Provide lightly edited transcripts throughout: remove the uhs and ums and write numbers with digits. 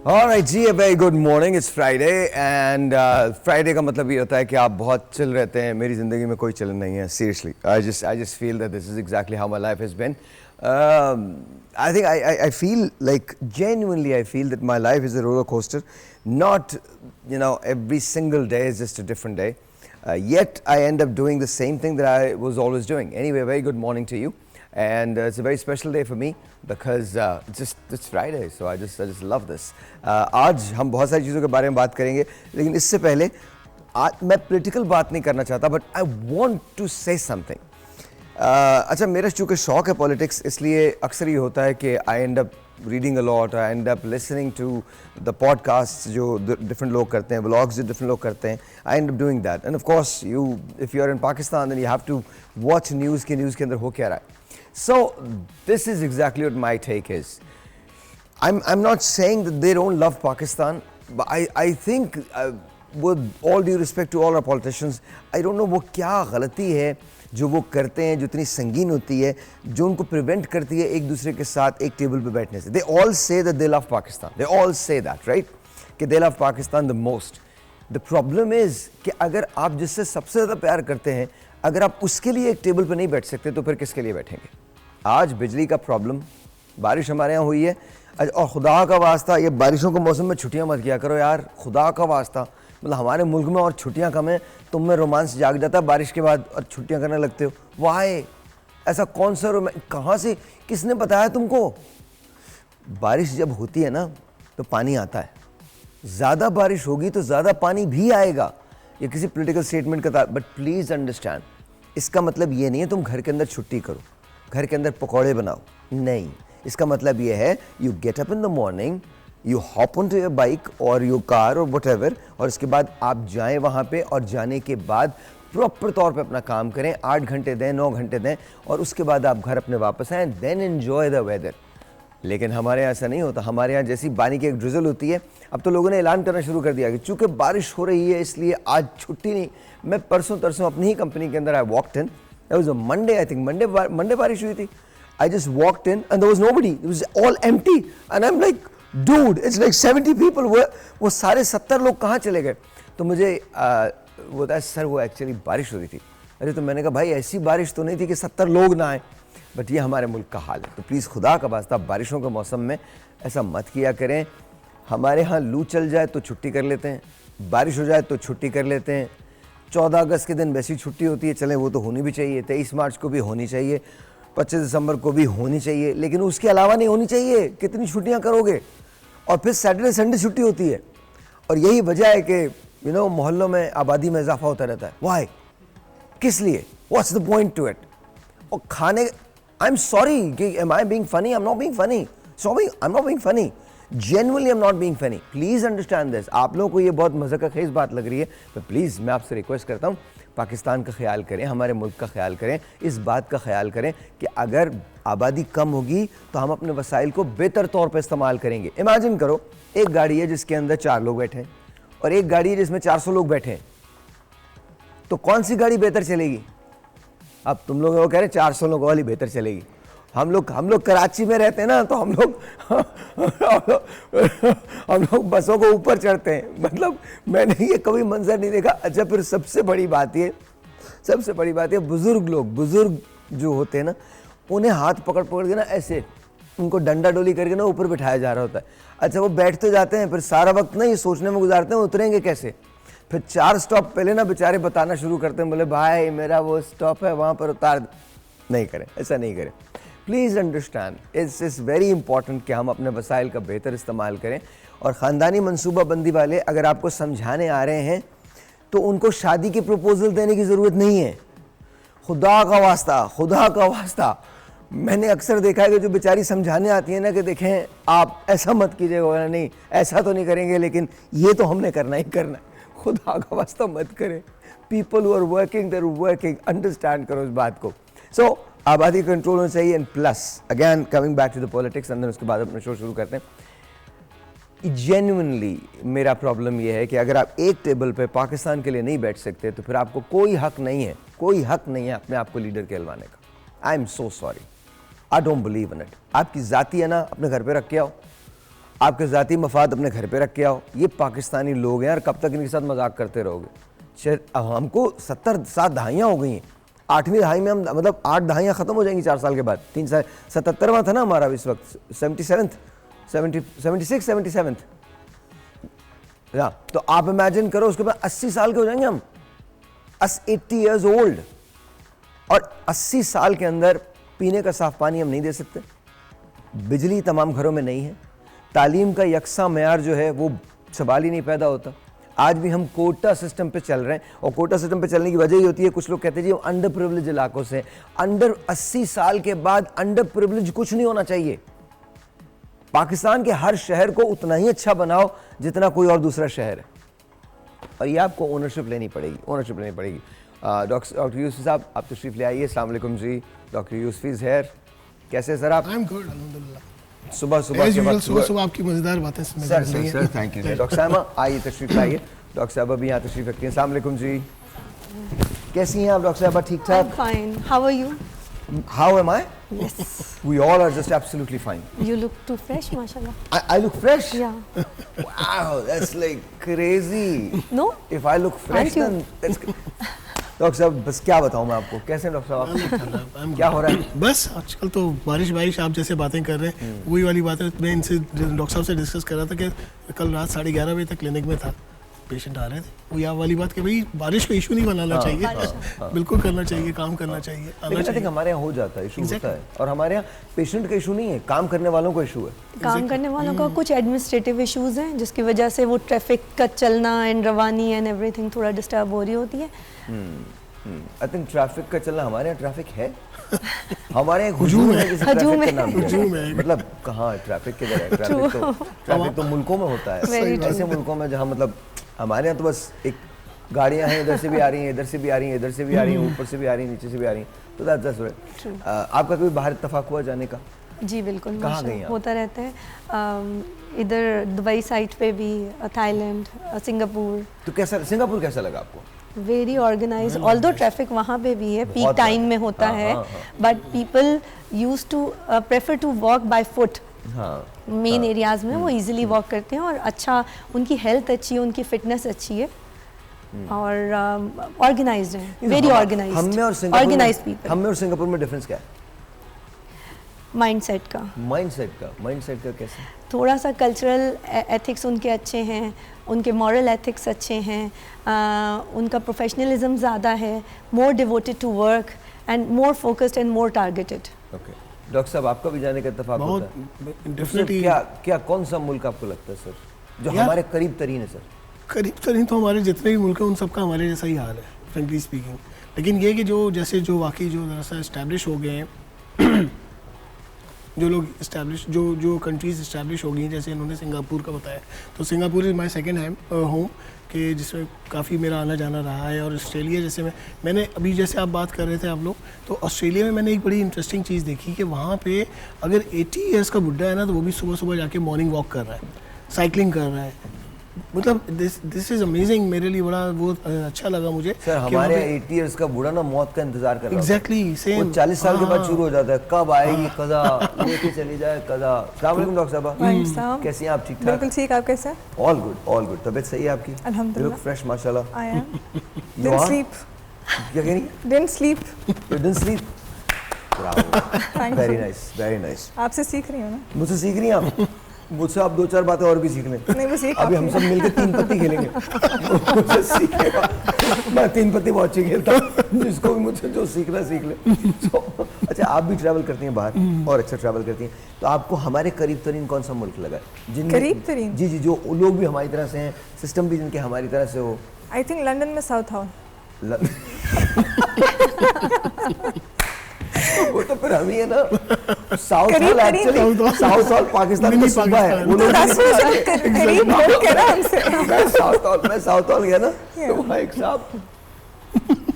Alright ji, a very good morning. It's Friday and Friday का मतलब ये होता है कि आप बहुत चिल रहते हैं. मेरी ज़िंदगी में कोई चिल नहीं है. Seriously, I just feel that this is exactly how my life has been. I think I feel like genuinely I feel that my life is a roller coaster. Not, every single day is just a different day. Yet I end up doing the same thing that I was always doing. Anyway, very good morning to you. And it's a very special day for me because it's Friday, so I just love this. आज हम बहुत सारी चीज़ों के बारे में बात करेंगे, लेकिन इससे पहले आज मैं पॉलिटिकल बात नहीं करना चाहता, but I want to say something. अच्छा, मेरा चूँकि शौक है पॉलिटिक्स, इसलिए अक्सर ये होता है कि I end up reading a lot, I end up listening to the podcast जो डिफरेंट लोग करते हैं, व्लॉग्स जो डिफरेंट लोग करते हैं. I end up doing that. And of course if you are in Pakistan then you have to watch news के अंदर हो क्या रहा है. So this is exactly what my take is. I'm not saying that they don't love Pakistan, but I think with all due respect to all our politicians, I don't know वो क्या गलती है जो वो करते हैं, जो इतनी संगीन होती है, जो उनको प्रिवेंट करती है एक दूसरे के साथ एक टेबल पे बैठने से. They all say that they love Pakistan. They all say that, right? कि they love Pakistan the most. The problem is कि अगर आप जिससे सबसे ज़्यादा प्यार करते हैं, अगर आप उसके लिए एक टेबल पे नहीं बैठ सकते तो फिर किसके लिए बैठेंगे. आज बिजली का प्रॉब्लम, बारिश हमारे यहाँ हुई है, और खुदा का वास्ता ये बारिशों के मौसम में छुट्टियाँ मत किया करो यार, खुदा का वास्ता. मतलब हमारे मुल्क में और छुट्टियाँ कम हैं, तुम में रोमांस जाग जाता है बारिश के बाद और छुट्टियाँ करने लगते हो. वाई? ऐसा कौन सा कहाँ से, किसने बताया तुमको? बारिश जब होती है ना तो पानी आता है, ज़्यादा बारिश होगी तो ज़्यादा पानी भी आएगा. ये किसी पॉलिटिकल स्टेटमेंट का था, बट प्लीज़ अंडरस्टैंड, इसका मतलब ये नहीं है तुम घर के अंदर छुट्टी करो, घर के अंदर पकौड़े बनाओ. नहीं, इसका मतलब ये है you get up in the morning, you hop on to your bike और योर कार और व्हाटएवर, और इसके बाद आप जाएं वहाँ पे, और जाने के बाद प्रॉपर तौर पे अपना काम करें. 8 घंटे दें, 9 घंटे दें, और उसके बाद आप घर अपने वापस आएँ. Then enjoy the weather. लेकिन हमारे यहाँ ऐसा नहीं होता. हमारे यहाँ जैसी पानी की एक ड्रिजल होती है, अब तो लोगों ने ऐलान करना शुरू कर दिया कि चूँकि बारिश हो रही है इसलिए आज छुट्टी नहीं. मैं परसों तरसों अपनी ही कंपनी के अंदर I walked in. It was a Monday, I think. Monday बारिश हुई थी. I just walked in and there was nobody. It was all empty. And I'm like, dude, it's like 70 people. वो सारे 70 लोग कहाँ चले गए? तो मुझे वो था सर, वो एक्चुअली बारिश हो रही थी. अरे तो मैंने कहा भाई ऐसी बारिश तो नहीं थी कि 70 लोग ना आए. बट ये हमारे मुल्क का हाल है. तो प्लीज़ खुदा का वास्ता बारिशों के मौसम में ऐसा मत किया करें. हमारे यहाँ लू चल जाए तो छुट्टी कर लेते हैं, बारिश हो जाए तो छुट्टी कर लेते हैं. 14 अगस्त के दिन वैसी छुट्टी होती है, चलें वो तो होनी भी चाहिए. 23 मार्च को भी होनी चाहिए, 25 दिसंबर को भी होनी चाहिए, लेकिन उसके अलावा नहीं होनी चाहिए. कितनी छुट्टियां करोगे? और फिर सैटरडे संडे छुट्टी होती है. और यही वजह है कि मोहल्लों में आबादी में इजाफा होता रहता है. वाई? किस लिए? What's the point to it? और खाने, आई एम सॉरी कि am I being funny? I am not being funny. Sorry, I am not being funny. Genuinely I'm not being funny. Please understand this. आप लोगों को ये बहुत मज़े का खेज बात लग रही है, तो प्लीज़ मैं आपसे रिक्वेस्ट करता हूँ, पाकिस्तान का ख्याल करें, हमारे मुल्क का ख्याल करें. इस बात का ख्याल करें कि अगर आबादी कम होगी तो हम अपने वसाइल को बेहतर तौर पर इस्तेमाल करेंगे. इमेजिन करो, एक गाड़ी है जिसके अंदर 4 लोग बैठे हैं और एक गाड़ी है जिसमें 400 लोग बैठे हैं, तो कौन सी गाड़ी बेहतर चलेगी? अब तुम लोग वो कह रहे 400 लोगों वाली बेहतर चलेगी. हम लोग कराची में रहते हैं ना, तो हम लोग बसों को ऊपर चढ़ते हैं. मतलब मैंने ये कभी मंजर नहीं देखा. अच्छा, फिर सबसे बड़ी बात ये बुजुर्ग जो होते हैं ना, उन्हें हाथ पकड़ के ना ऐसे उनको डंडा डोली करके ना ऊपर बिठाया जा रहा होता है. अच्छा, वो बैठ तो जाते हैं, फिर सारा वक्त ना ये सोचने में गुजारते हैं उतरेंगे कैसे. फिर 4 स्टॉप पहले ना बेचारे बताना शुरू करते हैं, बोले भाई मेरा वो स्टॉप है वहाँ पर उतार. नहीं करें, ऐसा नहीं करें. Please understand, it's very important कि हम अपने वसाइल का बेहतर इस्तेमाल करें. और ख़ानदानी मनसूबाबंदी वाले अगर आपको समझाने आ रहे हैं तो उनको शादी की प्रपोज़ल देने की ज़रूरत नहीं है. खुदा का वास्ता. मैंने अक्सर देखा है कि जो बेचारी समझाने आती है ना कि देखें आप ऐसा मत कीजिएगा, नहीं ऐसा तो नहीं करेंगे, लेकिन ये तो हमने करना ही करना है. खुदा का वास्ता मत करें. People who are working, they are working. Understand करो इस बात को. सो आबादी कंट्रोल होना चाहिए. And plus again coming back to the politics, अंदर उसके बाद अपना शो शुरू करते हैं. जेन्युइनली मेरा प्रॉब्लम यह है कि अगर आप एक टेबल पे पाकिस्तान के लिए नहीं बैठ सकते तो फिर आपको कोई हक नहीं है अपने आप को लीडर कहलवाने का. I am so sorry, I don't believe in it. आपकी जाति है ना, अपने घर पे रख के आओ. आपके ज़ाती मफाद अपने घर पे रख के आओ। ये पाकिस्तानी लोग हैं यार, कब तक इनके साथ मजाक करते रहोगे। हमको 7 दहाइयाँ हो गई हैं, 8वीं दहाई में हम, मतलब 8 दहाइयाँ ख़त्म हो जाएंगी 4 साल के बाद। 3 साल 77वां था ना हमारा इस वक्त, 76 या। तो आप इमेजिन करो उसके बाद 80 साल के हो जाएंगे हम, 80 years old। और 80 साल के अंदर पीने का साफ पानी हम नहीं दे सकते, बिजली तमाम घरों में नहीं है, तालीम का यकसा मेयार जो है वो सवाल ही नहीं पैदा होता। आज भी हम कोटा सिस्टम पे चल रहे हैं, और कोटा सिस्टम पे चलने की वजह ये होती है, कुछ लोग कहते हैं जी अंडर प्रिविलेज इलाकों से। अंडर 80 साल के बाद अंडर प्रिविलेज कुछ नहीं होना चाहिए। पाकिस्तान के हर शहर को उतना ही अच्छा बनाओ जितना कोई और दूसरा शहर है, और ये आपको ओनरशिप लेनी पड़ेगी, ओनरशिप लेनी पड़ेगी। डॉक्टर यूसुफ साहब आप तशरीफ ले आइए। अस्सलाम वालेकुम जी। Doctor Yusuf is here. कैसे हैं सर आप? आई एम गुड अल्हम्दुलिल्लाह। सुबह सुबह आपकी मजेदार बातें सर थैंक यू। डॉक्टर साहब आइए, तशरीफ लाइए। डॉक्टर साहब अभी यहाँ तशरीफ रखती हैं। अस्सलाम वालेकुम जी। कैसी हैं आप डॉक्टर साहब? ठीक ठाक? Fine. How are you? How am I? Yes. We all are just absolutely fine. You look too fresh, mashallah. I look fresh? Yeah. Wow, that's like crazy. No? If I look fresh, Aren't you? then that's doctor साहब बस क्या बताऊं मैं आपको। कैसे हैं doctor साहब आप? क्या हो रहा है? बस आजकल तो बारिश आप जैसे बातें कर रहे हैं, वही वाली बातें मैं इनसे डॉक्टर साहब से डिस्कस कर रहा था कि कल रात 11:30 बजे तक क्लिनिक में था, पेशेंट आ रहे थे, वो यहाँ वाली बात कि भाई बारिश को इशू नहीं बनाना चाहिए, बिल्कुल करना चाहिए, काम करना चाहिए, आना चाहिए। हमारे यहाँ हो जाता है, इशू होता है, और हमारे यहाँ पेशेंट का इशू नहीं है, काम करने वालों को इशू है। काम करने वालों का कुछ एडमिनिस्ट्रेटिव इश्यूज हैं जिसकी वजह से वो ट्रैफिक का चलना एंड रवानी एंड एवरीथिंग थोड़ा डिस्टर्ब हो रही होती है। आई थिंक ट्रैफिक का चलना, हमारे यहाँ ट्रैफिक है, हमारे यहाँ हुजूम है, जिसे ट्रैफिक का नाम दिया है। मतलब कहाँ ट्रैफिक की जगह? ट्रैफिक तो मुल्कों में होता है, ऐसे मुल्कों में जहाँ मतलब हमारे यहाँ तो बस एक गाड़ियाँ हैं, इधर से भी आ रही हैं, इधर से भी आ रही हैं, इधर से भी आ रही हैं, ऊपर से भी आ रही हैं, नीचे से भी आ रही हैं, तो दैट्स राइट। आपका कभी बाहर इत्तेफाक हुआ जाने का? जी बिल्कुल, कहाँ गई आप? होता रहता है, इधर दुबई साइड पे भी, थाईलैंड, सिंगापुर। तो कैसा सिंगापुर कैसा लगा आपको? वेरी ऑर्गेनाइज, ऑल्दो ट्रैफिक वहाँ पे भी है, पीक टाइम में होता है, but people use to prefer to walk by foot. Main areas में वो इजीली वॉक करते हैं, और अच्छा उनकी हेल्थ अच्छी है, उनकी फिटनेस अच्छी है, और ऑर्गेनाइज्ड है, वेरी ऑर्गेनाइज्ड। Organised people. हम में और सिंगापुर में डिफरेंस क्या है? माइंडसेट का। माइंडसेट का कैसे? थोड़ा सा कल्चरल एथिक्स उनके अच्छे हैं, उनके मॉरल एथिक्स अच्छे हैं, उनका प्रोफेशनलिज्म ज़्यादा है, more devoted to work and more focused and more targeted. Okay doctor साहब, आपका भी जाने का इत्तेफाक होता है? डेफिनेटली। क्या कौन सा मुल्क आपको लगता है सर जो हमारे करीब तरीन है? सर करीब तरीन तो हमारे जितने भी मुल्क हैं उन सबका हमारे जैसा ही हाल है, फ्रेंकली स्पीकिंग। लेकिन ये कि जो वाकई जो ज़रा इस्टेब्लिश हो गए हैं जो लोग इस्टेब्लिश जो कंट्रीज़ इस्टेब्लिश हो गई हैं, जैसे इन्होंने सिंगापुर का बताया, तो Singapore is my second home कि जिसमें काफ़ी मेरा आना जाना रहा है। और ऑस्ट्रेलिया जैसे मैंने अभी जैसे आप बात कर रहे थे आप लोग, तो ऑस्ट्रेलिया में मैंने एक बड़ी इंटरेस्टिंग चीज़ देखी कि वहाँ पे अगर 80 ईयर्स का बुढ़ा है ना, तो वो भी सुबह सुबह जाके मॉर्निंग वॉक कर रहा है, साइकिलिंग कर रहा है। मतलब दिस इज अमेजिंग, मेरे लिए बड़ा वो अच्छा लगा मुझे। सर हमारे 80 इयर्स का बूढ़ा ना मौत का इंतजार कर रहा है। Exactly same. वो 40 साल के बाद शुरू हो जाता है, कब आएगी कदा, लेके चली जाए कदा। अस्सलाम वालेकुम डॉक्टर साहब, कैसी हैं आप? ठीक ठाक? बिल्कुल ठीक, आप कैसे हैं? All good. तबीयत सही है आपकी? अल्हम्दुलिल्लाह। लुक फ्रेश माशाल्लाह। I am. Didn't sleep. क्या कह रही हैं? Didn't sleep. You didn't sleep? Bravo, very nice. आपसे सीख रही हूँ ना। मुझसे सीख रही हैं आप? मुझसे आप 2-4 बातें और भी सीख लें। नहीं, वो सीख अभी हम सब मिलकर 3 पत्ती खेलेंगे। मुझसे सीखेगा, मैं 3 पत्ती बहुत अच्छी खेलता हूँ, जिसको भी मुझसे जो सीखना सीख ले। अच्छा, आप भी ट्रैवल करती हैं बाहर और अच्छा ट्रैवल करती हैं, तो आपको हमारे करीब तरीन कौन सा मुल्क लगा? करीब तरीन? जी, जो लोग भी हमारी तरह से हैं, सिस्टम भी जिनके हमारी तरह से हो। आई थिंक लंदन में साउथ हॉल। वो तो फिर हम ही है ना। South hall actually, south hall Pakistan का सूबा है। वो लोग करीब मुल्क है ना हमसे। मैं साउथ हॉल गया ना, तो वहाँ एक साहब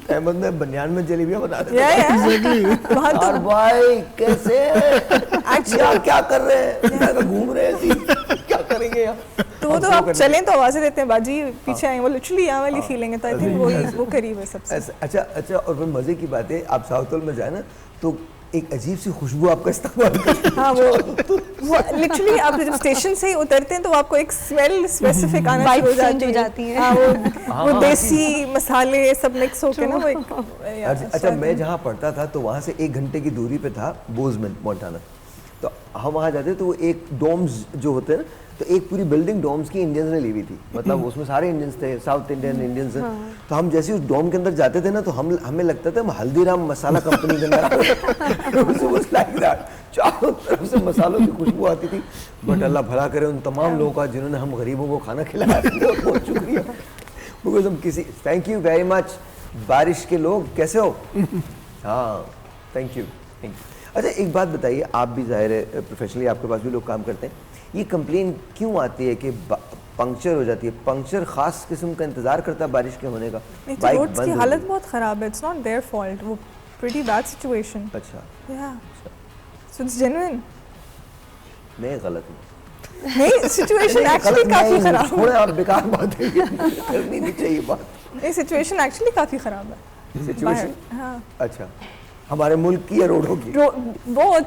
अहमद में बनियान में जलेबियां बना रहे थे। और भाई कैसे एक्चुअली क्या कर रहे हैं? घूम रहे हैं, क्या करेंगे यहाँ? तो आप चलें तो आवाजें देते हैं बाजी पीछे आए, वो लिटरली यहाँ वाली फीलिंग है। तो आई थिंक वो करीब है सबसे। अच्छा। और फिर मजे की बात है, आप साउथ हॉल में जाए ना, तो एक अजीब सी खुशबू आपका इस्तेमाल करते हैं। हाँ वो लिटरली आप जब स्टेशन से ही उतरते हैं तो आपको एक स्मेल स्पेसिफिक आना Vibe शुरू हो change हो जाती है। हाँ वो देसी मसाले सब मिक्स होके ना वो एक अच्छा, मैं जहाँ पढ़ता था तो वहाँ से 1 घंटे की दूरी पे था बोजमैन मोंटाना। तो हम वहाँ जाते तो वो एक डोम्स जो होते हैं ना, तो एक पूरी बिल्डिंग डोम्स की इंडियंस ने ली हुई थी, मतलब उसमें सारे इंडियंस थे, साउथ इंडियन इंडियंस। तो हम जैसे उस डोम के अंदर जाते थे ना तो हमें लगता था हम हल्दीराम मसाला कंपनी के अंदर चारों तरफ से मसालों की खुशबू आती थी। बट अल्लाह भला करे उन तमाम लोगों का जिन्होंने हम गरीबों को खाना खिलाया, बहुत शुक्रिया। बिकॉज हम किसी, थैंक यू वेरी मच। बारिश के लोग कैसे हो? हाँ, थैंक यू। अच्छा, एक बात बताइए, आप भी जाहिर है प्रोफेशनली आपके पास भी लोग काम करते हैं, ये कंप्लेन क्यों आती है कि पंक्चर हो जाती है? पंक्चर खास किस्म का इंतजार करता है बारिश के होने का? बाइक रोड्स की बंद हालत बहुत खराब है, इट्स नॉट देयर फॉल्ट, वो प्रीटी बैड सिचुएशन। अच्छा, या सो इट्स जेन्युइन। मैं गलत हूँ? नहीं, सिचुएशन एक्चुअली काफी खराब है। थोड़ा आप बेकार बात है, करनी नहीं चाहिए बात। नहीं, सिचुएशन एक्चुअली काफी खराब है। सिचुएशन? हाँ, अच्छा, हमारे मुल्क की या रोडों की?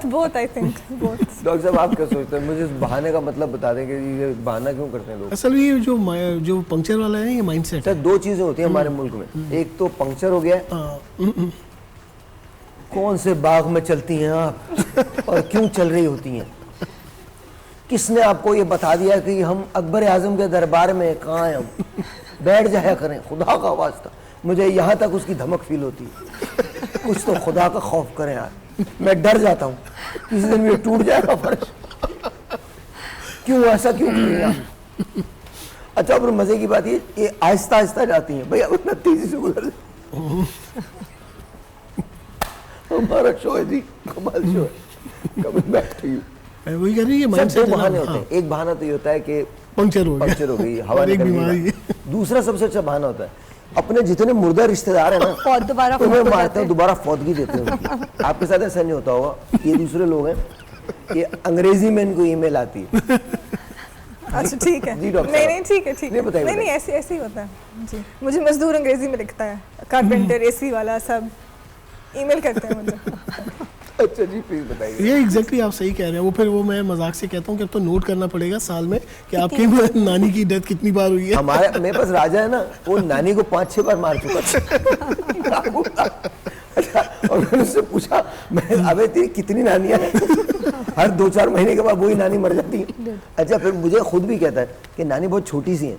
Both I think both. Doctor साहब, आप क्या सोचते हैं? मुझे इस बहाने का मतलब बता दें कि ये बहाना क्यों करते हैं लोग? असल में ये जो पंक्चर वाला है ना, ये माइंडसेट है। 2 चीजें होती हैं हमारे मुल्क में, एक तो पंक्चर हो गया है, कौन से बाग में चलती हैं आप और क्यों चल रही होती हैं? किसने आपको ये बता दिया कि हम अकबर आजम के दरबार में कहाँ हैं? हम बैठ जाया करें, खुदा का वास्ता। मुझे यहाँ तक उसकी धमक फील होती है। कुछ तो खुदा का खौफ करें यार, मैं डर जाता हूँ किसी दिन ये टूट जाएगा फर्श। क्यों ऐसा क्यों करें यार? अच्छा, और मजे की बात ये आहिस्ता आहिस्ता जाती हैं भैया, उतना तेजी से गुजर हमारा शो है जी, कमाल शो है। कमिंग बैक टू यू, वही कह रही है, सब माइंडसेट 2 बहाने होते हैं। एक बहाना तो ये होता है कि पंक्चर हो गई, हवा और एक निकल बीमारी गई। दूसरा सबसे अच्छा बहाना होता है, अपने जितने मुर्दा रिश्तेदार हैं ना, दोबारा उन्हें मारते हैं, दोबारा फौतगी देते हैं। आपके साथ ऐसा नहीं होता होगा, ये दूसरे लोग हैं, ये अंग्रेजी में इनको ईमेल आती है। अच्छा, ठीक है। जी डॉक्टर, नहीं ठीक है, ठीक है। नहीं ऐसे ही होता है जी। मुझे मजदूर अंग्रेजी में लिखता है, कारपेंटर, एसी वाला सब ईमेल करते हैं मुझे। अच्छा जी, प्लीज बताइए। ये एग्जैक्टली आप सही कह रहे हैं। वो फिर मैं मजाक से कहता हूँ कि अब तो नोट करना पड़ेगा साल में कि आपकी नानी की डेथ कितनी बार हुई है। मेरे पास राजा है ना, वो नानी को 5-6 बार मार चुका था। अच्छा, और मैंने उससे पूछा, मैं अबे तेरी कितनी नानियां हैं? हर 2-4 महीने के बाद वही नानी मर जाती है। अच्छा, फिर मुझे खुद भी कहता है कि नानी बहुत छोटी सी है।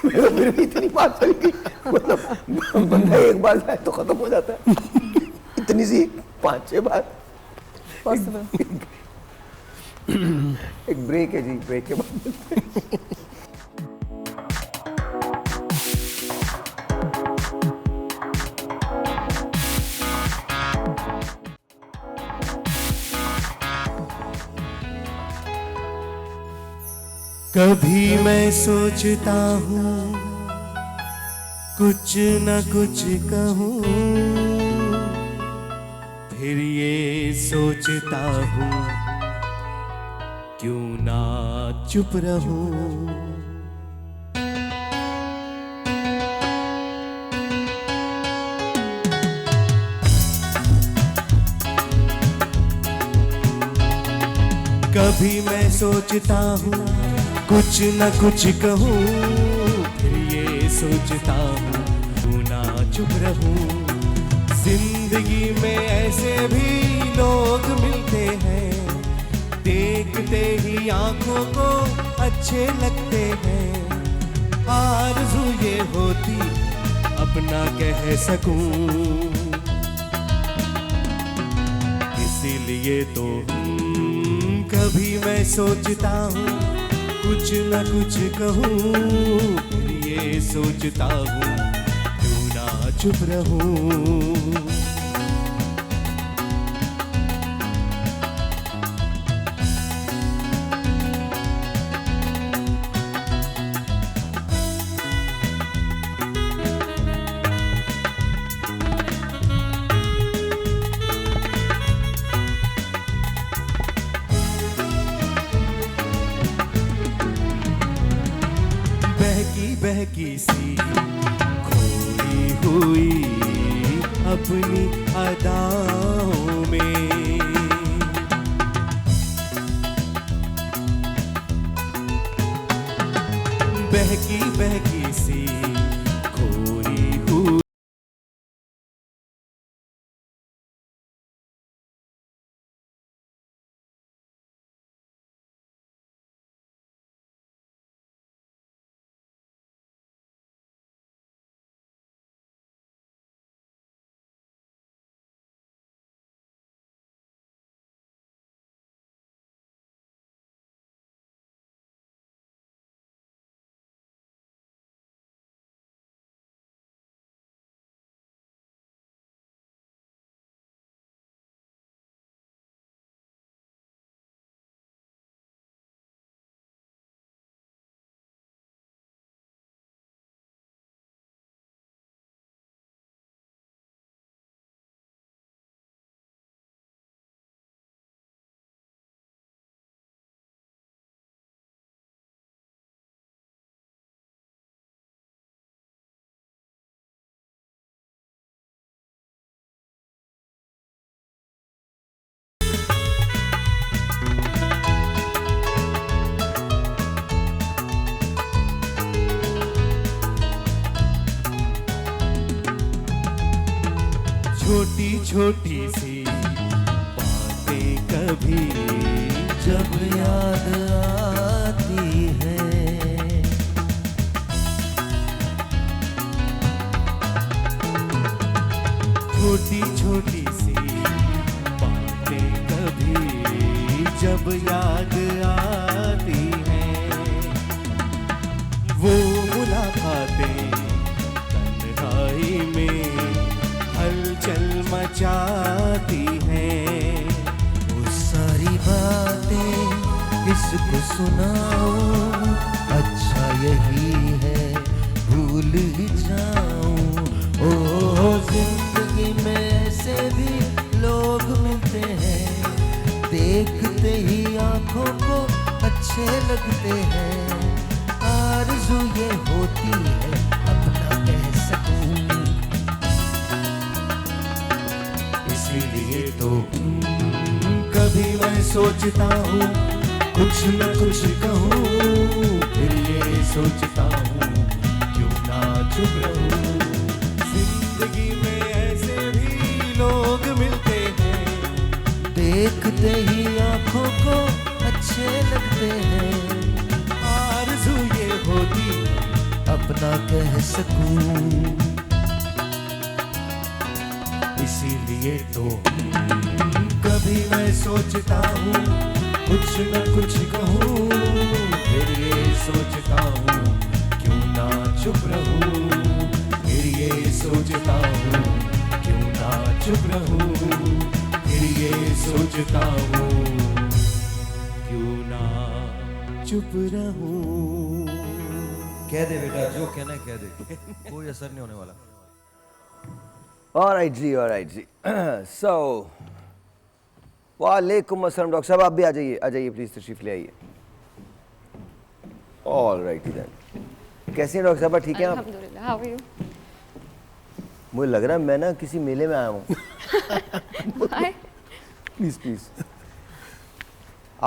फिर भी इतनी बात चली गई, मतलब बंदा एक बार जाए तो खत्म हो जाता है, इतनी सी 5-6 बार पॉसिबल। एक ब्रेक है जी, ब्रेक के बाद कभी मैं सोचता हूँ कुछ न कुछ कहूँ, फिर ये सोचता हूँ क्यों ना चुप रहूं। कभी मैं सोचता हूँ कुछ न कुछ कहूँ, फिर ये सोचता हूँ क्यों ना चुप रहूं। जिंदगी में ऐसे भी लोग मिलते हैं, देखते ही आंखों को अच्छे लगते हैं। आरज़ू ये होती अपना कह सकूं, इसीलिए तो कभी मैं सोचता हूँ कुछ न कुछ कहूँ, फिर ये सोचता हूँ क्यों ना चुप रहूं। बहकी सी खोई हुई अपनी अदाओं में। बहकी बहकी सी खोई हुई छोटी छोटी सी बातें कभी जब याद आती है, छोटी छोटी सी बातें कभी जब याद आती हैं, वो मुलाकातें तन्हाई में हलचल मचाती हैं। वो सारी बातें किसको सुनाऊं, अच्छा यही है भूल ही जाऊं। ओ जिंदगी में ऐसे भी लोग मिलते हैं, देखते ही आंखों को अच्छे लगते हैं। आरज़ू ये होती है अपना कह सकूं, इसीलिए तो कभी मैं सोचता हूँ कुछ न कुछ कहूँ, फिर ये सोचता हूँ क्यों ना चुप रहूँ। जिंदगी में ऐसे भी लोग मिलते हैं, देखते ही आंखों को अच्छे लगते हैं। आरज़ू ये होती अपना कह सकूं, इसीलिए तो कभी मैं सोचता हूँ कुछ न कुछ कहूँ, फिर ये सोचता हूँ क्यों ना चुप रहूँ। फिर ये सोचता हूँ क्यों ना चुप रहूँ। फिर ये सोचता हूँ क्यों ना चुप रहूँ। कह दे बेटा जो कहना है कह दे, कोई असर नहीं होने वाला। All right जी, all right जी। So, वालेकुम अस्सलाम डॉक्टर साहब, आप भी आ जाइए प्लीज़, तशरीफ़ ले आइए। All right then। कैसी हैं डॉक्टर साहब, ठीक हैं आप? अल्हम्दुलिल्लाह, हाउ आर यू? मुझे लग रहा है मैं ना किसी मेले में आया हूँ। हाय, प्लीज़।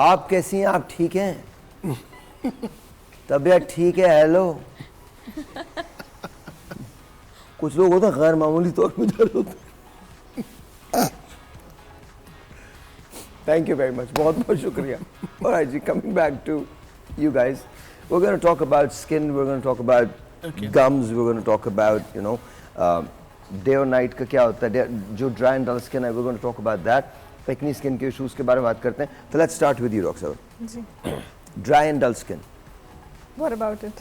आप कैसी हैं, आप ठीक हैं? तबीयत ठीक है? हेलो। कुछ लोग होते हैं गैर मामूली तौर पर दर्द होते हैं। थैंक यू वेरी मच, बहुत बहुत शुक्रिया। ऑलराइट जी, coming back to you guys, we're going to talk about skin, we're going to talk about gums, we're going to talk about, you know, day और night का क्या होता है, जो dry and dull skin है, we're going to talk about that. Acne skin के issues के बारे में बात करते हैं। तो let's start with you doctor साहब। जी, dry and dull skin, what about it?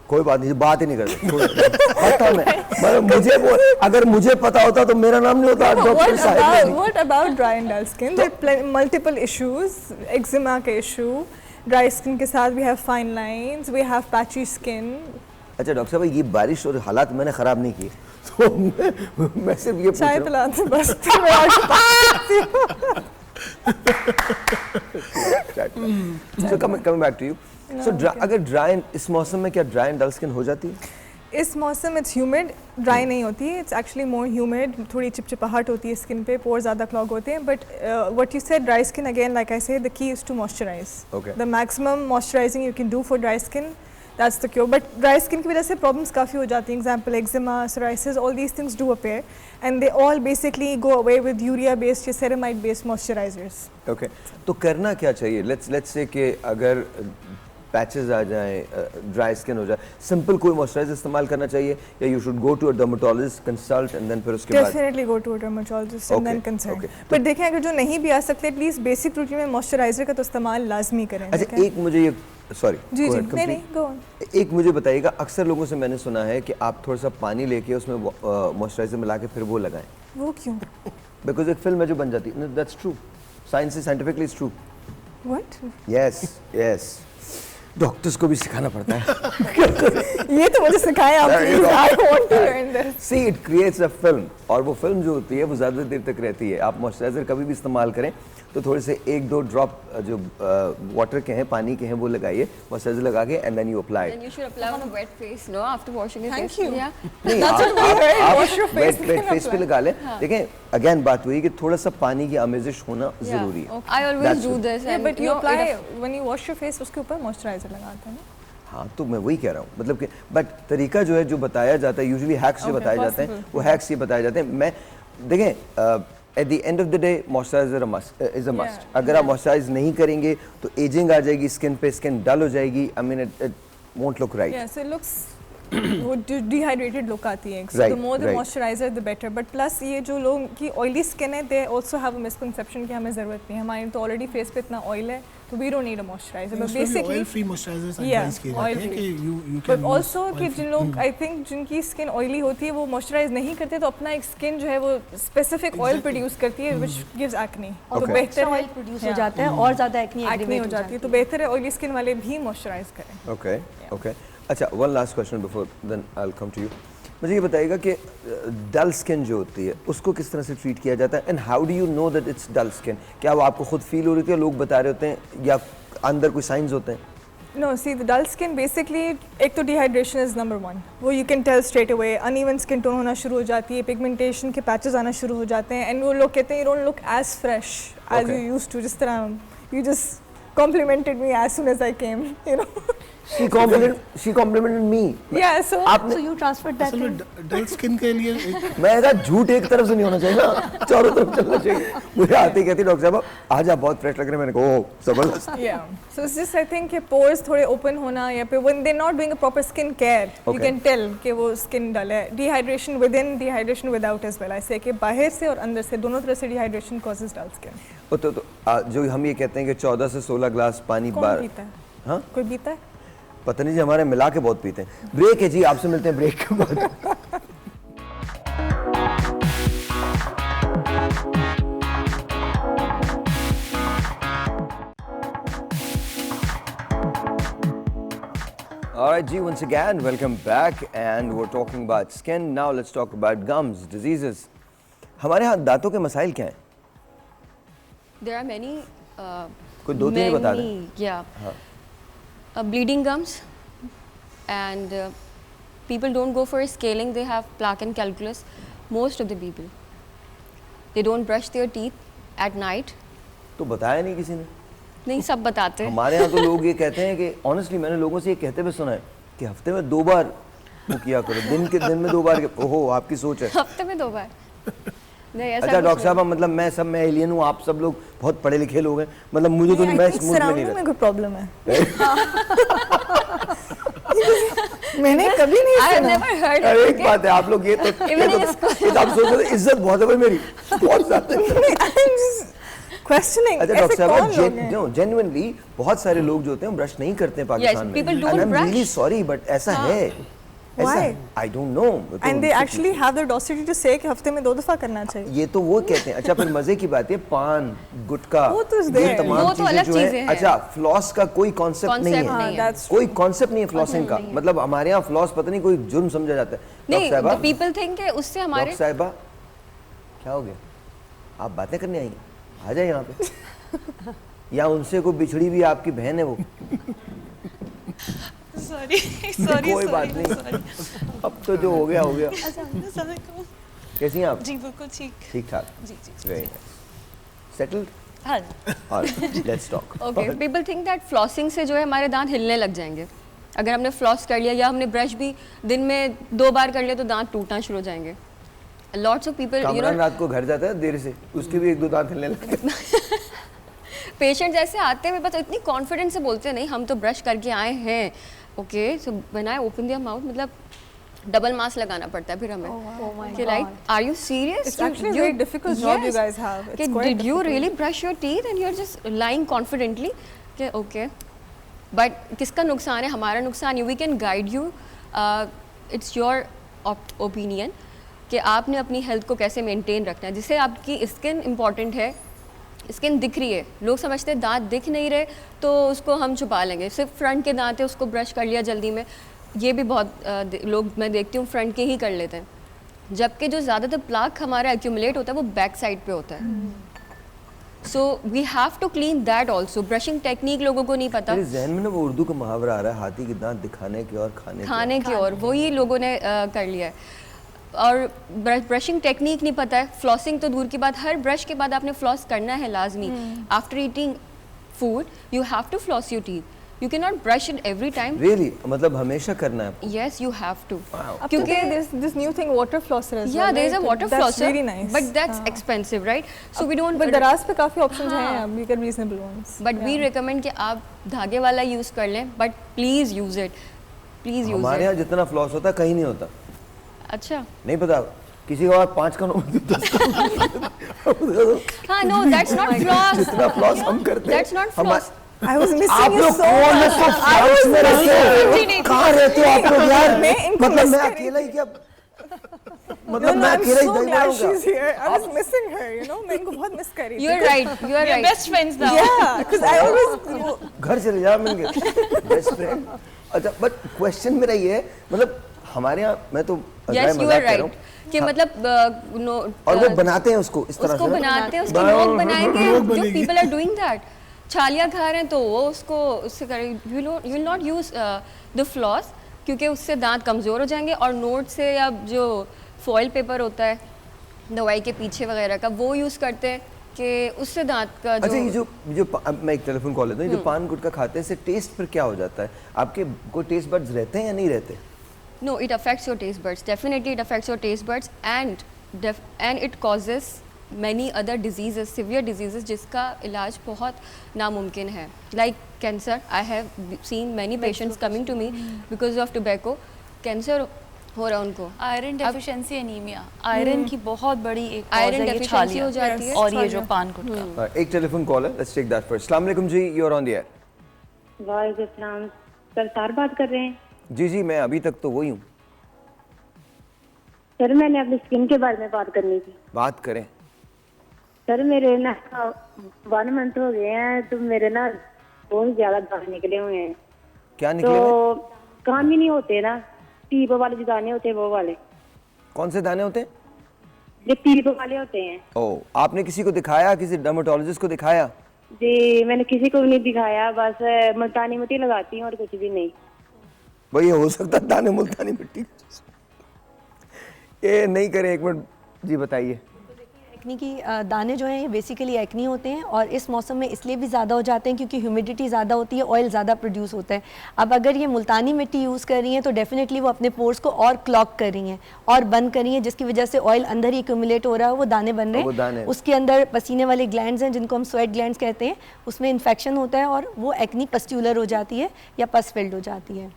कोई बात नहीं, बात ही नहीं करते। पता मैं, मतलब अगर मुझे पता होता तो मेरा नाम नहीं होता डॉक्टर साहब। What about dry and dull skin? There are multiple issues. Eczema का issue, dry skin के साथ we have fine lines, we have patchy skin. अच्छा डॉक्टर साहब, ये बारिश और हालात मैंने खराब नहीं किए, तो मैं सिर्फ ये पूछ चाय रहा हूँ। पिला दो बस, तो मैं आगे बात करती हूँ। So coming back to you, so अगर ड्राई, इस मौसम में क्या ड्राई एंड डल स्किन हो जाती है? इस मौसम इट्स ह्यूमिड, ड्राई नहीं होती, इट्स एक्चुअली मोर ह्यूमिड, थोड़ी चिपचिपाहट होती है स्किन पे, पोर ज़्यादा क्लॉग होते हैं. But what you said, dry skin, again like I say, the key is to moisturize. Okay. The maximum moisturizing you can do for dry skin, that's the cure. But dry skin की वजह से problems काफ़ी हो जाती हैं. Example eczema, psoriasis, all these things do appear and they all basically go away with urea based या ceramide based moisturizers. Okay तो करना क्या चाहिए? लेट्स से कि अगर पैचेस आ जाएं, ड्राई स्किन हो जाए, सिंपल कोई मॉइस्चराइजर इस्तेमाल करना चाहिए या you should go to a dermatologist consult and then फिर उसके बाद? Definitely go to a dermatologist and Okay, then consult. okay. But देखें अगर जो नहीं भी आ सकते, एटलीस्ट बेसिक रूटीन में मॉइस्चराइजर का तो इस्तेमाल लाजमी करें. अच्छा ठीक है? एक मुझे ये सॉरी जी जी नहीं गो ऑन. एक मुझे बताइएगा, अक्सर लोगों से मैंने सुना है कि आप थोड़ा सा पानी लेके उसमें मॉइस्चराइजर मिला के फिर वो लगाएं, वो क्यों? बिकॉज एक फिल्म है जो बन जाती है. That's true, science scientifically is true. What? Yes yes, doctors को भी सिखाना पड़ता है. ये तो मुझे सिखाएं आप please. I want to learn this. See it creates a film, और वो फिल्म जो होती है वो ज़्यादा देर तक रहती है. आप मॉइस्चराइजर कभी भी इस्तेमाल करें तो थोड़े से 1-2 ड्रॉप जो वाटर के हैं, पानी के हैं, वो लगाइए मॉइस्चराइजर लगा के and then you apply. Then you should apply on a wet face, no? After washing your Thank face. you. Yeah. नहीं, That's what we heard. Wash your face, wet then face पे apply. लगा लें. देखें again बात हुई कि थोड़ा सा पानी की आमेजिश होना जरूरी है. I always That's do it. this. Yeah, and but you know, apply it- when you wash your face, उसके ऊपर मॉइस्चराइजर लगाते हैं ना. हाँ तो मैं वही कह रहा हूँ, मतलब कि बट तरीका जो है जो बताया जाता है, यूजुअली हैक्स जो Okay, बताए जाते हैं possible. वो हैक्स ये बताए जाते हैं. मैं देखें at the end of the day moisturiser is a must. अगर आप मॉइस्चराइज नहीं करेंगे तो एजिंग आ जाएगी स्किन पे, स्किन डल हो जाएगी. I mean it won't look right. Yeah, so it looks वो डिहाइड्रेटेड लुक आती है. So Right, the more the right. moisturizer the better. But plus ये जो लोगों की ऑयली स्किन है, they also have a misconception कि हमें ज़रूरत नहीं है, हमारे तो ऑलरेडी फेस पे इतना ऑयल है तो we don't need a moisturizer. But basically oil free moisturisers Yeah, advice किए जाते हैं oil-free. कि यू बट ऑल्सो कि जिन लोग आई थिंक जिनकी स्किन ऑयली होती है वो मॉइस्चराइज नहीं करते तो अपना एक स्किन जो है वो स्पेसिफिक ऑयल प्रोड्यूस करती है विच गिव्स एक्ने. तो Okay. बेहतर है ऑयल प्रोड्यूस हो जाता है और ज़्यादा एक्ने एक्ने हो जाती है, तो बेहतर है ऑयली स्किन वाले भी मॉइस्चराइज करें. Okay okay. अच्छा one last question before then I will come to you. मुझे ये बताइएगा कि डल स्किन जो होती है उसको किस तरह से ट्रीट किया जाता है and how do you know that it's dull skin? क्या वो आपको खुद फील हो रही थी या लोग बता रहे होते हैं या अंदर कोई साइंस होते हैं? No, see the dull skin basically एक तो dehydration is number one. वो you can tell straight away. Uneven skin tone होना शुरू हो जाती है, pigmentation के patches आना शुरू हो जाते हैं, and वो लोग कहते हैं you don't look as fresh as Okay. you used to. जिस तरह you just complimented me as soon as I came, you know. She complimented me. Yeah, so आपने So you transferred that असल में in. Dull skin के लिए एक मैं कहा झूठ एक तरफ से नहीं होना चाहिए ना, चारों तरफ चलना चाहिए. मुझे आते ही कहती डॉक्टर साहब आज आप बहुत फ्रेश लग रहे हैं. मैंने कहा ओह जबरदस्त. yeah, so it's just I think कि pores थोड़े open होना या फिर when they're not doing a proper skin care, you Okay. can tell कि वो skin dull है. Dehydration within, dehydration without as well. I say कि बाहर से और अंदर से दोनों तरह से dehydration causes dull skin. तो जो हम ये कहते हैं कि 14 से 16 ग्लास पानी कौन बार, पीता है? हाँ कोई पीता है? पता नहीं जी, हमारे मिला के बहुत पीते हैं. ब्रेक है जी, आपसे मिलते हैं ब्रेक के बाद. Alright ji, once again welcome back and we're talking about skin. Now let's talk about gums, diseases. हमारे यहाँ दांतों के मसाइल क्या हैं? There are many. कोई 2-3 बता दें. many, yeah. Bleeding gums, and people don't go for scaling. They have plaque and calculus. Most of the people, they don't brush their teeth at night. तो बताया नहीं किसी ने. नहीं सब बताते हैं. हमारे यहाँ तो लोग ये कहते हैं कि ऑनेस्टली मैंने लोगों से ये कहते हुए सुना है कि हफ्ते में 2 बार वो किया करो, दिन में 2 बार. ओहो आपकी सोच है. हफ्ते में 2 बार. नहीं ऐसा अच्छा कुछ डॉक्टर साहब, नहीं. मतलब मैं एलियन हूँ, आप सब लोग बहुत पढ़े लिखे लोग हैं, मतलब मुझे तो मैं स्मूथ में नहीं में रहता. कोई प्रॉब्लम है. मैंने कभी नहीं I have सुना. never heard of अरे it. एक बात है, आप लोग ये तो Even in school. ये तो आप सोच रहे इज्जत बहुत है भाई मेरी, बहुत ज्यादा. Questioning. अच्छा ऐसे डॉक्टर कौन लोग साहब, हैं? जेन्युइनली बहुत सारे लोग जो होते हैं ब्रश नहीं करते हैं पाकिस्तान में. people don't And I'm brush. really sorry, but ऐसा है. Why? I don't know. And they actually have the audacity to say कि हफ्ते में 2 दफा करना चाहिए. ये तो वो कहते हैं. अच्छा फिर मजे की बात है, पान गुटखा वो तो is ये there. तमाम वो तो अलग चीजें जो चीजें है. हैं. अच्छा फ्लॉस का कोई कॉन्सेप्ट नहीं Concept है. नहीं है. That's कोई कॉन्सेप्ट नहीं है फ्लॉसिंग का. मतलब हमारे यहाँ फ्लॉस पता नहीं कोई जुर्म समझा जाता है. नहीं, डॉक्टर साहिबा, the people think कि उससे डॉक्टर हमारे साहिबा क्या हो गया? आप बातें करने आई हैं? आ जाए यहाँ पे. या उनसे कोई बिछड़ी हुई आपकी बहन है वो? सॉरी सॉरी कोई बात नहीं, अब तो जो हो गया हो गया। कैसी हैं आप? जी बिल्कुल ठीक। ठीक ठाक। जी जी वेरी नाइस। सेटल्ड? हाँ alright, let's talk. Okay, people think that flossing से जो है हमारे दांत हिलने लग जाएंगे। अगर हमने फ्लॉस कर लिया या हमने ब्रश भी दिन में 2 बार कर लिया तो दांत टूटना शुरू हो जाएंगे। लॉट्स ऑफ पीपल, यू कामरान नो, रात को घर जाता है देर से, उसके भी 1-2 दांत हिलने लगते हैं। पेशेंट्स ऐसे आते हैं, बस इतनी कॉन्फिडेंस से बोलते हैं नहीं हम तो ब्रश करके आए हैं। Okay, so when I open their mouth, मतलब डबल मास्क लगाना पड़ता है फिर हमें कि like are you serious, It's actually a very difficult job you guys have. It's quite did you difficult. Really brush your teeth and you are just lying confidently कि okay. But किसका नुकसान है? हमारा नुकसान है। We can guide you, it's your opinion कि आपने अपनी हेल्थ को कैसे मेंटेन रखना है। जिससे आपकी स्किन इंपॉर्टेंट है, स्किन दिख रही है, लोग समझते हैं दांत दिख नहीं रहे तो उसको हम छुपा लेंगे, सिर्फ फ्रंट के दांत है उसको ब्रश कर लिया जल्दी में। ये भी बहुत लोग मैं देखती हूँ फ्रंट के ही कर लेते हैं, जबकि जो ज़्यादातर प्लाक हमारा एक्यूमुलेट होता है वो बैक साइड पे होता है। So we have to clean that also. Brushing technique लोगों को नहीं पता। मेरे जहन में ना वो उर्दू का मुहावरा आ रहा है, हाथी के दांत दिखाने के और खाने की और वही लोगों ने कर लिया है। और ब्रशिंग टेक्निक नहीं पता है। फ्लॉसिंग तो दूर की बात, हर ब्रश के बाद आपने फ्लॉस करना है लाजमी। After eating food you have to floss your teeth, you can not brush it every time. Really, मतलब हमेशा करना है? Yes, you have to. क्योंकि there's this new thing, water flosser as well. Yeah, there is a right? water That's flosser, very nice. but that's expensive, right? So we don't. But दराज पे काफी options हैं अब, you get reasonable ones. But we recommend कि आप धागे वाला use कर लें, but please use it. Please use हमारे it. यहाँ जितना फ्लॉस होता है कहीं नहीं होता। अच्छा। नहीं पता किसी का 5 का नोट 10 का नोट। हाँ, no, that's not floss. जितना फ्लॉस हम करते हैं, That's not floss. I was आप missing you लोग so कौन है? much. तो फ्रांस में रहते हो, कहाँ रहते हो आप लोग यार? मैं इनको मतलब miss मैं कर रही अकेला ही क्या, No, मतलब no, मैं I'm अकेला ही so दही glad she's बनाऊंगा? here. I was missing her, you know. मैं इनको बहुत miss कर रही थी. You're right. You are We are right. best friends now. Yeah, because I always. घर चले जा मिलके, बेस्ट फ्रेंड। अच्छा, बट क्वेश्चन मेरा ये है, मतलब हमारे यहाँ, मैं तो Yes, you मजाक are कर रहा right. हूँ, कि मतलब no. और वो बनाते हैं उसको इस तरह उसको से ना? बनाते हैं, उसके बनाओ, लोग बनाएंगे। लोग जो बनेंगे। people are doing that. छालियाँ खा रहे हैं तो वो उसको उससे करें। You will not use the floss क्योंकि उससे दांत कमज़ोर हो जाएंगे। और नोट से या जो फॉइल पेपर होता है दवाई के पीछे वगैरह का, वो यूज़ करते हैं कि उससे दांत का अच्छा, ये जो जो अब मैं एक टेलीफोन कॉल लेता हूँ, जो पान गुटखा खाते हैं इससे टेस्ट पर क्या हो जाता है? आपके कोई टेस्ट बड्स रहते हैं या नहीं रहते? No, it affects your taste buds. Definitely, it affects your taste buds, and it causes many other diseases, severe diseases, जिसका इलाज बहुत नामुमकिन है. Like cancer, I have seen many patients coming to me because of tobacco. Cancer हो रहा है उनको. Iron deficiency anaemia, iron की बहुत बड़ी एक Iron cause है ये deficiency छालियाँ हो जाती है. और ये जो पान गुटखा। एक टेलीफोन कॉल है, लेट्स टेक दैट फर्स्ट। अस्सलाम वालेकुम जी, you are on the air. वालेकुम सलाम, सरदार बात कर रहे हैं? जी जी, मैं अभी तक तो वही हूँ। सर, मैंने अपनी स्किन के बारे में बात करनी थी। बात करें। सर, मेरे ना 1 मंथ हो गए हैं, तो मेरे ना बहुत ज्यादा दाने निकले हुए हैं। क्या निकले तो हुए? काम ही नहीं होते ना, पीप वाले जो दाने होते हैं वो वाले, कौन से दाने होते हैं? जो पीप वाले होते हैं। ओ, आपने किसी को दिखाया, किसी डर्मेटोलॉजिस्ट को दिखाया? जी, मैंने किसी को भी नहीं दिखाया, बस मुल्तानी मिट्टी लगाती हूँ और कुछ भी नहीं। भाई हो सकता है दाने मुल्तानी मिट्टी ये नहीं करें। एक मिनट जी, बताइए। एक्नी की दाने जो हैं ये बेसिकली एक्नी होते हैं और इस मौसम में इसलिए भी ज़्यादा हो जाते हैं क्योंकि ह्यूमिडिटी ज़्यादा होती है, ऑयल ज़्यादा प्रोड्यूस होता है। अब अगर ये मुल्तानी मिट्टी यूज़ कर रही हैं तो डेफिनेटली वो अपने पोर्स को और क्लॉग कर रही हैं और बंद कर रही हैं, जिसकी वजह से ऑयल अंदर ही एक्यूमुलेट हो रहा है, वो दाने बन रहे हैं। उसके अंदर पसीने वाले ग्लैंड्स हैं जिनको हम स्वेट ग्लैंड्स कहते हैं, उसमें इन्फेक्शन होता है और वो एक्नी पस्ट्यूलर हो जाती है या पस फिल्ड हो जाती है।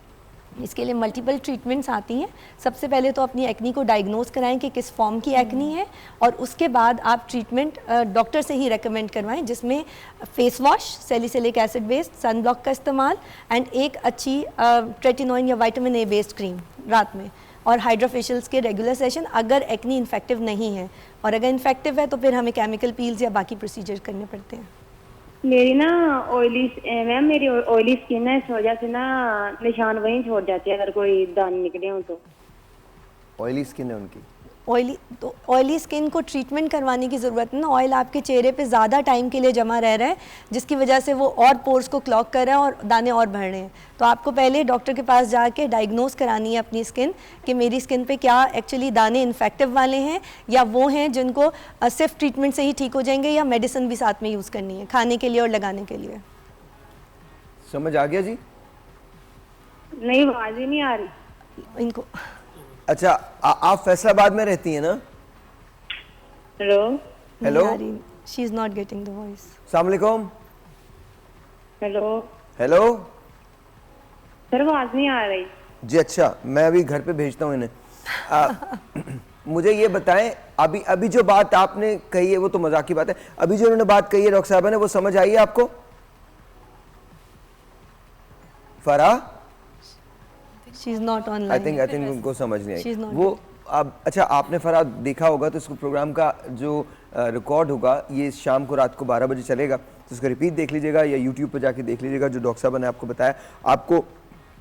इसके लिए मल्टीपल ट्रीटमेंट्स आती हैं। सबसे पहले तो अपनी एक्नी को डायग्नोज कराएं कि किस फॉर्म की एक्नी है और उसके बाद आप ट्रीटमेंट डॉक्टर से ही रेकमेंड करवाएं, जिसमें face wash, salicylic acid based, sun block का इस्तेमाल एंड एक अच्छी ट्रेटिनोइन या विटामिन ए बेस्ड क्रीम रात में, और हाइड्रोफेशियल्स के रेगुलर सेशन अगर एक्नी इन्फेक्टिव नहीं है। और अगर इन्फेक्टिव है तो फिर हमें केमिकल पील्स या बाकी प्रोसीजर करने पड़ते हैं। मेरी ना मैम मेरी ऑयली स्किन है, इस वजह से ना निशान वहीं छोड़ जाते हैं अगर कोई दाने निकले हो तो। ऑयली स्किन है उनकी? ऑयली स्किन को ट्रीटमेंट करवाने की ज़रूरत है ना। ऑयल आपके चेहरे पे ज़्यादा टाइम के लिए जमा रह रहा है, जिसकी वजह से वो और पोर्स को क्लॉग कर रहा है और दाने और बढ़ रहे हैं। तो आपको पहले डॉक्टर के पास जाके डायग्नोस करानी है अपनी स्किन कि मेरी स्किन पे क्या एक्चुअली दाने इन्फेक्टिव वाले हैं या वो हैं जिनको सिर्फ ट्रीटमेंट से ही ठीक हो जाएंगे, या मेडिसिन भी साथ में यूज़ करनी है खाने के लिए और लगाने के लिए। समझ आ गया जी? नहीं, आवाज ही नहीं आ रही इनको अच्छा, आप फैसलाबाद में रहती हैं ना? Hello hello, she is not getting the voice. अस्सलाम वालेकुम। हेलो हेलो सर, आवाज नहीं आ रही जी। अच्छा, मैं अभी घर पे भेजता हूँ इन्हें। मुझे ये बताएं, अभी जो बात आपने कही है वो तो मजाक की बात है, अभी जो उन्होंने बात कही है डॉक्टर साहब ने, वो समझ आई है आपको? Farah, she is not online. I think उनको समझ नहीं She is आई not वो। अब अच्छा, आपने फराह देखा होगा तो इसको प्रोग्राम का जो रिकॉर्ड होगा ये शाम को रात को 12 बजे चलेगा, तो उसका रिपीट देख लीजिएगा या यूट्यूब पर जाके देख लीजिएगा। जो डॉक्टर साहब ने आपको बताया, आपको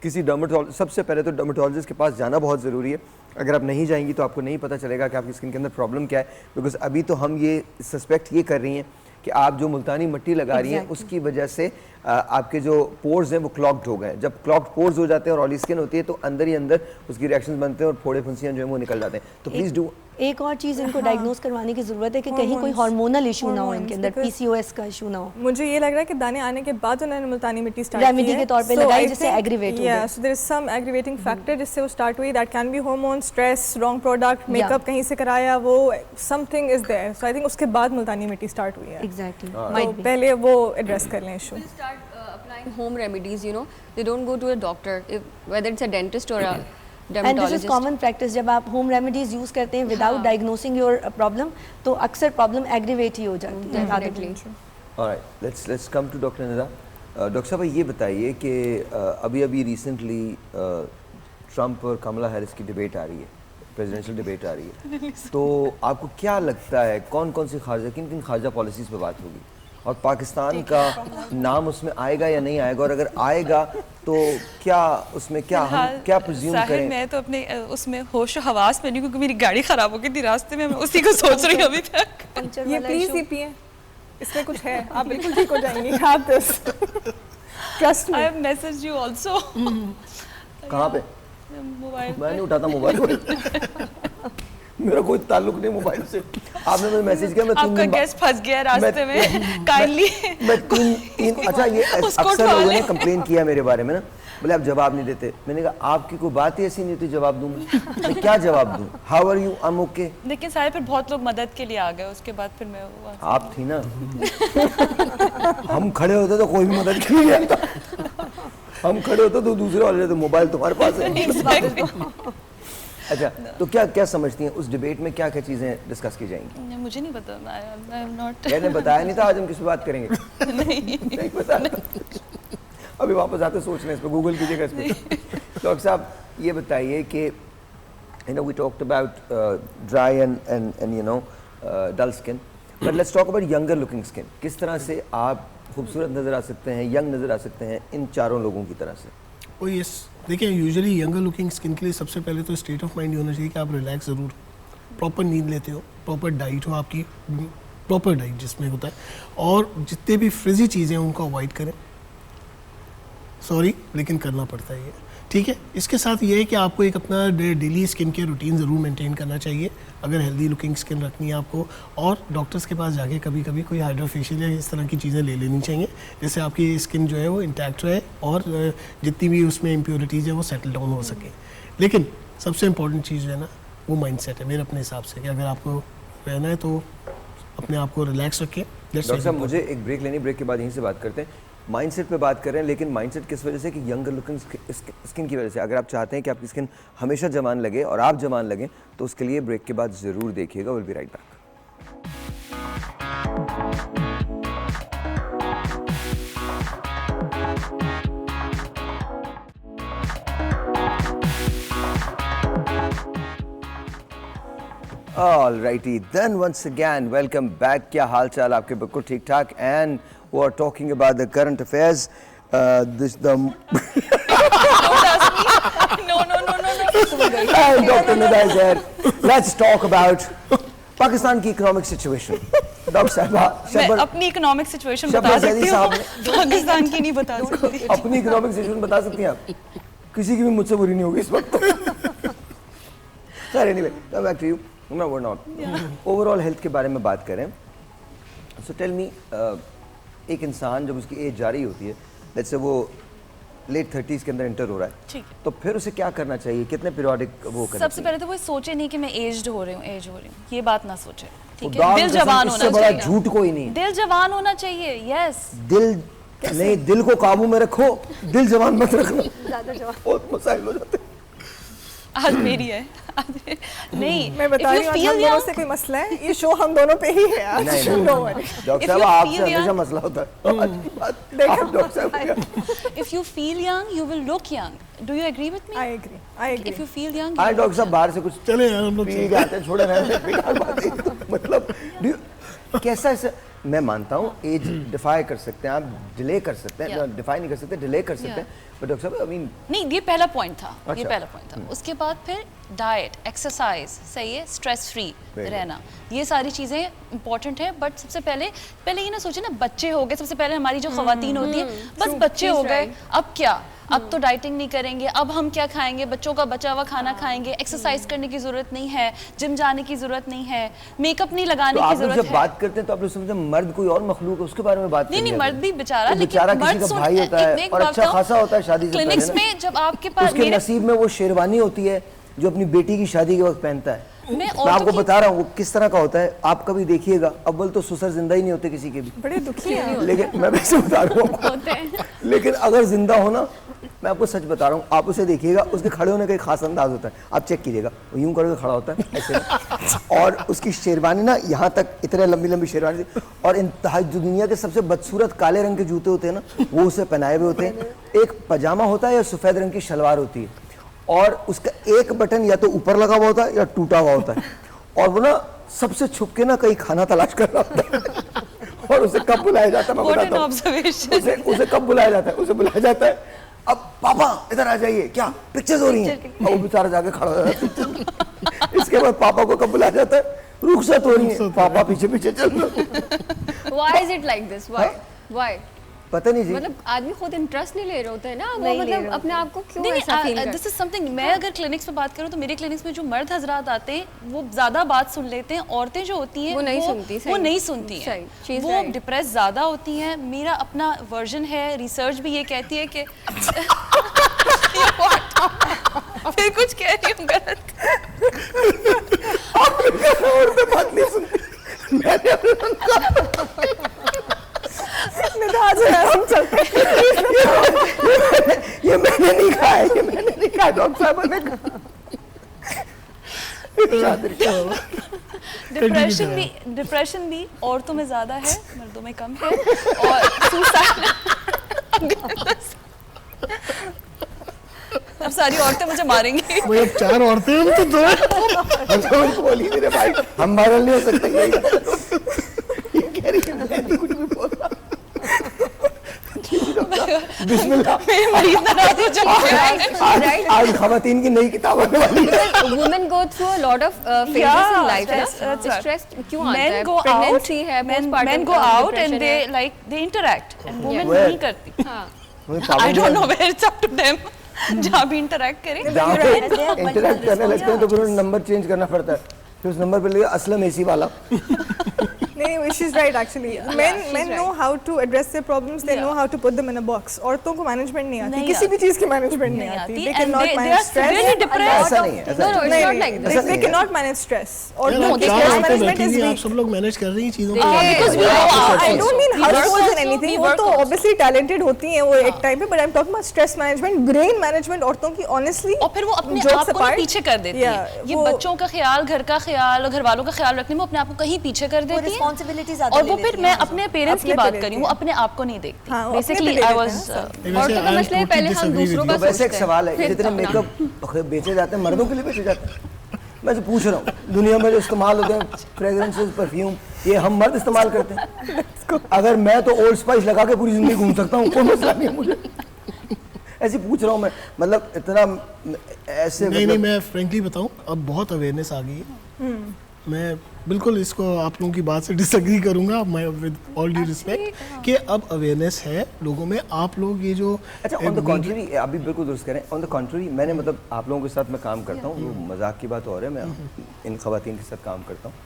किसी सबसे पहले तो डर्मेटोलॉजिस्ट के पास जाना बहुत ज़रूरी है। अगर आप नहीं जाएंगी तो आपको नहीं पता चलेगा कि आपकी स्किन के अंदर प्रॉब्लम क्या है, बिकॉज अभी तो हम ये सस्पेक्ट ये कर रही हैं कि आप जो मुल्तानी मिट्टी लगा रही हैं उसकी वजह से आपके जो पोर्स हैं वो क्लॉग्ड हो गए। जब क्लॉग्ड पोर्स हो जाते हैं और ऑयली स्किन होती है तो अंदर ही अंदर उसकी रिएक्शंस बनते हैं और फोड़े फुंसियां जो है वो निकल जाते हैं। तो प्लीज़ डू। एक और चीज़ इनको डायग्नोस करवाने की ज़रूरत है कि कहीं कोई हार्मोनल इशू ना हो इनके अंदर, PCOS का इशू ना हो। मुझे ये लग रहा है कि दाने आने के बाद उन्होंने मुल्तानी मिट्टी स्टार्ट की रेमेडी के तौर पे लगाई जिससे एग्रीवेट हो गया। So there is some aggravating factor जिससे वो स्टार्ट हुई। That can be hormone, stress, wrong product, makeup कहीं से कराया, वो something is there. So I think उसके बाद मुल्तानी मिट्टी स्टार्ट हुई है। एग्जैक्टली, तो पहले वो एड्रेस कर लें issue. Start applying home remedies, you know. They don't go to a doctor, whether it's a dentist or a and this is dermatologist. Common practice. जब आप होम रेमेडीज यूज़ करते हैं विदाउट डायग्नोसिंग योर प्रॉब्लम तो अक्सर problem aggravate ही हो जाती है। Definitely. Alright, let's come to doctor Nida. Doctor साहब ये बताइए कि अभी रिसेंटली ट्रम्प और कमला हैरिस की डिबेट आ रही है, प्रेसिडेंशियल डिबेट आ रही है, तो आपको क्या लगता है किन किन खारजा पॉलिसीज़ पे बात होगी और पाकिस्तान का नाम उसमें आएगा या नहीं आएगा, और अगर आएगा तो क्या उसमें हम क्या प्रिज्यूम करें? मैं तो अपने उसमें होश और हवास में नहीं, क्योंकि मेरी गाड़ी खराब हो गई थी रास्ते में, मैं उसी को सोच रही हूँ अभी तक। ये प्लीज ही पिए, इसमें कुछ है, आप बिल्कुल ठीक हो जाएंगी। आप trust me. I have message you also. कहाँ पे? मोबाइल मैं नहीं उठाता मोबाइल। मेरा कोई ताल्लुक नहीं मोबाइल से। आपने मुझे मैसेज किया, मैं आपका गैस फंस गया रास्ते में, काइंडली अच्छा, ये अक्सर लोगों ने कंप्लेन किया मेरे बारे में ना, बोले आप जवाब नहीं देते। मैंने कहा आपकी कोई बात ही ऐसी नहीं होती जवाब दूं मैं क्या जवाब दूं? How are you? I am okay. लेकिन सारे फिर बहुत लोग मदद के लिए आ गए, उसके बाद फिर मैं आप थी ना। हम खड़े होते तो कोई भी मदद के लिए आता, हम खड़े होते तो दूसरे वाले तो मोबाइल तुम्हारे पास है। अच्छा, तो क्या समझती हैं उस डिबेट में क्या चीज़ें डिस्कस की जाएंगी? मुझे नहीं पता, आई एम नॉट। मैंने बताया नहीं था आज हम किस पे बात करेंगे। नहीं पता। अभी वापस आते सोच लें इस पे, गूगल कीजिएगा इस पे। डॉक्टर साहब ये बताइए कि we talked about dry and dull skin, but let's talk about younger looking skin. किस तरह से आप खूबसूरत नज़र आ सकते हैं, यंग नज़र आ सकते हैं इन चारों लोगों की तरह से? ओ यस, देखिए यूजुअली यंगर लुकिंग स्किन के लिए सबसे पहले तो स्टेट ऑफ माइंड होना चाहिए कि आप रिलैक्स ज़रूर, प्रॉपर नींद लेते हो, प्रॉपर डाइट हो आपकी, प्रॉपर डाइट जिसमें होता है, और जितने भी फ्रिजी चीज़ें हैं उनको अवॉइड करें। सॉरी, लेकिन करना पड़ता है ये, ठीक है। इसके साथ ये है कि आपको एक अपना डेली स्किन केयर रूटीन ज़रूर मेंटेन करना चाहिए अगर हेल्दी लुकिंग स्किन रखनी है आपको, और डॉक्टर्स के पास जाके कभी कभी कोई हाइड्रा फेशियल या इस तरह की चीज़ें ले लेनी चाहिए, जिससे आपकी स्किन जो है वो इंटैक्ट रहे और जितनी भी उसमें इम्प्योरिटीज़ है वो सेटल डाउन हो सके। लेकिन सबसे इम्पॉर्टेंट चीज़ जो है ना वो माइंड सेट है मेरे अपने हिसाब से, कि अगर आपको रहना है तो अपने आप को रिलैक्स रखें। डॉक्टर साहब मुझे एक ब्रेक लेनी, ब्रेक के बाद यहीं से बात करते हैं। माइंडसेट पे बात कर रहे हैं, लेकिन माइंडसेट किस वजह से? कि यंगर लुकिंग स्किन की वजह से। अगर आप चाहते हैं कि आपकी स्किन हमेशा जवान लगे और आप जवान लगें तो उसके लिए ब्रेक के बाद ज़रूर देखिएगा। Will be right back. Alrighty, then once again, welcome back. क्या हाल चाल आपके? बिल्कुल ठीक ठाक। And we are talking about the current affairs. No. Dr. Nida is here. Let's talk about Pakistan की इकोनॉमिक सिचुएशन. डॉक्टर साहबा मैं अपनी इकोनॉमिक सिचुएशन शबनम बता जैदी सकती साहब हूँ, पाकिस्तान की नहीं बता सकती. अपनी इकोनॉमिक सिचुएशन बता सकती हैं आप? किसी की भी मुझसे बुरी नहीं होगी इस वक्त. Sir anyway, come back to you. No we not. Overall health के बारे में बात करें. सो टेल मी, एक इंसान जब उसकी एज जा रही होती है, लेट्स से वो लेट 30s के अंदर इंटर हो रहा है, ठीक है. तो फिर उसे क्या करना चाहिए? कितने पीरियोडिक वो करना सबसे पहले तो वो सोचे नहीं कि मैं एज्ड हो रही हूँ, ये बात ना सोचे. ठीक चाहिए? है, दिल जवान इससे होना बड़ा चाहिए. झूठ कोई नहीं. दिल जवान होना चाहिए. यस, दिल नहीं, दिल को काबू में रखो, दिल जवान मत रखना. बहुत मसाइल हो जाते हैं. आज मेरी है. नहीं, मैं बता रही हूँ आज हम दोनों से कोई मसला है, ये शो हम दोनों पे ही है आज. नहीं डॉक्टर साहब आपसे हमेशा मसला होता है. डॉक्टर साहब If you feel young, you will look young. Do you agree with me? I agree. If you feel young, हाँ डॉक्टर साहब बाहर से कुछ चले यार हम लोग पी के आते हैं, छोड़े रहते हैं. मतलब कैसा ऐसा, मैं मानता हूँ एज डिफाई कर सकते हैं आप, डिले कर सकते हैं, डिफाई नहीं कर सकते, डिले कर सकते हैं, बट डॉक्टर साहब आई मीन नहीं, ये पहला पॉइंट था. ये अच्छा. पहला पॉइंट था. उसके बाद फिर डाइट, एक्सरसाइज, सही है, स्ट्रेस फ्री रहना, ये सारी चीज़ें इंपॉर्टेंट है. बट सबसे पहले ये ना सोचे ना, बच्चे हो गए, सबसे पहले हमारी जो खवातीन होती है, बस बच्चे हो गए, अब क्या, अब तो डाइटिंग नहीं करेंगे, अब हम क्या खाएंगे, बच्चों का बचा हुआ खाना खाएंगे, एक्सरसाइज करने की जरूरत नहीं है, जिम जाने की जरूरत नहीं है, मेकअप नहीं लगाने की जरूरत है. जब बात करते हैं तो आप लोग समझते हैं मर्द कोई और मखलूक है, उसके बारे में बात नहीं, मर्द भी बेचारा, लेकिन बेचारा किसी का भाई होता है और अच्छा खासा होता है शादी से पहले. क्लिनिक्स में जब आपके पास उसके नसीब में वो शेरवानी होती है जो अपनी बेटी की शादी के वक्त पहनता है. मैं आपको बता रहा हूँ वो किस तरह का होता है, आप कभी देखिएगा. अव्वल तो ससुर जिंदा ही नहीं होते किसी के भी, बड़े दुखी हैं. लेकिन मैं वैसे बता रहा हूँ, लेकिन अगर जिंदा हो ना, मैं आपको सच बता रहा हूँ, आप उसे देखिएगा, उसके खड़े होने का एक खास अंदाज होता है. आप चेक कीजिएगा, वो यूं करके खड़ा होता है ऐसे, और उसकी शेरवानी ना यहाँ तक इतने लंबी लंबी शेरवानी थी, और इंतहा जो दुनिया के सबसे बदसूरत काले रंग के जूते होते हैं ना, वो उसे पहनाए हुए होते हैं. एक पजामा होता है या सफ़ेद रंग की शलवार होती है, और उसका एक बटन या तो ऊपर लगा हुआ होता है या टूटा हुआ होता है, और वो ना सबसे छुप के ना कहीं खाना तलाश कर रहा होता है. और उसे कब बुलाया जाता है मैं बताता हूँ. उसे कब बुलाया जाता है, उसे बुलाया जाता है, अब पापा इधर आ जाइए, क्या पिक्चर्स हो रही हैं. और वो बेचारा जाके खड़ा हो जाता है. इसके बाद पापा को कब बुलाया जाता है, रुखसत हो रही है, पापा पीछे पीछे चल रहे. Why is it like this? Why? पता नहीं जी, मतलब आदमी खुद इंटरेस्ट नहीं ले रहे होते हैं ना, वो नहीं ले मतलब रहे अपने आप को क्यों ऐसा फील करते दिस इज समथिंग. मैं अगर क्लिनिक्स में बात करूं तो मेरे क्लिनिक्स में जो मर्द हजरात आते हैं वो ज्यादा बात सुन लेते हैं, औरतें जो होती हैं वो नहीं सुनती, वो नहीं सुनती हैं, सही, वो डिप्रेस ज्यादा होती हैं. मेरा अपना वर्जन है, रिसर्च भी ये कहती है कि फिर कुछ कह रही हूँ गलत. औरतें बात नहीं सुनती. हम चलते हैं. ये मैंने नहीं कहा है, ये मैंने नहीं कहा, डॉक्टर साहब ने कहा. डिप्रेशन भी औरतों में ज्यादा है, मर्दों में कम है. और सुसाइड, अब सारी औरतें मुझे मारेंगी. वो एक 4 औरतें हैं, हम तो 2. बोली मेरे भाई, हम वायरल नहीं हो सकते. ये कह रही है मैं कुछ भी बोल रहा. बिस्मिल्लाह. आज खवातीन की नई किताब आने वाली है. Women go through a lot of phases in life. Stress क्यों आता है? Pregnancy है, postpartum. Men go out and they interact, and women नहीं करती. I don't know where it's up to them. जहाँ भी इंटरेक्ट करें, इंटरेक्ट करने लगते हैं तो फिर नंबर चेंज करना पड़ता है. फिर उस नंबर पे लिया असलम एसी वाला. नहीं, she's right actually. Men know how to address their problems. They know how to put them in a box. औरतों को मैनेजमेंट नहीं आती, किसी भी चीज की मैनेजमेंट नहीं आती. They cannot manage stress. ऐसा नहीं है, No, it's not like this. They cannot manage stress. और यार, no, आप 4 stress औरतें management बैठी is हुई हैं, आप weak. सब लोग मैनेज कर रही हैं चीजों Because को. I don't mean households and anything. वो तो obviously talented होती हैं वो एक टाइम पे, but I'm talking about stress management, brain management. औरतों की honestly, और फिर वो अपने आप को पीछे कर देती है. ये बच्चों का ख्याल, घर का ख्याल और घर वालों का ख्याल रखने में अपने आप को कहीं पीछे कर देती है. और वो फिर मैं अपने पेरेंट्स की बात करी, वो अपने आप को नहीं देखती. बेसिकली आई वाज औरतों का मसला है, पहले हम दूसरों का वैसे एक सोचते सवाल है, हैं, जितने मेकअप बेचे जाते हैं मर्दों के लिए बेचे जाते हैं. मैं तो पूछ रहा हूँ, दुनिया में जो इस्तेमाल होते हैं फ्रेग्रेंसेस, परफ्यूम, ये हम मर्द इस्तेमाल करते हैं. अगर मैं तो ओल्ड स्पाइस लगा के पूरी जिंदगी घूम सकता हूँ, कोई मसला नहीं है मुझे. ऐसे पूछ रहा हूँ मैं, मतलब इतना ऐसे नहीं मतलब, मैं फ्रेंकली बताऊं, अब बहुत अवेयरनेस आ गई है। मैं बिल्कुल इसको आप लोगों की बात से डिसएग्री करूंगा, मैं विद ऑल ड्यू रिस्पेक्ट, कि अब अवेयरनेस है लोगों में। आप लोग ये जो अच्छा ऑन द कॉन्ट्री, आप भी बिल्कुल दुरुस्त करें, ऑन द कॉन्ट्री मैंने मतलब आप लोगों के साथ मैं काम करता हूँ, वो मजाक की बात और है, मैं इन खवातीन के साथ काम करता हूँ,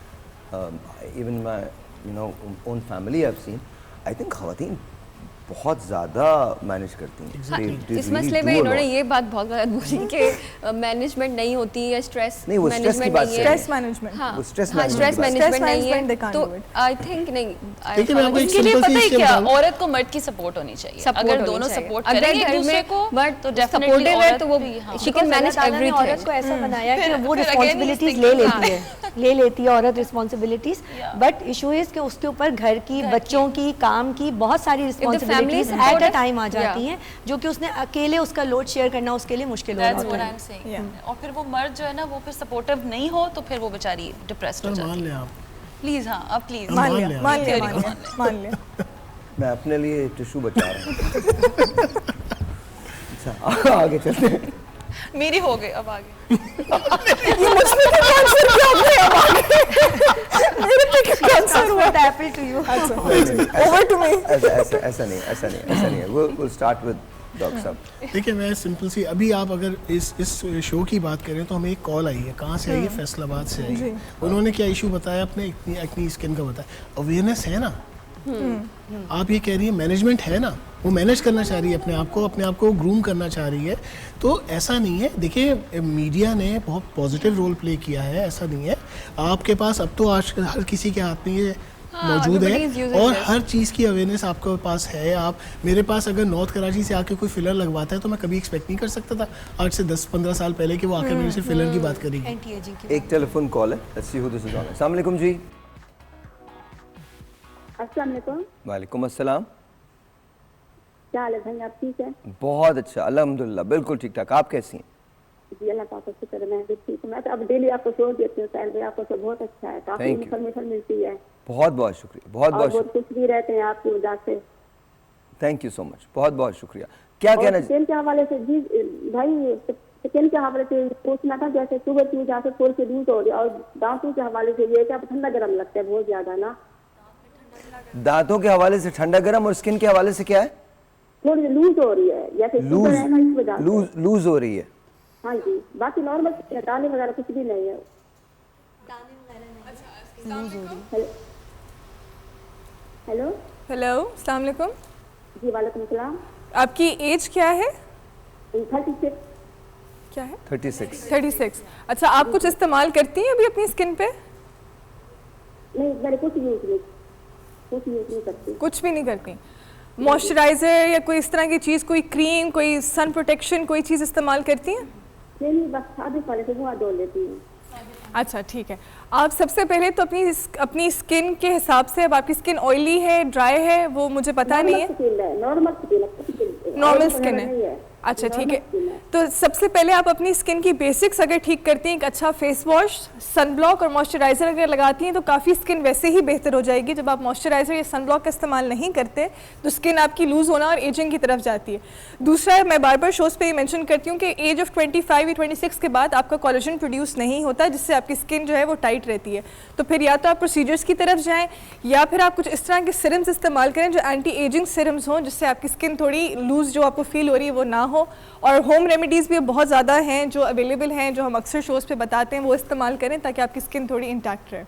even my you know own family I have seen, I think खवातीन बहुत ज़्यादा मैनेज करती हैं। इस मसले में इन्होंने ये बात बहुत गलत बोली कि मैनेजमेंट नहीं होती है, स्ट्रेस नहीं, वो stress की बात नहीं है। स्ट्रेस मैनेजमेंट, हाँ, वो stress हाँ, management स्ट्रेस की बात। मैनेजमेंट Stress नहीं management they है, can't तो do it. आई थिंक नहीं, देखिए मैं आपको एक उसके लिए सिंपल पता सी है क्या, बताऊं, औरत को मर्द की सपोर्ट होनी चाहिए। अगर दोनों सपोर्ट करेंगे एक दूसरे को बट तो सपोर्टिव डेफिनेटली है तो वो शी कैन मैनेज औरत एवरीथिंग। को ऐसा बनाया कि वो फिर again रिस्पॉन्सिबिलिटीज he's ले thinking, लेती है, ले लेती है औरत रिस्पॉन्सिबिलिटीज, बट इशू इज कि उसके ऊपर घर की, बच्चों की, काम की बहुत सारी responsibilities at a supportive, time आ जाती हैं, जो कि उसने अकेले उसका लोड शेयर करना उसके लिए मुश्किल हो दैट्स रहा व्हाट होता आई है। Am saying. और फिर वो मर्द जो है ना, वो फिर सपोर्टिव नहीं हो तो फिर वो बेचारी डिप्रेस्ड हो सर मान जाती लें है। आप, प्लीज हाँ, अब प्लीज मान मान लिया लिया, मान लिया theory मान को लिया मान लिया। मैं अपने लिए टिश्यू बचा रहा हूँ। अच्छा आगे चलते हैं। मेरी हो गई, अब आगे apple to you. Over to me. ऐसा नहीं है, we'll start with डॉक्टर साहब। देखिए मैं सिंपल सी, अभी आप अगर इस शो की बात करें तो हमें एक कॉल आई है, कहाँ से आई है? फैसलाबाद से आई है। उन्होंने क्या इशू बताया, अपने एक्नी स्किन का बताया। अवेयरनेस है ना, आप ये कह रही है मैनेजमेंट है ना, वो मैनेज करना चाह रही है अपने आप को ग्रूम करना चाह रही है, तो ऐसा नहीं है। देखिए मीडिया ने बहुत पॉजिटिव रोल प्ले किया है, ऐसा नहीं है। आपके पास अब तो आज हर किसी के हाथ में ये मौजूद everybody is है using और this. हर चीज़ की अवेयरनेस आपके पास है। आप मेरे पास अगर नॉर्थ कराची से आके कोई फिलर लगवाता है तो मैं कभी एक्सपेक्ट नहीं कर सकता था आज से 10-15 साल पहले कि वो आकर मेरे से फिलर की बात करेगी। एंटी एजिंग की एक टेलीफोन कॉल है, let's see who this is on. अस्सलाम वालेकुम जी। अस्सलाम वालेकुम। वालेकुम अस्सलाम। क्या हाल है भाई, आप ठीक है? बहुत अच्छा, अल्हम्दुलिल्लाह, बिल्कुल ठीक ठाक। आप कैसी हैं? जी अल्लाह पाक का शुक्र है, मैं भी ठीक हूँ। मैं तो अब डेली आपको शो देती हूँ, साहिल भाई आपको तो बहुत अच्छा है, काफी Thank you. इन्फॉर्मेशन मिलती है बहुत बहुत शुक्रिया, बहुत और बहुत बहुत खुश भी रहते हैं आपकी वजह से। थैंक यू सो मच, बहुत बहुत शुक्रिया। क्या और कहना चिकन के हवाले से जी भाई, चिकन के हवाले से पूछना था, जैसे शुगर की वजह से थोड़ी सी लूज हो रही है और दांतों के हवाले से ये क्या ठंडा गर्म लगता है बहुत ज्यादा ना, दांतों के हवाले से ठंडा गर्म और स्किन के हवाले से क्या है? थोड़ी सी लूज हो रही है, जैसे शुगर है ना इस वजह से। लूज हो रही है। हाँ जी, बाकी नॉर्मल दाने वगैरह कुछ भी नहीं है। हेलो हेलो, अस्सलाम वालेकुम। जी वालेकुम सलाम। आपकी एज क्या है? 36। क्या है? 36। 36। अच्छा, आप कुछ इस्तेमाल करती हैं अभी अपनी स्किन पे? नहीं मैंने कुछ यूज नहीं करती। कुछ भी नहीं करती। मॉइस्चराइजर या कोई इस तरह की चीज़, कोई क्रीम, कोई सन प्रोटेक्शन, कोई चीज़ इस्तेमाल करती हैं? नहीं बस शादी वाले से मुँह धो लेती हूँ। अच्छा ठीक है। आप सबसे पहले तो अपनी स्किन के हिसाब से, अब आपकी स्किन ऑयली है, ड्राई है, वो मुझे पता नहीं है। नॉर्मल स्किन है। अच्छा ठीक है, तो सबसे पहले आप अपनी स्किन की बेसिक्स अगर ठीक करती हैं, एक अच्छा फेस वॉश, सनब्लॉक और मॉइस्चराइजर अगर लगाती हैं तो काफ़ी स्किन वैसे ही बेहतर हो जाएगी। जब आप मॉइस्चराइजर या सनब्लॉक का इस्तेमाल नहीं करते तो स्किन आपकी लूज़ होना और एजिंग की तरफ जाती है। दूसरा, मैं बार बार शोज़ पे ये मेंशन करती हूँ कि एज ऑफ 25 या 26 के बाद आपका कोलेजन प्रोड्यूस नहीं होता, जिससे आपकी स्किन जो है वो टाइट रहती है। तो फिर या तो आप प्रोसीजर्स की तरफ जाएँ या फिर आप कुछ इस तरह के सिरम्स इस्तेमाल करें जो एंटी एजिंग सिरम्स हों, जिससे आपकी स्किन थोड़ी लूज़ जो आपको फील हो रही है वो ना हो। और होम रेमेडीज़ भी बहुत ज़्यादा हैं जो अवेलेबल हैं, जो हम अक्सर शोज़ पे बताते हैं, वो इस्तेमाल करें ताकि आपकी स्किन थोड़ी इंटैक्ट रहे।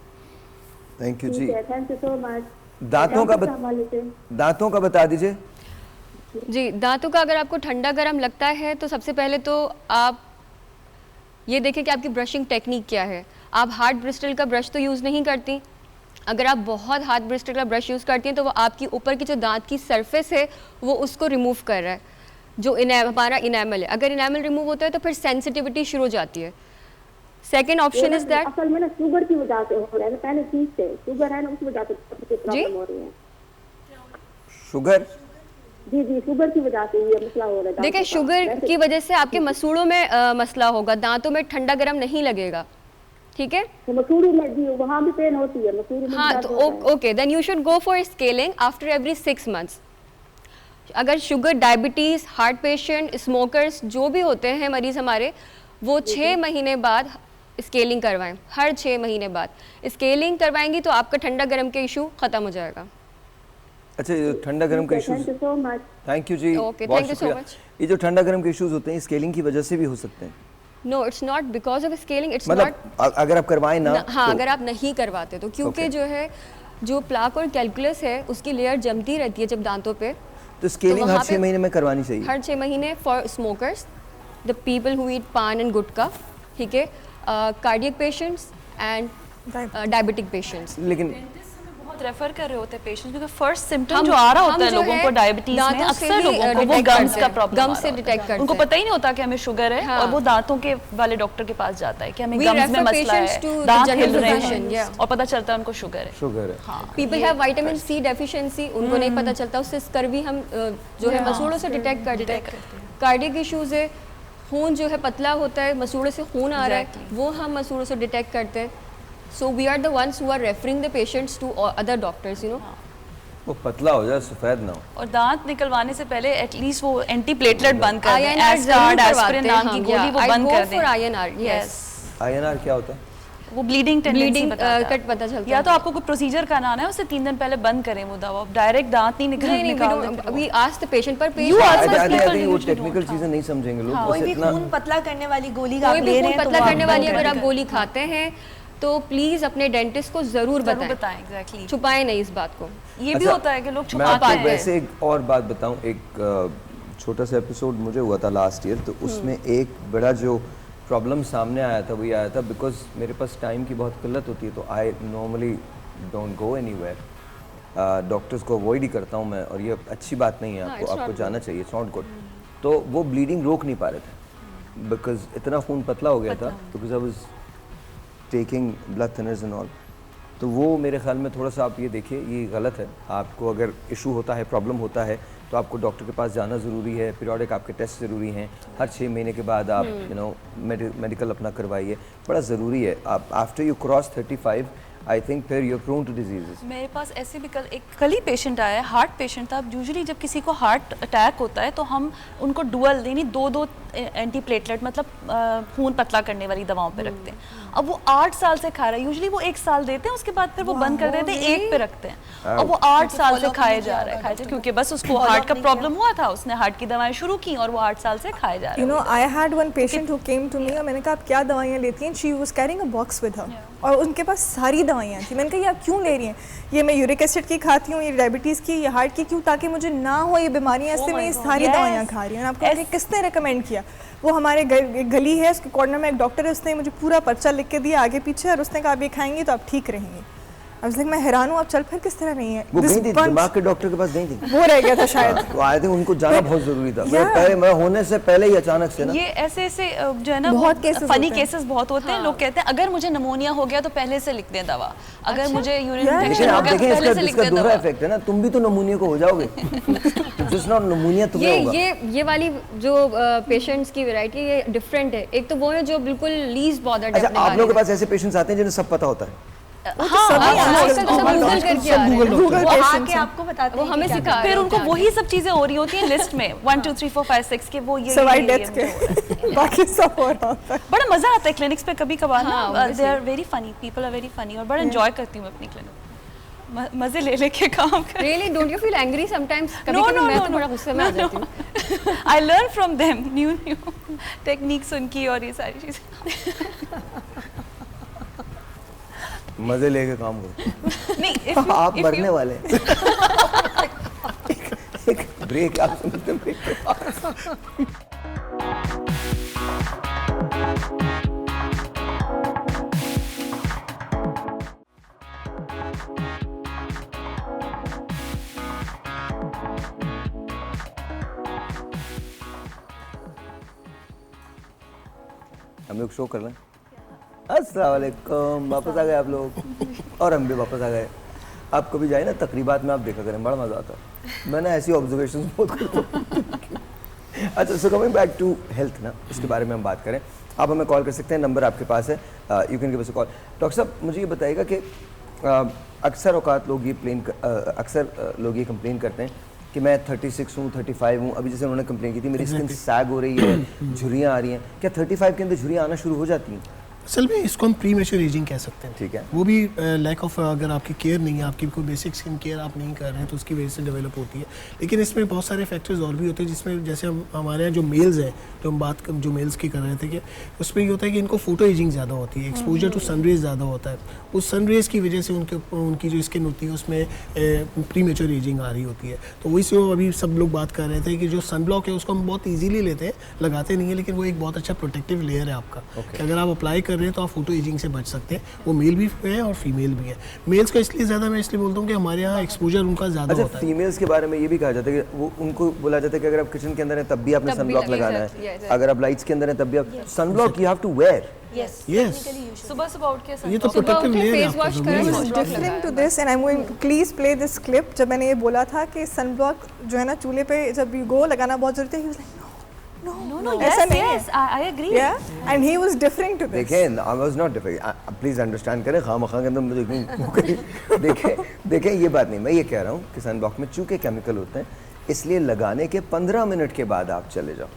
थैंक यू जी। Thank you so much. दांतों का बता दीजिए। जी, दांतों का अगर आपको ठंडा गर्म लगता है तो सबसे पहले तो आप ये देखें कि आपकी ब्रशिंग टेक्निक क्या है। आप हार्ड ब्रिस्टल का ब्रश तो यूज़ नहीं करती। अगर आप बहुत हार्ड ब्रिस्टल का ब्रश यूज़ करती हैं तो वो आपकी ऊपर की जो दांत की सरफेस है वो उसको रिमूव कर रहा है, जो हमारा इनेमल है। अगर इनेमल रिमूव होता है तो फिर सेंसिटिविटी शुरू हो जाती है। सेकेंड ऑप्शन इज दैट असल में ना शुगर की वजह से हो रहा है, पहले ठीक थे, शुगर है ना उस वजह से प्रॉब्लम हो रही है। शुगर? जी शुगर की वजह से ये मसला हो रहा है। देखिए, शुगर की वजह से आपके मसूड़ों में मसला होगा, दांतों में ठंडा गर्म नहीं लगेगा, ठीक है? तो मसूड़ी में जी वहाँ भी पेन होती है, मसूड़ी में। हाँ, तो okay, then you should go for scaling after every 6 months। अगर sugar, diabetes, heart patient, smokers जो भी होते हैं मरीज़ हमारे, वो 6 महीने बाद स्केलिंग करवाएं। हर 6 महीने बाद स्केलिंग करवाएंगी तो आपका ठंडा गर्म के इशू ख़त्म हो जाएगा। अच्छा, ये ठंडा गर्म के issues, thank you so much. Thank you जी, Okay, बहुत thank you so शुक्रिया। much. ये जो ठंडा गर्म के इश्यूज होते हैं स्केलिंग की वजह से भी हो सकते हैं, no, it's not because of scaling, it's not. मतलब अगर आप करवाएं ना हाँ, तो, अगर आप नहीं करवाते तो, क्योंकि Okay. जो है जो प्लाक और कैलकुलस है उसकी लेयर जमती रहती है जब दांतों पे। तो स्केलिंग हर वहाँ 6 पे महीने में करवानी चाहिए। हर 6 महीने for smokers, the people who eat पान एंड गुटखा, ठीक है, cardiac patients and diabetic patients. लेकिन बहुत रेफर कर रहे होते हैं पेशेंट्स क्योंकि फर्स्ट सिम्टम हम- जो आ रहा हम होता है जो लोगों है को डायबिटीज में, दांतों से अक्सर ही, लोगों को वो detect गम्स करते का हैं, प्रॉब्लम gums से detect करते उनको हैं। पता ही नहीं होता कि हमें शुगर है हाँ। और वो दांतों के वाले डॉक्टर के पास जाता है कि हमें We गम्स में refer मसला patients है, to the दांत general हिल रहे physician, हैं yeah. और पता चलता है उनको शुगर है। शुगर है। People have vitamin C deficiency, उनको नहीं पता चलता, उससे स्कर्वी हम जो है मसूड़ों से डिटेक्ट करते हैं। कार्डियक इश्यूज है, खून जो है पतला होता है, मसूड़ों से खून आ रहा है, वो हम मसूड़ों से डिटेक्ट करते हैं। So we are the ones who are referring the patients to other doctors, you know. वो पतला हो जाए, सफेद ना हो। और दांत निकलवाने से पहले एटलीस्ट वो एंटी प्लेटलेट बंद कर दें, INR एस्कार्ड, जरूर एस्पिरिन करवाते नाम हैं की हम, गोली वो yeah. बंद I कर go दें। for INR, yes. INR क्या होता है? वो ब्लीडिंग टेंडेंसी Bleeding, बताता है। कट पता चलता या है। तो आपको कोई प्रोसीजर कराना है उससे 3 दिन पहले बंद करें वो दवा, डायरेक्ट दांत नहीं निकाल नहीं, निकाल we दें don't, फिर वो। we ask the patient, पर You patient ask I most think people वो usually टेक्निकल don't, चीजें नहीं समझेंगे लोग। कोई बस भी इतना खून पतला करने वाली गोली आप कोई ले भी रहे खून हैं तो पतला वो करने आप वाली बंद अगर आप करें। गोली खाते हैं तो प्लीज अपने डेंटिस्ट को जरूर जरूर बताएं, बताएं एग्जैक्टली। छुपाएं नहीं इस बात को। ये भी अच्छा, होता है कि लोग मैं छुपाते आपको हैं। वैसे एक और बात बताऊं, एक छोटा सा एपिसोड मुझे हुआ था लास्ट ईयर, तो उसमें एक बड़ा जो प्रॉब्लम सामने आया था वो ये आया था, बिकॉज मेरे पास टाइम की बहुत किल्लत होती है तो I normally don't go anywhere, doctors को अवॉइड ही करता हूँ मैं, और ये अच्छी बात नहीं है। आपको it's not आपको जाना चाहिए, इट्स नॉट गुड। तो वो ब्लीडिंग रोक नहीं पा रहे थे बिकॉज इतना खून पतला हो गया था, because I was taking blood thinners and all. तो वो मेरे ख्याल में थोड़ा सा आप ये देखिए, ये गलत है। आपको अगर इशू होता है, प्रॉब्लम होता है, तो आपको डॉक्टर के पास जाना ज़रूरी है, पीरियोडिक आपके टेस्ट ज़रूरी हैं, हर 6 महीने के बाद आप यू नो मेडिकल अपना करवाइए, बड़ा ज़रूरी है। आप after you cross 35 I think फिर you are prone to diseases. मेरे पास ऐसे भी कल ही पेशेंट आया है, हार्ट पेशेंट था। यूजुअली जब किसी को हार्ट अटैक होता है तो हम उनको डुअल यानी 2 एंटी प्लेटलेट मतलब खून पतला करने वाली दवाओं पे रखते हैं। अब वो 8 साल से खा रहा है, यूजुअली वो 1 साल देते हैं, उसके बाद फिर वो बंद कर देते हैं, 1 पे रखते हैं। अब वो 8 साल से खाए जा रहा है, क्योंकि बस उसको हार्ट का प्रॉब्लम हुआ था, उसने हार्ट की दवाएं शुरू की और वो 8 साल से खाए जा रहा है। You know, I had one patient who came to me और मैंने कहा आप क्या दवाइयाँ लेती हैं? She was carrying a box with her और उनके पास सारी दवाइयाँ थी। मैंने कहा ये आप क्यों ले रही हैं? ये मैं यूरिक एसिड की खाती हूँ, ये डायबिटीज़ की, ये हार्ट की, क्यों? ताकि मुझे ना हो ये बीमारियाँ, इसलिए मैं ये सारी दवाइयाँ खा रही हूँ। आपको आगे किसने रिकमेंड किया? वो हमारे एक गली है, उसके कॉर्नर में एक डॉक्टर है, उसने मुझे पूरा पर्चा लिख के दिया आगे पीछे और उसने कहा आप ये खाएंगे तो आप ठीक रहेंगे। अब मैं हैरान हूँ, आप चल फिर किस तरह नहीं है। वो गई थी दिमाग के डॉक्टर के पास गई थी, वो रह गया था शायद। तो आए थे, उनको जाना बहुत जरूरी था। मैं होने से पहले ही अचानक से ना ये ऐसे जो है ना बहुत cases फनी होते हैं। केसेस बहुत होते हैं। लोग कहते हैं अगर मुझे निमोनिया हो गया तो पहले से लिख दें दवा, अगर मुझे यूरिन लेकिन इन्फेक्शन हो आप गया तो देखें पहले से लिख इसका दें दूसरा दवा। इफेक्ट है ना, तुम भी तो नमूनिया को हो जाओगे। जस्ट नॉट नमूनिया तुम्हें होगा। ये वाली जो पेशेंट्स की वैरायटी ये डिफरेंट है। एक तो वो है जो बिल्कुल लीस्ट बॉदर्ड अच्छा, आप लोगों के पास ऐसे पेशेंट्स आते हैं जिन्हें सब पता होता है? गूगल करके आ रहे हैं। गूगल वो पेशेंट आके आपको बताते वो हैं हमें कि क्या सिखा फिर रहे उनको हैं। वही सब चीजें हो रही होती हैं लिस्ट में 1 2 3 4 5 6 के वो ये सवाई डेथ के बाकी सब हो रहा होता है। बड़ा मजा आता है क्लिनिक्स पे कभी कभार ना। हाँ, they are very funny, people are very funny और बड़ा एंजॉय करती हूँ मैं अपनी क्लिनिक, मजे ले लेके काम कर। Really, don't you feel angry sometimes? कभी-कभी मैं तो बड़ा गुस्से में आ जाती हूँ। I learn from them new techniques उनकी और ये सारी चीजें। मजे लेके काम करो। नहीं if you- आप if मरने you- वाले हैं। एक ब्रेक आप सुनते हैं, ब्रेक के बाद। हम लोग शो कर लें। अस्सलाम वालेकुम, वापस आ गए आप लोग और हम भी वापस आ गए। आप कभी जाए ना तकरीबात में, आप देखा करें, बड़ा मज़ा आता है। मैं ना ऐसी ऑब्जर्वेशन बहुत करता हूँ। अच्छा, so coming back to health ना, इसके बारे में हम बात करें। आप हमें कॉल कर सकते हैं, नंबर आपके पास है, you can give us a call. Doctor साहब, मुझे ये बताइएगा कि अक्सर औकात लोग ये कंप्लेन करते हैं कि मैं 36 हूँ, 35 हूँ। अभी जैसे उन्होंने कंप्लेन की थी मेरी स्किन सैग हो रही है, झुर्रियाँ आ रही हैं, क्या 35 के अंदर झुर्रियाँ आना शुरू हो जाती हैं? असल में इसको हम प्री मैच्योर एजिंग कह सकते हैं। ठीक है। वो भी लैक ऑफ, अगर आपकी केयर नहीं है, आपकी कोई बेसिक स्किन केयर आप नहीं कर रहे हैं तो उसकी वजह से डेवलप होती है। लेकिन इसमें बहुत सारे फैक्टर्स और भी होते हैं, जिसमें जैसे हमारे यहाँ जो मेल्स हैं, जो मेल्स की कर रहे थे कि उसमें ये होता है कि इनको फोटो एजिंग ज़्यादा होती है, एक्सपोजर टू सनरेज ज़्यादा होता है। उस सनरेज की वजह से उनकी जो स्किन होती है उसमें प्री मैच्योर एजिंग आ रही होती है। तो वही से अभी सब लोग बात कर रहे थे कि जो सन ब्लॉक है उसको हम बहुत ईजीली लेते हैं, लगाते नहीं है, लेकिन वो एक बहुत अच्छा प्रोटेक्टिव लेयर है आपका कि अगर आप अप्लाई कर रहे हैं तो आप फोटो एजिंग से बच सकते हैं। वो मेल भी है और फीमेल भी है। मेल्स का इसलिए ज़्यादा, मैं इसलिए बोलता हूँ कि हमारे यहाँ एक्सपोजर उनका ज़्यादा होता है। फीमेल्स के बारे में ये भी कहा जाता है कि वो उनको बोला जाता है कि अगर आप किचन के अंदर हैं तब भी आपने सन ब्लॉक लगाना है, अगर आप लाइट्स के अंदर हैं तब भी आप sun block you have to wear. Yes. सुबह सुबह उठ के ये तो प्रोटेक्टिव लेयर है फेस वॉश आपका। करें, differing to this and I am going please play this clip. जब मैंने ये बोला था कि सन ब्लॉक जो है ना चूल्हे पे जब यू गो लगाना बहुत जरूरी है, he was like, no, ऐसा नहीं है। yes, I agree. Yeah, and he was differing to this. देखें, I was not different. Please understand करें, खामखा के अंदर मुझे देखें ये बात नहीं, मैं ये कह रहा हूँ कि सन ब्लॉक में चूंकि केमिकल होते हैं इसलिए लगाने के 15 मिनट के बाद आप चले जाओ।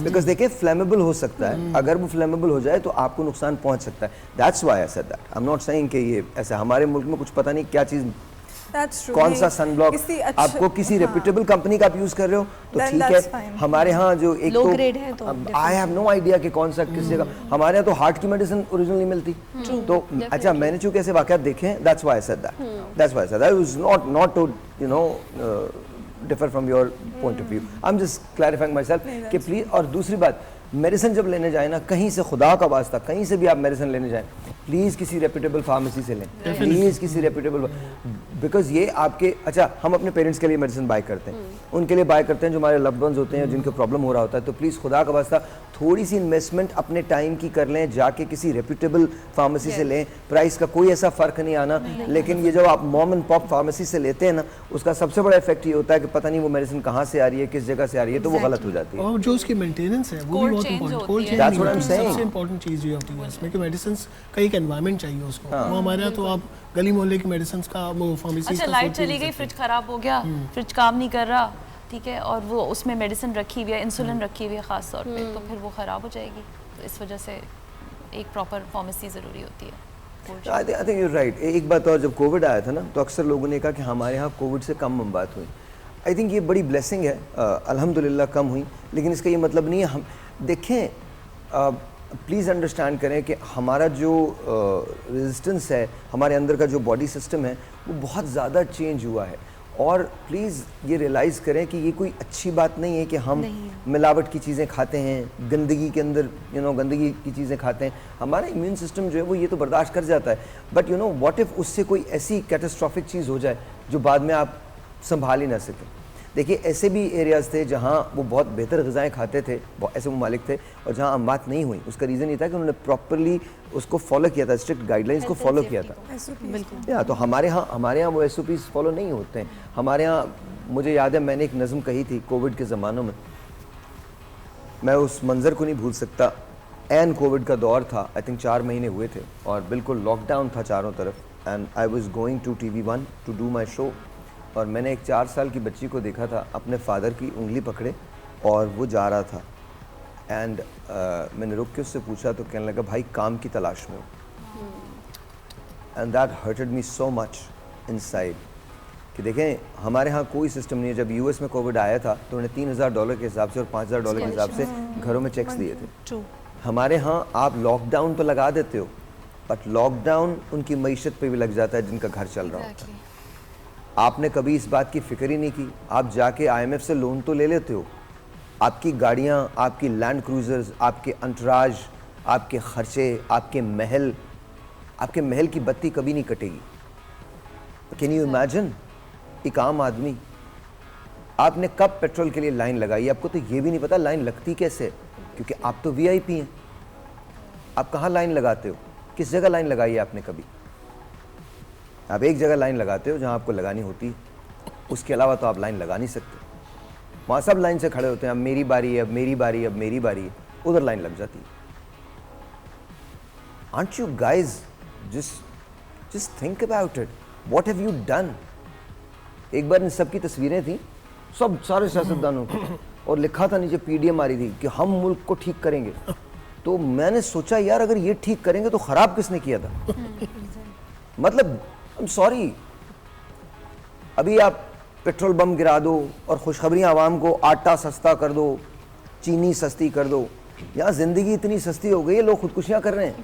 बिकॉज देखिए फ्लेमेबल हो सकता है, अगर वो फ्लेमेबल हो जाए तो आपको नुकसान पहुंच सकता है। That's why I said that. I am not saying कि ये ऐसा, हमारे मुल्क में कुछ पता नहीं क्या चीज़, कौन सा सन ब्लॉक आपको किसी रेप्यूटेबल कंपनी का आप यूज कर रहे हो तो ठीक है। हमारे यहाँ जो एक लो ग्रेड है तो आई हैव नो आइडिया कि कौन सा किस जगह, हमारे यहाँ तो हार्ट की मेडिसिन ओरिजिनल नहीं मिलती। तो अच्छा, मैंने चूंकि ऐसे वाकयात देखे हैं, that's why I said that, that's why I said that. It was not to you know differ from your point of view. I am just clarifying myself कि प्लीज। और दूसरी बात, मेडिसिन जब लेने जाए ना कहीं से, खुदा का वास्ता कहीं से भी आप मेडिसिन लेने जाएं, प्लीज़ किसी रेप्यूटेबल फार्मेसी से लें, प्लीज़ किसी रेप्यूटेबल, बिकॉज ये आपके, अच्छा हम अपने पेरेंट्स के लिए मेडिसिन बाय करते हैं, उनके लिए बाय करते हैं जो हमारे लव्ड वंस होते हैं जिनको प्रॉब्लम हो रहा होता है, तो प्लीज़ खुदा का वास्ता थोड़ी सी इन्वेस्टमेंट अपने टाइम की कर लें, जाके किसी रेप्यूटेबल फार्मेसी से लें। प्राइस का कोई ऐसा फ़र्क नहीं आना, लेकिन ये जब आप मॉम एंड पॉप फार्मेसी से लेते हैं ना, उसका सबसे बड़ा इफेक्ट ये होता है कि पता नहीं वो मेडिसिन कहाँ से आ रही है, किस जगह से आ रही है, तो वो गलत हो जाती है। और जो उसकी मेंटेनेंस है वो भी बहुत important, cold chain That's what I'm saying. सबसे इंपॉर्टेंट चीज़ ये होती है इसमें कि मेडिसिन्स का एक एनवायरनमेंट चाहिए उसको। वो हमारे यहाँ तो आप गली मोहल्ले की मेडिसिन्स का, वो फार्मेसी अच्छा, लाइट चली गई, फ्रिज खराब हो गया, फ्रिज काम नहीं कर रहा, ठीक है, और वो उसमें मेडिसिन रखी हुई है, इंसुलिन रखी हुई है खास तौर पे, तो फिर वो ख़राब हो जाएगी। तो इस वजह से एक प्रॉपर फार्मेसी ज़रूरी होती है। I think you're right। एक बात और, जब कोविड आया था ना तो अक्सर लोगों ने कहा कि हमारे यहाँ कोविड से कम बात हुई। आई थिंक ये बड़ी ब्लेसिंग है, अल्हम्दुलिल्लाह कम हुई, लेकिन इसका ये मतलब नहीं है हम देखें, प्लीज़ अंडरस्टैंड करें कि हमारा जो रेजिस्टेंस है, हमारे अंदर का जो बॉडी सिस्टम है वो बहुत ज़्यादा चेंज हुआ है। और प्लीज़ ये रियलाइज़ करें कि ये कोई अच्छी बात नहीं है कि हम मिलावट की चीज़ें खाते हैं, गंदगी के अंदर गंदगी की चीज़ें खाते हैं। हमारा इम्यून सिस्टम जो है वो ये तो बर्दाश्त कर जाता है, बट व्हाट इफ़ उससे कोई ऐसी कैटास्ट्रॉफिक चीज़ हो जाए जो बाद में आप संभाल ही ना सकें। देखिए ऐसे भी एरियाज़ थे जहाँ वो बहुत बेहतर ग़िज़ाएँ खाते थे, ऐसे ममालिक थे, और जहाँ अमवात नहीं हुई। उसका रीज़न ये था कि उन्होंने प्रॉपरली उसको फॉलो किया था, स्ट्रिक्ट गाइडलाइंस को फॉलो किया था। या तो हमारे यहाँ वो SOPs फॉलो नहीं होते हैं। हमारे यहाँ, मुझे याद है मैंने एक नज़म कही थी कोविड के ज़मानों में, मैं उस मंज़र को नहीं भूल सकता। एन कोविड का दौर था, आई थिंक 4 महीने हुए थे और बिल्कुल लॉकडाउन था चारों तरफ, and I was going to TV1 to do my show. और मैंने एक 4 साल की बच्ची को देखा था अपने फादर की उंगली पकड़े और वो जा रहा था, एंड मैंने रुक के उससे पूछा तो कहने लगा भाई काम की तलाश में हो। And that hurted me so much inside कि देखें हमारे यहाँ कोई सिस्टम नहीं है। जब US में कोविड आया था तो उन्हें $3000 के हिसाब से और $5000 के हिसाब से घरों में चेक्स दिए थे। हमारे यहाँ आप लॉकडाउन पर लगा देते हो, बट लॉकडाउन उनकी मईशत पे भी लग जाता है जिनका घर चल रहा होता है। आपने कभी इस बात की फिक्र ही नहीं की। आप जाके IMF से लोन तो ले लेते हो, आपकी गाड़ियाँ, आपकी लैंड क्रूजर्स, आपके अंतराज, आपके खर्चे, आपके महल की बत्ती कभी नहीं कटेगी। कैन यू इमेजिन एक आम आदमी, आपने कब पेट्रोल के लिए लाइन लगाई, आपको तो ये भी नहीं पता लाइन लगती कैसे, क्योंकि आप तो VIP हैं। आप कहाँ लाइन लगाते हो, किस जगह लाइन लगाई है आपने कभी? आप एक जगह लाइन लगाते हो जहाँ आपको लगानी होती है, उसके अलावा तो आप लाइन लगा नहीं सकते। वहाँ सब लाइन से खड़े होते हैं, अब मेरी बारी है, अब मेरी बारी है, अब मेरी बारी है, उधर लाइन लग जाती है। Aren't you guys just think about it? What have you done? एक बार इन सबकी तस्वीरें थी, सब सारे सियासतदानों की, और लिखा था नीचे पीडीएम आ रही थी कि हम मुल्क को ठीक करेंगे। तो मैंने सोचा यार अगर ये ठीक करेंगे तो खराब किसने किया था? मतलब आई एम सॉरी, अभी आप पेट्रोल बम गिरा दो और खुशखबरियाँ आवाम को, आटा सस्ता कर दो, चीनी सस्ती कर दो। यहाँ ज़िंदगी इतनी सस्ती हो गई है, लोग खुदकुशियाँ कर रहे हैं।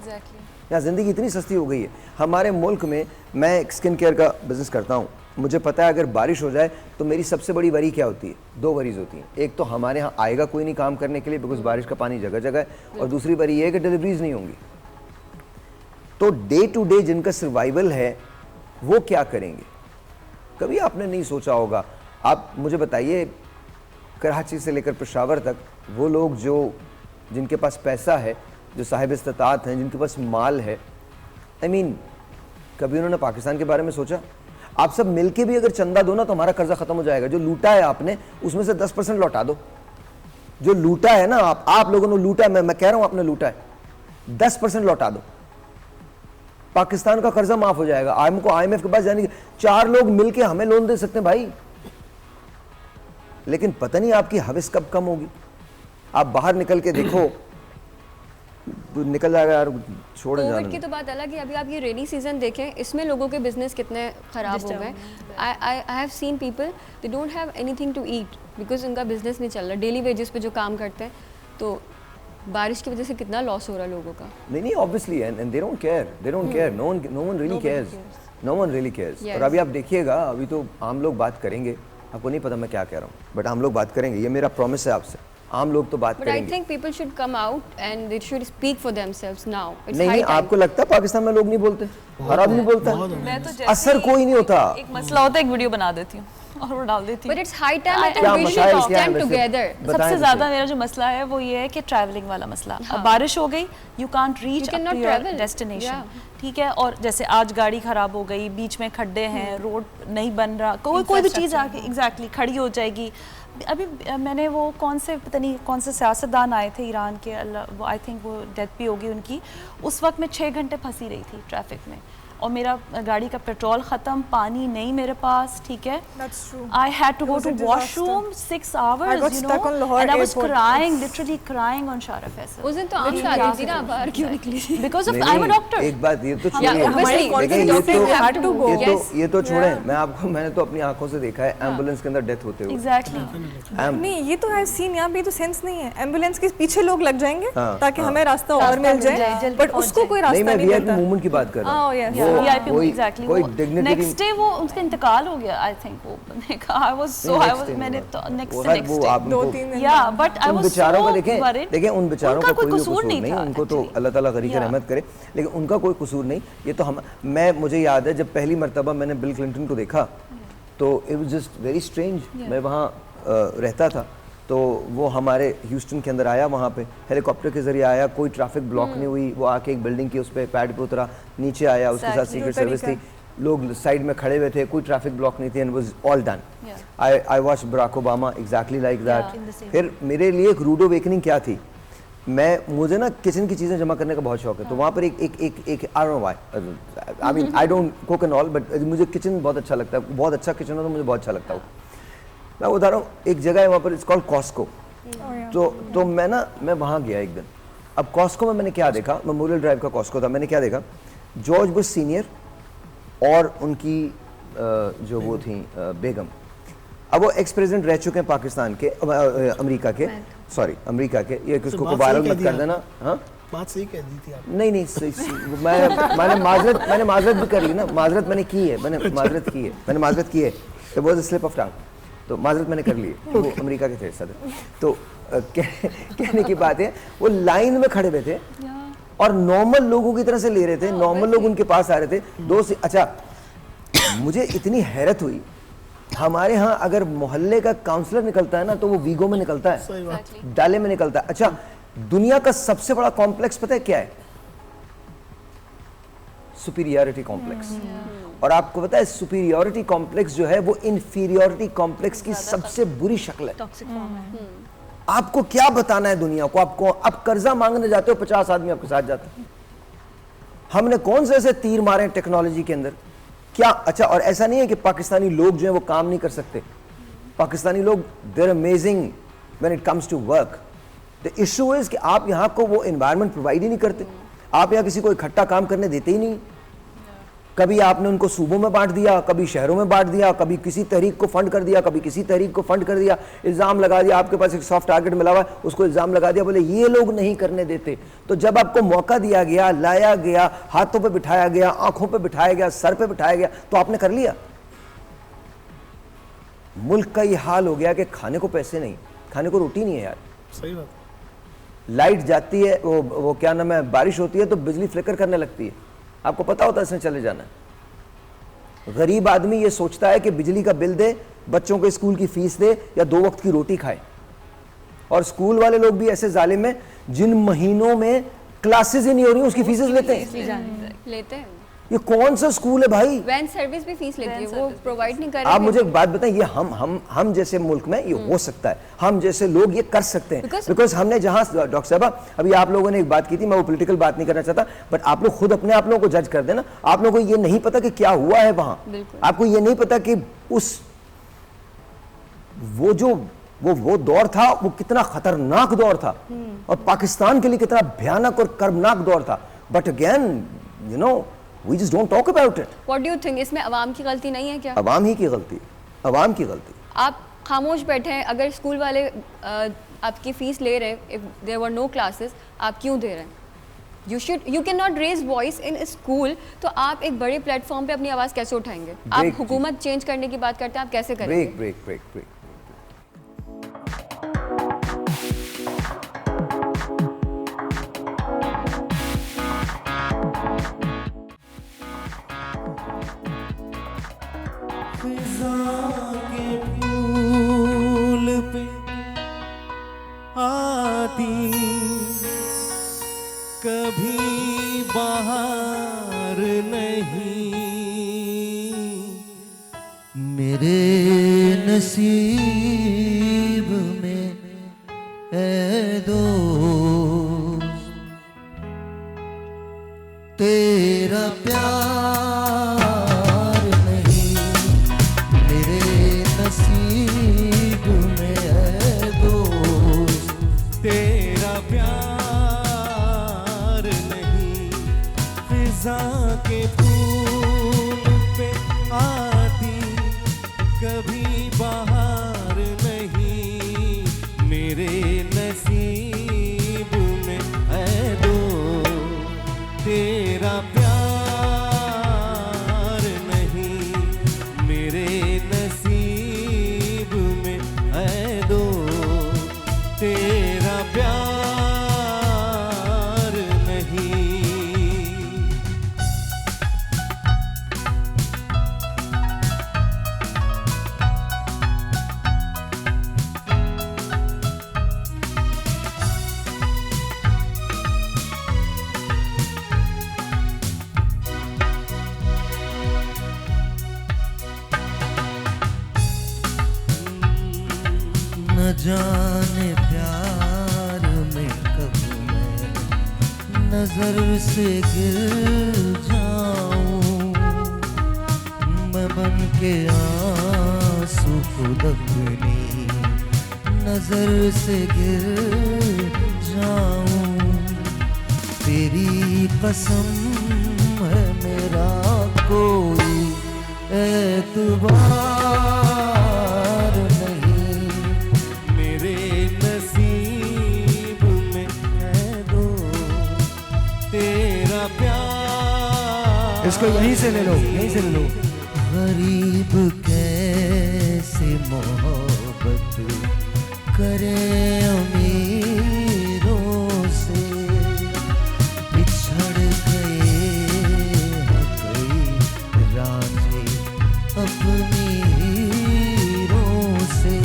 यहाँ ज़िंदगी इतनी सस्ती हो गई है। हमारे मुल्क में, मैं एक स्किन केयर का बिज़नेस करता हूँ, मुझे पता है अगर बारिश हो जाए तो मेरी सबसे बड़ी वरी क्या होती है? 2 वरीज होती हैं। एक तो हमारे यहाँ आएगा कोई नहीं काम करने के लिए बिकॉज बारिश का पानी जगह जगह है, और दूसरी वरी ये है कि डिलीवरीज नहीं होंगी। तो डे टू डे जिनका सर्वाइवल है वो क्या करेंगे? कभी आपने नहीं सोचा होगा। आप मुझे बताइए, कराची से लेकर पेशावर तक वो लोग जो जिनके पास पैसा है, जो साहिब इस्तात हैं, जिनके पास माल है, आई मीन कभी उन्होंने पाकिस्तान के बारे में सोचा? आप सब मिलके भी अगर चंदा दो ना तो हमारा कर्जा खत्म हो जाएगा। जो लूटा है आपने उसमें से 10% लौटा दो। जो लूटा है ना आप लोगों ने लूटा है, मैं कह रहा हूं आपने लूटा है, 10% लौटा दो, पाकिस्तान का कर्जा माफ हो जाएगा। आईएमएफ के पास जाने की 4 लोग मिलके हमें लोन दे सकते हैं भाई। लेकिन पता नहीं आपकी हवस कब कम होगी। आप बाहर निकल के देखो, निकल जाएगा यार, छोड़ जाना। कोविड की तो बात अलग है। अभी आप ये रेनी सीजन देखें, इसमें लोगों के बिजनेस कितने खराब हो गए। I have seen people, they don't have anything to eat because उनका बिजनेस नहीं चल रहा। डेली वेजेस पे जो काम करते हैं, तो बारिश की वजह से कितना लॉस हो रहा है लोगों का। नहीं obviously, and they don't care, no one really cares. और अभी आप देखिएगा, अभी तो आम लोग बात करेंगे, आपको नहीं पता मैं क्या कह रहा हूँ, बट आम लोग बात करेंगे, ये मेरा प्रॉमिस है आपसे। आम लोग तो बात करेंगे। But I think people should come out and they should speak for themselves now. It's नहीं, आपको लगता है पाकिस्तान में लोग नहीं बोलते? अरब नहीं बोलता? मैं तो असर कोई नहीं होता। एक मसला होता है, एक वीडियो बना देती हूँ और वो डाल देती हूँ। But it's high time that we should stand together. सबसे ज्यादा मेरा जो मसला है वो ये है कि ट्रैवलिंग वाला मसला। अब बारिश हो गई, you can't reach up to your destination, ठीक है। और जैसे आज गाड़ी खराब हो गई, बीच में खड्डे हैं, रोड नहीं बन रहा, कोई भी चीज़ आके एग्जैक्टली खड़ी हो जाएगी। अभी मैंने वो कौन से सियासतदान आए थे ईरान के, वो आई थिंक वो डेथ भी होगी उनकी, उस वक्त मैं 6 घंटे फंसी रही थी ट्रैफिक में, और मेरा गाड़ी का पेट्रोल ख़त्म, पानी नहीं मेरे पास, ठीक है। I had to go to washroom 6 hours, you know, and I was crying, literally crying on Shara Faisal. उस दिन तो आम शादी थी ना, बाहर क्यों निकली? Because of I'm a doctor. एक बात ये तो छोड़िए, ये तो छोड़े, मैंने तो अपनी आंखों से देखा है एम्बुलेंस के अंदर डेथ होते हुए। Exactly. नहीं, ये तो आई सीन, यहाँ पे तो सेंस नहीं है। एम्बुलेंस के पीछे लोग लग जाएंगे ताकि हमें रास्ता और मिल जाए, बट उसको कोई रास्ता नहीं मिलता। वीआईपी मूवमेंट की बात कर रहा हूँ। नेक्स्ट डे वो उसका इंतकाल हो गया, आई थिंक वो मैंने तो नेक्स्ट डे 2-3 दिन, या बट आई वाज बेचारों का देखें उन बेचारों का कोई कसूर नहीं, उनको तो अल्लाह ताला गरीब रहमत करे, लेकिन उनका कोई कसूर नहीं। ये तो मुझे याद है जब पहली मर्तबा मैंने बिल क्लिंटन को देखा तो it was just very strange. मैं वहाँ रहता था, तो वो हमारे ह्यूस्टन के अंदर आया, वहाँ पे हेलीकॉप्टर के जरिए आया, कोई ट्रैफिक ब्लॉक नहीं हुई, वो आके एक बिल्डिंग की उस पर पैड पे उतरा, नीचे आया, उसके साथ सीक्रेट सर्विस थी, लोग साइड में खड़े हुए थे, कोई ट्रैफिक ब्लॉक नहीं थी, and was all done. I watch Barack Obama exactly like that. फिर मेरे लिए एक रूड अवेकनिंग क्या थी, मुझे ना किचन की चीज़ें जमा करने का बहुत शौक है, तो वहाँ पर एक I mean I don't cook and all, but मुझे किचन बहुत अच्छा लगता है, बहुत अच्छा किचन हो तो मुझे बहुत अच्छा लगता है। मैं बता रहा हूँ, एक जगह है वहाँ पर, इट्स कॉल्ड कॉस्को। तो मैं वहाँ गया एक दिन। अब कॉस्को में मैंने क्या देखा, मेमोरियल ड्राइव का कॉस्को था, मैंने क्या देखा, जॉर्ज बुश सीनियर और उनकी जो वो थी बेगम, अब वो एक्स प्रेसिडेंट रह चुके हैं पाकिस्तान के, अमेरिका के, ये किसको को वायरल मत कर देना। हाँ, बात सही कह दी थी आप। नहीं मैंने माजरत भी कर ली ना, माजरत मैंने माजरत की है, तो वो स्लिप ऑफ टंग, तो माजरत मैंने कर ली है। वो अमेरिका के थे सदर। तो कहने की बात है, वो लाइन में खड़े हुए थे और नॉर्मल लोगों की तरह से ले रहे थे, नॉर्मल लोग उनके पास आ रहे थे। अच्छा, मुझे इतनी हैरत हुई, हमारे यहाँ अगर मोहल्ले का काउंसलर निकलता है ना तो वो वीगो में निकलता है, डाले में निकलता है। अच्छा, दुनिया का सबसे बड़ा कॉम्प्लेक्स पता है क्या है? Superiority complex. और आपको पता है सुपीरियरिटी कॉम्प्लेक्स जो है वो इन्फीरियरिटी कॉम्प्लेक्स की सबसे बुरी शक्ल है। आपको क्या बताना है दुनिया को? आप कर्जा मांगने जाते हो, 50 आदमी आपके साथ जाते हैं। हमने कौन से ऐसे तीर मारे टेक्नोलॉजी के अंदर क्या अच्छा, और ऐसा नहीं है कि पाकिस्तानी लोग जो है वो काम नहीं कर सकते। पाकिस्तानी लोग their amazing when it comes to work. The issue is कि आप यहाँ को वो एनवायरनमेंट प्रोवाइड ही नहीं करते। आप यहाँ किसी को इकट्ठा काम करने देते ही नहीं। कभी आपने उनको सूबों में बांट दिया, कभी शहरों में बांट दिया, कभी किसी तहरीक को फंड कर दिया, कभी किसी तहरीक को फंड कर दिया, इल्ज़ाम लगा दिया, आपके पास एक सॉफ्ट टारगेट मिला हुआ है, उसको इल्ज़ाम लगा दिया, बोले ये लोग नहीं करने देते। तो जब आपको मौका दिया गया, लाया गया, हाथों पे बिठाया गया, आंखों पे बिठाया गया, सर पे बिठाया गया, तो आपने कर लिया। मुल्क का ये हाल हो गया कि खाने को पैसे नहीं, खाने को रोटी नहीं है यार। सही बात। लाइट जाती है, वो क्या नाम है, बारिश होती है तो बिजली फ्लिकर करने लगती है, आपको पता होता है इसने चले जाना है। गरीब आदमी ये सोचता है कि बिजली का बिल दे, बच्चों को स्कूल की फीस दे या 2 वक्त की रोटी खाए। और स्कूल वाले लोग भी ऐसे जालिम हैं जिन महीनों में क्लासेस ही नहीं हो रही उसकी फीसेस लेते हैं। ये कौन सा स्कूल है भाई? वैन सर्विस भी फीस लेती है, वो प्रोवाइड नहीं कर रहे। आप मुझे एक बात बताएं, ये हम जैसे मुल्क में ये हो सकता है, हम जैसे लोग ये कर सकते हैं, बिकॉज हमने जहां डॉक्टर साहबा अभी आप लोगों ने एक बात की थी, मैं वो पॉलिटिकल बात नहीं करना चाहता, बट आप लोग खुद अपने आप लोगों को जज कर देना। आप लोगों को ये नहीं पता कि क्या हुआ है वहां, आपको ये नहीं पता कि उस वो दौर था, वो कितना खतरनाक दौर था और पाकिस्तान के लिए कितना भयानक और कर्मनाक दौर था। But again you know We just don't talk about it. What do you think? इसमें अवाम की गलती नहीं है क्या? अवाम ही की गलती, अवाम की गलती। आप खामोश बैठे हैं, अगर स्कूल वाले आपकी फीस ले रहे, if there were no classes, आप क्यों दे रहे हैं? You cannot raise voice in school, तो आप एक बड़े प्लेटफॉर्म पे अपनी आवाज़ कैसे उठाएंगे? आप हुकूमत चेंज करने की बात करते हैं, आप कैसे करेंगे? ब्रेक। के फूल पे आती कभी बाहर नहीं, मेरे नसीब में है दोस्त तेरा प्यार के फूल पे आती कभी बाहर नहीं, मेरे नसीब में है दो तेरा प्यार नहीं, मेरे नसीब में है दो तेरा प्यार नहीं। न जाने प्यार में कब मैं नजर से गिर जाऊं, मैं बन के आंसू खुद अपनी नजर से गिर जाऊं, तेरी कसम है मेरा कोई एतबार इसको यहीं से ले लो, यहीं से ले लो। गरीब कैसे मोहब्बत करे अमीरों से, बिछड़ गए हैं कई रांझे अपनी हीरों से,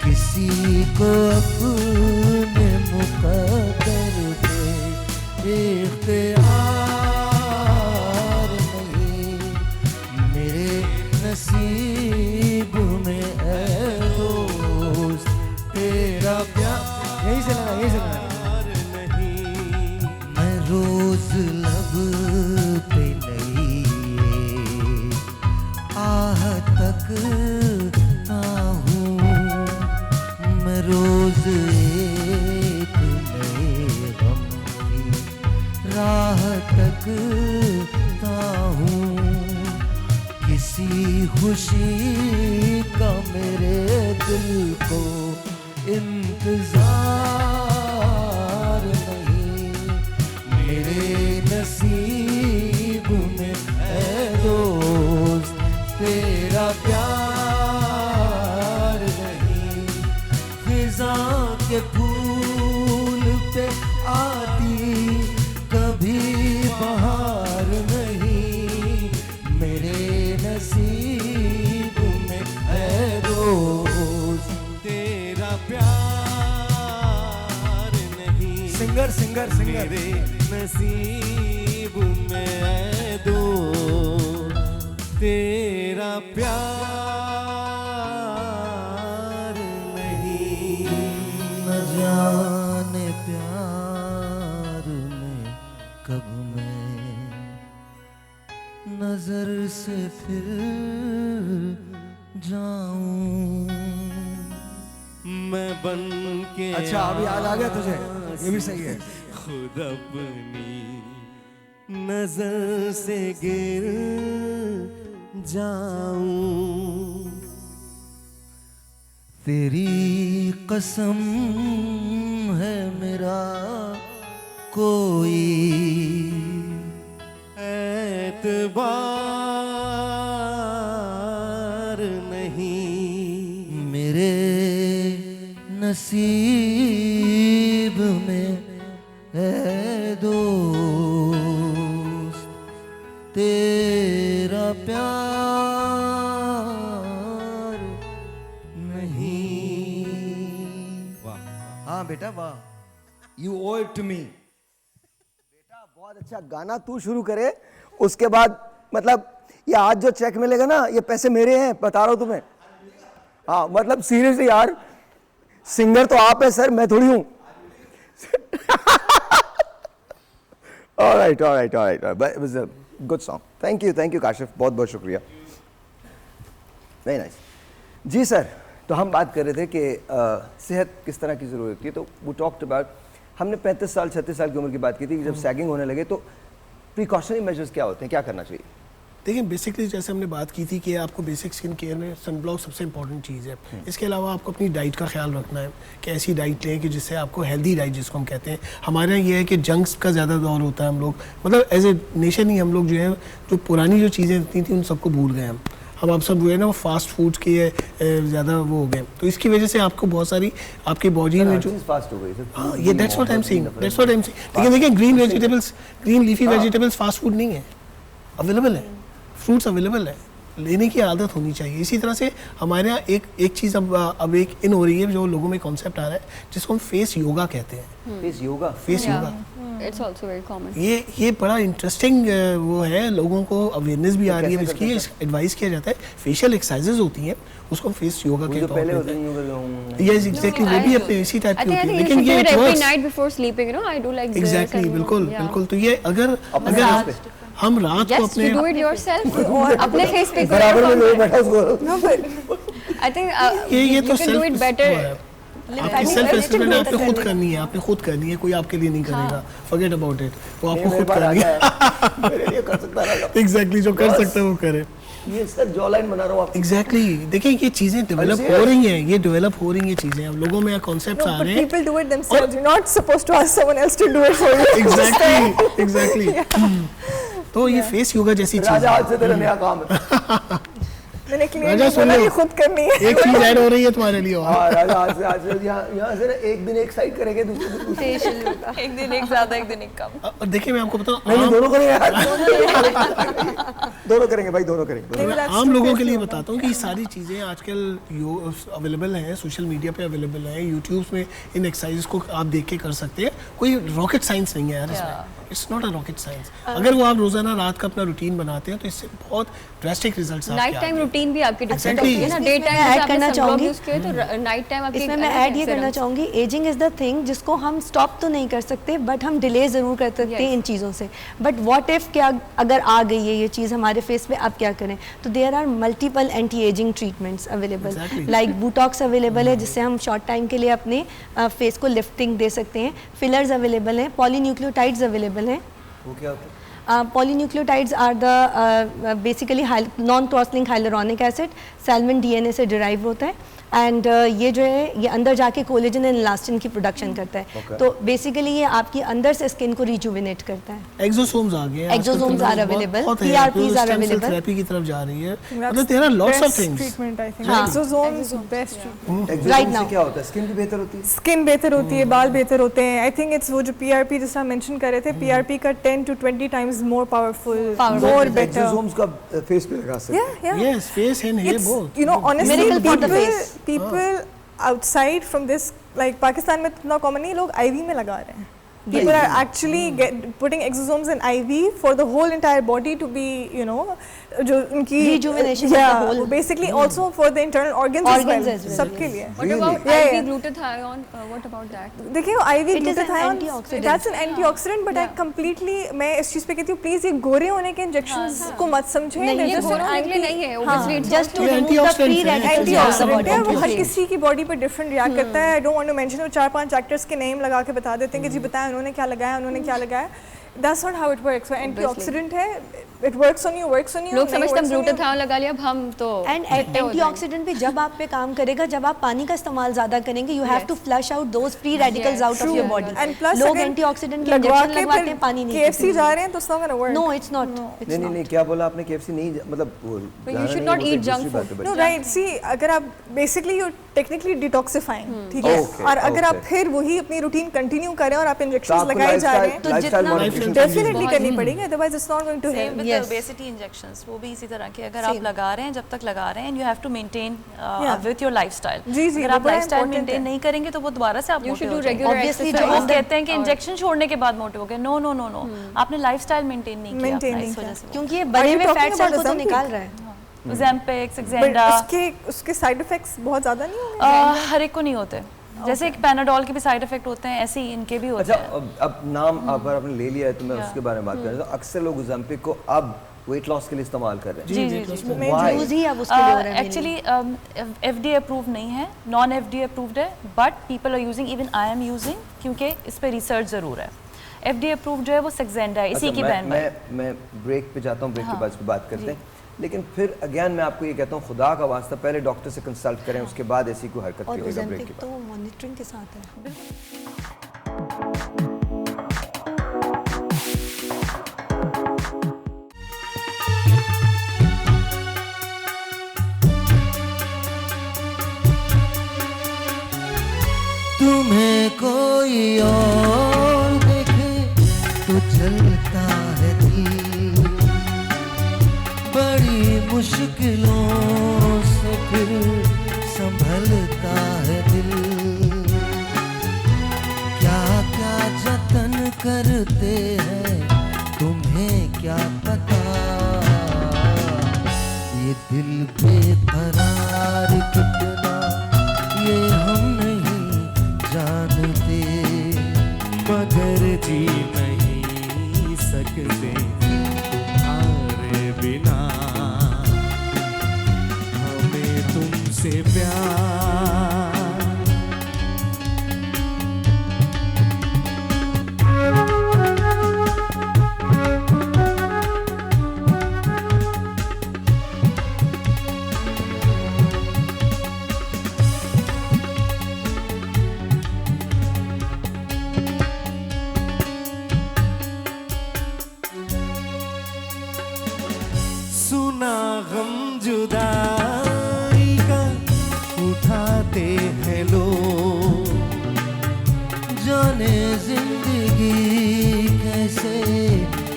किसी को अपने मुकद्दर पे इख्तियार नसीब में है दोस्त तेरा प्यार। यहीं से लेना, यहीं से लेना। नहीं मैं रोज लब पे नहीं भटकता हूँ मैं रोज एक नए गम की राह तकता हूँ किसी खुशी का मेरे दिल को इंतजार नहीं मेरे नसीब में है दोस्त तेरा प्यार नहीं फिजा के फूल पे आती कभी बहार नहीं मेरे नसीब में है दोस्त तेरा प्यार नहीं सिंगर सिंगर सिंगर मेरे नसीब में है दोस्त तेरा प्यार नहीं न जाने प्यार में कब मैं नजर से फिर जाऊं मैं बन के अच्छा अभी याद आ गया तुझे, ये भी सही है। खुद अपनी नजर से गिर जाऊं तेरी कसम है मेरा कोई एतबार नहीं मेरे नसीब में है दोस्त तेरा प्यार नहीं। वाह, हाँ बेटा वाह, you owe it to me. बेटा बहुत अच्छा गाना तू शुरू करे, उसके बाद मतलब ये आज जो चेक मिलेगा ना, ये पैसे मेरे हैं, बता रहा हूं तुम्हें। हाँ मतलब सीरियसली यार, सिंगर तो आप है सर, मैं थोड़ी हूं। All right, but it was a good song. Thank you Kashif, बहुत बहुत शुक्रिया, वेरी नाइस। जी सर, तो हम बात कर रहे थे कि सेहत किस तरह की ज़रूरत होती है, तो वो टॉक्ड अबाउट, हमने 35 साल 36 साल की उम्र की बात की थी कि जब सैगिंग होने लगे तो प्रिकॉशनरी मेजर्स क्या होते हैं, क्या करना चाहिए? देखिए बेसिकली जैसे हमने बात की थी कि आपको बेसिक स्किन केयर में सनब्लॉक सबसे इंपॉर्टेंट चीज़ है। इसके अलावा आपको अपनी डाइट का ख्याल रखना है कि ऐसी डाइट लें कि जिससे आपको हेल्दी डाइट जिसको हम कहते हैं। हमारे यहाँ ये है कि जंक्स का ज़्यादा दौर होता है, हम लोग मतलब एज ए नेशन ही हम लोग जो है जो पुरानी जो चीज़ें होती थी उन सबको भूल गए हम। अब आप सब जो है ना वो फास्ट फूड के ज़्यादा वो हो गए, तो इसकी वजह से आपको बहुत सारी आपकी बॉडी में जो फास्ट हो गई सर। हाँ ये that's what I am saying. लेकिन देखिए green vegetables, green leafy vegetables fast food नहीं है, अवेलेबल है, फ्रूट्स अवेलेबल है, लेने की आदत होनी चाहिए। इसी तरह से हमारे यहाँ एक चीज़ अब एक इन हो रही है, जो लोगों में कॉन्सेप्ट आ रहा है जिसको हम फेस योगा कहते हैं। Face yoga, face yoga It's also very common. ये बड़ा इंटरेस्टिंग वो है, लोगों को अवेयरनेस भी आ रही है इसकी। एडवाइस किया जाता है, फेशियल एक्सरसाइजेज होती हैं, उसको हम फेस योगा के तौर पे होते हैं। यस एग्जैक्टली, वो भी अपने इसी टाइप की होती है, लेकिन ये every night before sleeping, you know, I do like this. Exactly बिल्कुल बिल्कुल। तो ये अगर हम रात को Yes, अपने you do it yourself. और अपने face पे बराबर में लोग बैठा उसको। No, but I think ये you तो can do it better. आपकी सेल्फ एस्टिमेट आपने खुद करनी है, आपने खुद करनी है, कोई आपके लिए नहीं करेगा। फॉरगेट अबाउट इट, वो आपको खुद करनी है। मेरे लिए कर सकता है एग्जैक्टली, जो कर सकता है वो करे। ये सर जॉ लाइन बना रहा हूँ आप। एग्जैक्टली देखिए ये चीजें डेवलप हो रही हैं, ये डेवलप हो रही हैं चीजें, अब लोगों में कॉन्सेप्ट्स आ रहे हैं। People do it themselves. You're not supposed to ask someone else to do it for you. Exactly तो ये फेस योगा जैसी चीज राजा आज से तेरा नया काम है। मैंने राजा क्लियर सुन बोला लो, कि खुद करनी है। एक चीज ऐड हो रही है तुम्हारे लिए और हाँ राजा आज से यहाँ से ना एक दिन एक साइड करेंगे, दूसरे दिन दूसरी। एक दिन एक ज्यादा, एक दिन एक कम। और देखिए मैं आपको बताऊं, नहीं दोनों करेंगे यार। दोनों करेंगे भाई, दोनों करेंगे। मैं आम लोगों के लिए बताता हूँ कि ये सारी चीज़ें आजकल अवेलेबल हैं, सोशल मीडिया पे अवेलेबल हैं, यूट्यूब में इन एक्सरसाइज को आप देख के कर सकते हैं। कोई रॉकेट साइंस नहीं है यार इसमें, it's not a rocket science. अगर वो आप रोजाना रात का अपना रूटीन बनाते हैं तो इससे बहुत drastic results night time routine routine भी आपकी डिफरेंट Exactly. होती है ना, इसमें डे मैं टाइम ऐड में करना आपने चाहूंगी। यूज किए तो नाइट टाइम आपकी इसमें मैं अलग ऐड है ये करना serums। चाहूँगी, एजिंग इज़ द थिंग जिसको हम स्टॉप तो नहीं कर सकते बट हम डिले ज़रूर कर सकते हैं Yes. इन चीज़ों से। बट व्हाट इफ़ क्या अगर आ गई है ये चीज़ हमारे फेस पे, अब क्या करें? तो there are multiple anti aging treatments available, Exactly. Like botox available है जिससे हम शॉर्ट टाइम के लिए अपने फेस को लिफ्टिंग दे सकते हैं, फिलर्स अवेलेबल हैं, पॉलीन्यूक्लियोटाइड्स अवेलेबल हैं। वो क्या होता है? Polynucleotides are the basically non-cross-linked hyaluronic acid, salmon DNA से derive होता है, एंड ये जो है ये अंदर जाके कोलेजन एंड इलास्टिन की प्रोडक्शन करता है। Okay. तो बेसिकली ये आपकी अंदर से स्किन को रिजुविनेट करता है। एक्सोसोम्स आ गए हैं, Exosomes are available, PRPs are available. Therapy की तरफ जा रही है, मतलब there are lots of things. Treatment I think हाँ. Exosomes best treatment. Exosomes Right से now. क्या होता है? स्किन भी बेहतर होती है? स्किन बेहतर होती है, बाल बेहतर होते हैं। आई थिंक इट्स वो जो पीआरपी जिस तरह मेंशन कर रहे थे, पीआरपी का 10 to 20 times more powerful, more better. Exosomes का फेस पे लगा सकते हैं? Yeah, yeah. Yes, face and hair It's, both. you know, honestly, Miracle for the face. people outside from this, like Pakistan में इतना कॉमन नहीं, लोग आईवी में लगा रहे हैं। People are actually putting exosomes in IV for the whole entire body to be, you know, जो उनकी Rejuvenation of the yeah, whole- basically also for the internal organs as Organs well, as well, सबके yes. लिए। What about Yeah, IV yeah. glutathione? What about that? देखिए IV It is an glutathione, antioxidant. that's an antioxidant, but I completely, मैं इस चीज़ पे कहती हूँ, please ये गोरे होने के इंजेक्शंस को मत समझें। नहीं, They're ये just गोरा an होने के लिए anti- नहीं है, हाँ, obviously it's जस्ट टू ये रिमूव द antioxidants फ्री हैं, रेडिकल्स एंटीऑक्सीडेंट है, वो हर Completely. किसी की बॉडी पर डिफरेंट रिएक्ट करता है। I don't want to mention, वो 4-5 एक्टर्स के नेम लगा के बता देते हैं कि जी बताएं उन्होंने क्या लगाया, उन्होंने क्या लगाया। That's not how it works. वो एंटीऑक्सीडेंट है, it works on you, works on you. लोग नहीं समझते हैं works on you. ग्लूटाथियोन लगा लिया, अब हम तो एंड एंटीऑक्सीडेंट भी जब आप पे काम करेगा जब आप पानी का इस्तेमाल ज्यादा करेंगे, you have to flush out those free radicals out of your body. And plus लोग अगर एंटीऑक्सीडेंट के लगवा इंजेक्शन के लगवाते फिर हैं, पानी नहीं KFC जा रहे हैं तो it's not gonna work. No it's not, नहीं नहीं नहीं, क्या बोला आपने? KFC नहीं मतलब वो you जाना should नहीं, not वो तो eat एक junk दूसरी बात है, food. but- No, right. See, अगर आप basically you're technically detoxifying, ठीक है? Okay, और अगर आप okay. फिर वही अपनी रूटीन कंटिन्यू करें और आप तो इंजेक्शंस आपको लगाए जा रहे हैं, तो lifestyle जितना- modification डेफिनेटली करनी पड़ेगी, otherwise it's not going to same help. With Yes. Obesity injections, वो भी इसी तरह के अगर Same. आप लगा रहे हैं, जब तक लगा रहे हैं, and you have to maintain Yeah. With your lifestyle. जी, जी, अगर वो आप बड़ा लाइफस्टाइल important मेंटेन है। नहीं करेंगे तो वो दोबारा से आप You मोटे should हो do जाएंगे। regular Obviously, तो जो लोग अंदर- कहते हैं कि इंजेक्शन छोड़ने के बाद मोटे हो गए। नो नो नो नो, आपने लाइफस्टाइल मेंटेन नहीं किया Maintain अपना, नहीं इस वजह किया। से क्योंकि ये बने you हुए talking फैट सेल about को तो Ozempic? निकाल रहा है। Ozempic, बट Saxenda, उसके साइड इफेक्ट्स बहुत ज्यादा नहीं होंगे? हर एक को नहीं होते। जैसे एक पैनाडोल के भी साइड इफेक्ट होते हैं, ऐसे ही इनके भी होते अच्छा, हैं। अब नाम अगर आपने ले लिया है तो मैं उसके बारे में बात कर रहा हूँ। तो अक्सर लोग Ozempic को अब वेट लॉस के लिए इस्तेमाल कर रहे हैं। जी जी जी। Why? यूज ही अब उसके लिए हो रहा है एक्चुअली FDA अप्रूव नहीं है, नॉन FDA अप्रूव्ड है, but people are using, even I am using, क्योंकि इस पे रिसर्च ज़रूर है। FDA अप्रूव्ड जो है वो Saxenda है, इसी अच्छा, की बैन है। मैं ब्रेक पे जाता हूँ, ब्रेक के बाद इस पे बात करते हैं। लेकिन फिर अगेन मैं आपको ये कहता हूँ, खुदा का वास्ता पहले डॉक्टर से कंसल्ट करें, उसके बाद ऐसी कोई हरकत और कीजिएगा ब्रेक Ozempic के तो बाद। मॉनिटरिंग के साथ है। तुम्हें कोई और देखे तो चलता है दिल, बड़ी मुश्किलों से फिर संभलता है दिल। क्या क्या जतन करते हैं तुम्हें क्या पता, ये दिल बेकरार कितना ये हम नहीं जानते, मगर जी नहीं सकते तुम्हारे बिना, हमें तुमसे प्यार। सुना गम जुदाई का उठाते हैं लोग, जाने जिंदगी कैसे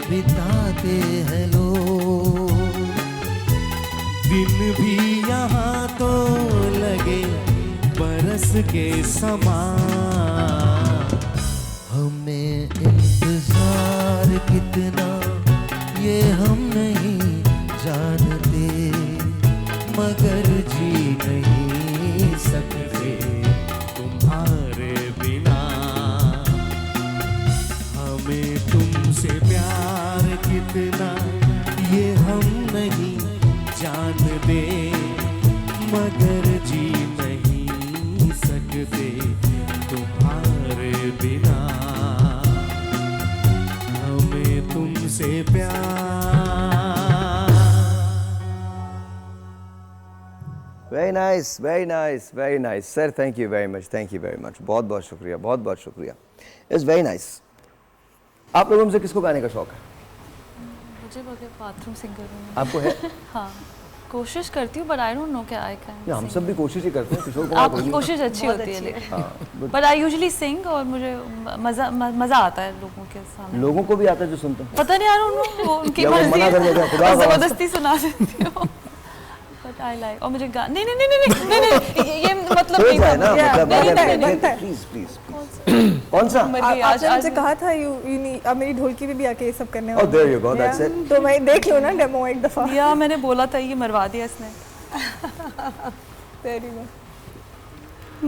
बिताते हैं लोग। दिन भी यहाँ तो लगे बरस के समान, हमें इंतजार कितना ये हम नहीं जानते, नहीं जान दे, मगर जी नहीं सकते तुम्हारे बिना, हमें तुमसे प्यार। Very nice, very nice, very nice sir, thank you very much, thank you very much, बहुत बहुत शुक्रिया, बहुत बहुत शुक्रिया। It's very nice. आप लोगों में से किसको गाने का शौक है? मुझे बाथरूम सिंगर हूँ। आपको है? हाँ, कोशिश करती हूँ, बट आई डोंट नो क्या आई कैन। हम सब भी कोशिश ही करते हैं, किशोर कुमार आपकी कोशिश अच्छी होती है लेकिन, बट आई यूजुअली सिंग, और मुझे मजा आता है लोगों के सामने। लोगों को भी आता है जो सुनते हैं? पता नहीं, आई डोंट नो, उनकी मर्जी, जबरदस्ती सुना देती हूँ, बट आई लाइक। और मुझे नहीं नहीं नहीं नहीं नहीं नहीं, ये मतलब नहीं था ना, मतलब प्लीज प्लीज कौन सा? आपने मुझसे कहा था अब मेरी ढोलकी पे भी आके ये सब करने वाला। Oh, there you go, that's it. तो मैं देख लो ना डेमो एक दफा। या मैंने बोला था, ये मरवा दिया इसने। Very good.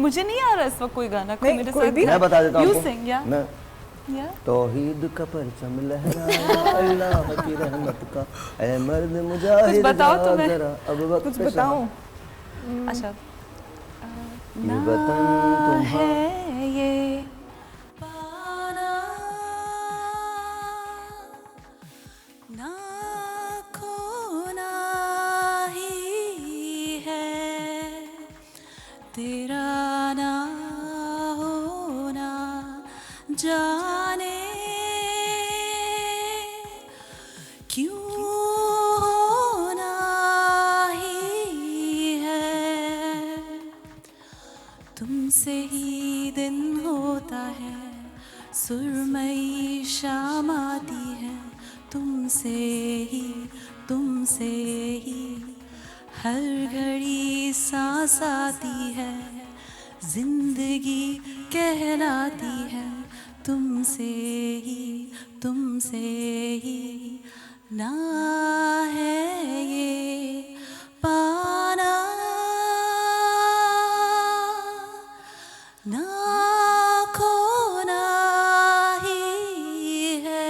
मुझे नहीं आ रहा इस वक्त कोई गाना, कोई मेरे साथ। मैं बता देता हूँ आपको। You sing, yeah. तौहीद का परचम लहराया अल्लाह की रहमत का, ऐ मर्द मुजाहिद बताओ तुम्हें, अब वक्त कुछ बताओ। अच्छा, ये वतन है ये ना खोना ही है, तेरा ना होना जाने क्यों होना ही है, तुमसे ही दिन होता है, सुरमई शाम आती है, तुमसे ही हर घड़ी सांस आती है, जिंदगी कहलाती है, तुमसे ही ना है ये पाना, ना खोना ही है,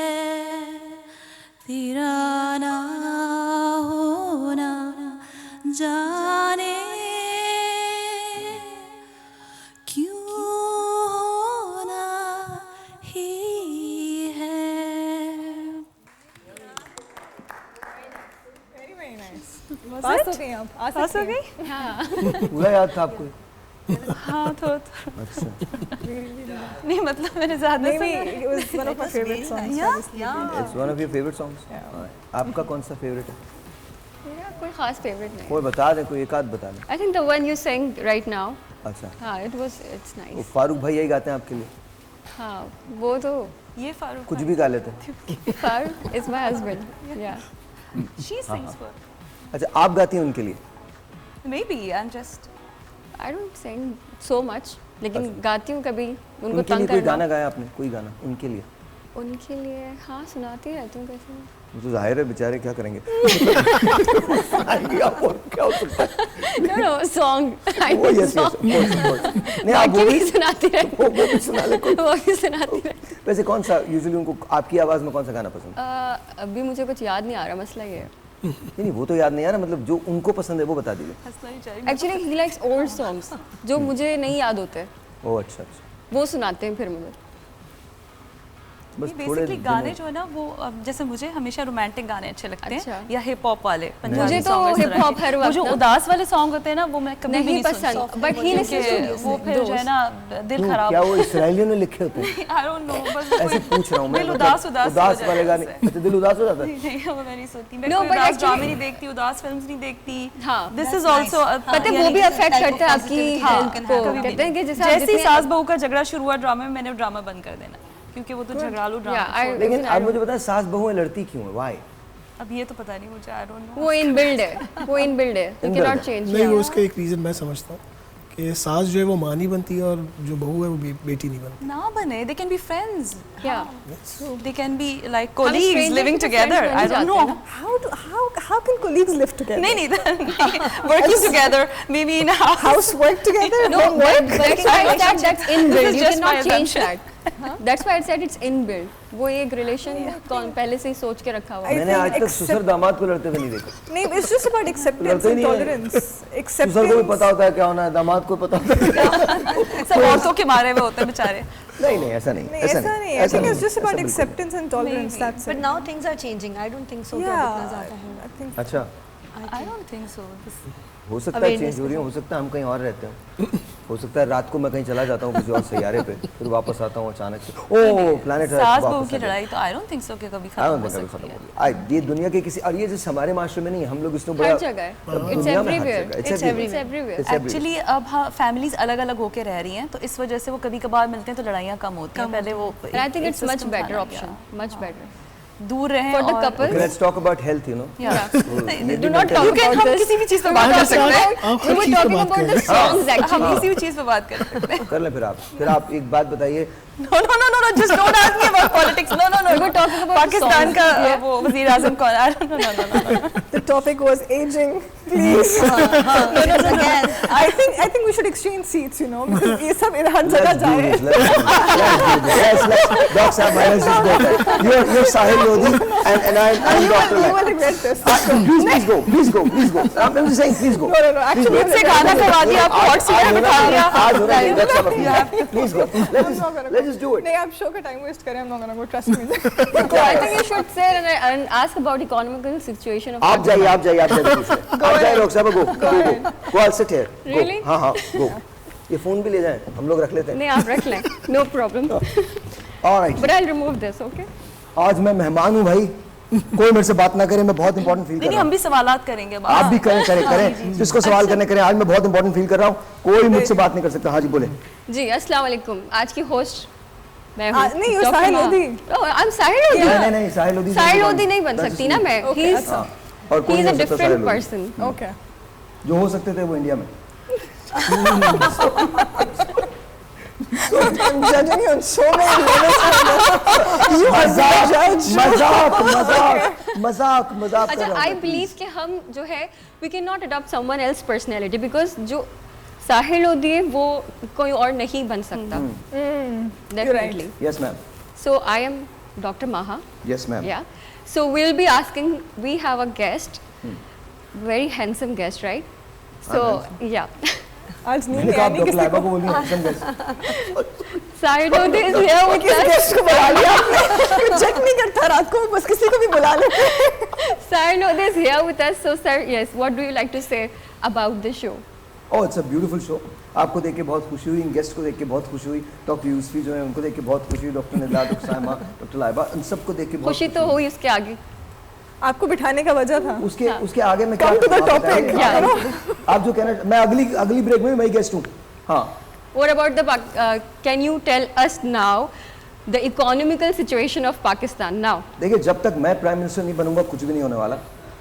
तेरा ना होना जाने क्यों होना ही है। पास हो गई आप? पास हो गई? हाँ। पूरा याद था आपको? हाँ, थोड़ा। अच्छा। नहीं मतलब मैंने ज़्यादा it was one of my favorite songs. Yeah. It's one of your favorite songs. आपका कौन सा फेवरेट है? मेरा कोई खास फेवरेट नहीं। कोई बता दे, कोई एक आध बता दे। I think the one you sang right now. अच्छा। हाँ, it's nice. वो फारूक भाई यही गाते हैं आपके लिए? हाँ, वो तो ये फारूक कुछ भी गा लेते हैं। Farooq is my husband. Yeah. She sings for. अच्छा, आप गाती हैं उनके लिए? Maybe I'm just. I don't sing so much, लेकिन गाती हूँ कभी उनको उनके लिए तंग कोई करना। गाना गाया आपने? कोई गाना उनके लिए? उनके लिए हाँ सुनाती रहती हूँ कैसे। वो तो जाहिर है बेचारे क्या करेंगे। आप और क्या हो सकता है? No, song. वो yes, of course. नहीं आप वो भी सुनाती रहती वो भी सुना ले कोई। वो भी सुनाती रहती। वैसे कौन सा यूजुअली उनको आपकी आवाज़ में कौन सा गाना पसंद है? अभी मुझे कुछ याद नहीं आ रहा, मसला ये है। नहीं वो तो याद नहीं आ रहा, मतलब जो उनको पसंद है वो बता दीजिए। Actually he likes old songs जो मुझे नहीं याद होते। ओह अच्छा अच्छा। वो सुनाते हैं फिर मुझे। बस बेसिकली गाने जो है ना वो जैसे मुझे हमेशा रोमांटिक गाने अच्छे लगते अच्छा। हैं या हिप हॉप वाले मुझे तो हिप हॉप हर वक्त जो उदास वाले सॉन्ग होते हैं ना वो मैं कभी नहीं भी पसंद, बट ही वो फिर जो है ना दिल खराब। क्या वो इसराइलियों ने लिखे होते हैं? आई डोंट नो, बस ऐसे पूछ रहा हूँ मैं। दिल उदास वाले गाने। अच्छा दिल उदास हो जाता है? नहीं वो मैं नहीं सुनती, मैं उदास ड्रामे नहीं देखती, उदास फिल्म्स नहीं देखती। हाँ दिस इज आल्सो पता है वो भी अफेक्ट करता है आपकी हेल्थ को। कहते हैं कि जैसे सास बहू का झगड़ा शुरू हुआ ड्रामे में, मैंने ड्रामा बंद कर देना क्योंकि वो तो झगड़ालू ड्रामा। लेकिन आप मुझे बताएं सास बहुएं लड़ती क्यों है? व्हाई? अब ये तो पता नहीं मुझे, आई डोंट नो। वो इनबिल्ड है, वो इनबिल्ड है, यू कैन नॉट चेंज। नहीं वो उसका एक रीज़न मैं समझता हूँ कि सास जो है वो माँ नहीं बनती है और जो बहू है वो बेटी नहीं बनती। ना बने, they can be friends. Yeah. They can be like colleagues living together. I don't know. How can colleagues live together? नहीं working together, maybe in a house. Housework together? No, homework? that's why I said that's inbuilt. You just my cannot change assumption. that. That's why I said it's inbuilt. वो एक relation कौन पहले से ही सोच के रखा हुआ है। मैंने आज तक ससुर दामाद को लड़ते हुए नहीं देखा। नहीं, it's just about acceptance लड़ते and नहीं है। tolerance. ससुर को भी Acceptance. पता होता है क्या होना है, दामाद को पता होता है। सब औरतों के मारे हुए होते हैं बेचारे। नहीं ऐसा नहीं, नहीं, ऐसा नहीं. I think it's just about ऐसा बिल्कुल acceptance and tolerance. That's But it. now things are changing. I don't think so. कि अब इतना ज़्यादा है। I think. नहीं। अच्छा, I don't think so. हो सकता है चेंज हो रही हो सकता है हम कहीं और रहते हैं, हो सकता है रात को मैं कहीं चला जाता हूँ किसी और सैयारे पे, फिर वापस आता हूँ अचानक से, ओह प्लैनेट सास बहू की लड़ाई तो I don't think so कि कभी खत्म हो सकती है। ये दुनिया के किसी, और ये जैसे हमारे माशरे में नहीं, हम लोग इसमें हर बड़ा जगह है। दुनिया It's में हर everywhere. जगह, It's everywhere. एक्चुअली अब हाँ फैमिलीज अलग अलग होके रह रही हैं तो इस वजह से वो कभी कभार मिलते हैं तो लड़ाइयाँ कम होती हैं। पहले वो And I think एक it's much system better था ना, option. Much better. दूर रहें For the और couple. Okay, let's talk about health, you know. Do not talk about हम this. किसी भी चीज़ पे We बात were कर talking सकते हैं। about- आप we हर were चीज़ पे talking बात about कर the रहे songs हम actually. किसी भी चीज़ पे बात कर सकते हैं। कर ले फिर आप एक बात बताइए। No, just don't ask me about politics. No. We were talking about Pakistan songs. का वो वज़ीर आज़म कौन? No. The topic was aging. Please. Again. I think we should exchange seats. You know, because ये सब हर जगह Let's do जाए. this. Let's Doc Saab, let's just go there. You're Sahil Lodi and I'm Dr. You will Lai. regret this. Please go. I'm just saying, please go. No. Actually, मुझसे गाना करवा दिया आपको hot seat पे बिठा दिया। आज हो रहा है, let's have a please. Please go. Let's just do it. नहीं, आप शो का टाइम वेस्ट करें. I'm not gonna go. Trust me. So I think you should say and ask about economical situation of आप Pakistan. जाइए आप जाइए doctor साहब, go I'll sit here. Go. Really? हाँ go. ये फोन भी ले जाएं, हम लोग रख लेते हैं। नहीं आप रख लें. No problem. Alright. But I'll remove this, okay? आज मैं मेहमान हूँ भाई, कोई मेरे से बात ना करे, मैं बहुत इंपॉर्टेंट फील कर नहीं रहा हम हूँ। भी सवालात करेंगे। आप भी करें, जिसको सवाल करने करें। आज मैं बहुत इंपॉर्टेंट फील कर रहा हूँ, कोई मुझसे बात नहीं कर सकता। हाँ जी बोले। जी अस्सलाम वालेकुम। आज की होस्ट मैं हूँ। नहीं, you're Dr. Sahil Ma. Lodi. Oh, I'm Sahil Lodi. नहीं साहिल लोधी। Sahil Lodi नहीं बन सकती ना मैं. He's और कोई he's नहीं a हो सकता साहिल different लोधी। person. Okay. जो हो सकते थे वो इंडिया में। I'm judging you on so many levels. You are the judge. मजाक कर अच्छा रहा I हूँ। believe कि हम जो है we cannot adopt someone else personality because जो साहिल लोधी है वो कोई और नहीं बन सकता. Definitely. Yes ma'am. So I am Dr. Maha. Yes ma'am. Yeah. So we'll be asking. We have a guest, very handsome guest, right? So yeah. आज मैंने नींद कहा नहीं डॉक्टर किसी लाइबा को. को बोलिए handsome guest। Sahil Lodi is here with us. Guest को बुला लिया आपने. चेक नहीं करता रात को, बस किसी को भी बुला लेते. Sahil Lodi is here with us. So sir, yes, what do you like to say about the show? Oh, it's a beautiful show. आपको देख के बहुत खुशी हुई, गेस्ट को देख के बहुत खुशी हुई, डॉक्टर यूसफी जो है उनको देख के बहुत खुशी हुई, doctor Nida, doctor Saima, doctor Laiba, इन सबको देख के बहुत खुशी तो हुई उसके आगे. आपको बिठाने का वजह था. उसके आगे मैं क्या Come to the करूँ, आप topic. बताइए। आप जो कहना, मैं अगली ब्रेक में मैं गेस्ट हूँ। हाँ। What about the? Can you tell us now the economical situation of Pakistan now? देखिए जब तक मैं प्राइम मिनिस्टर नहीं बनूंगा कुछ भी नहीं होने वाला।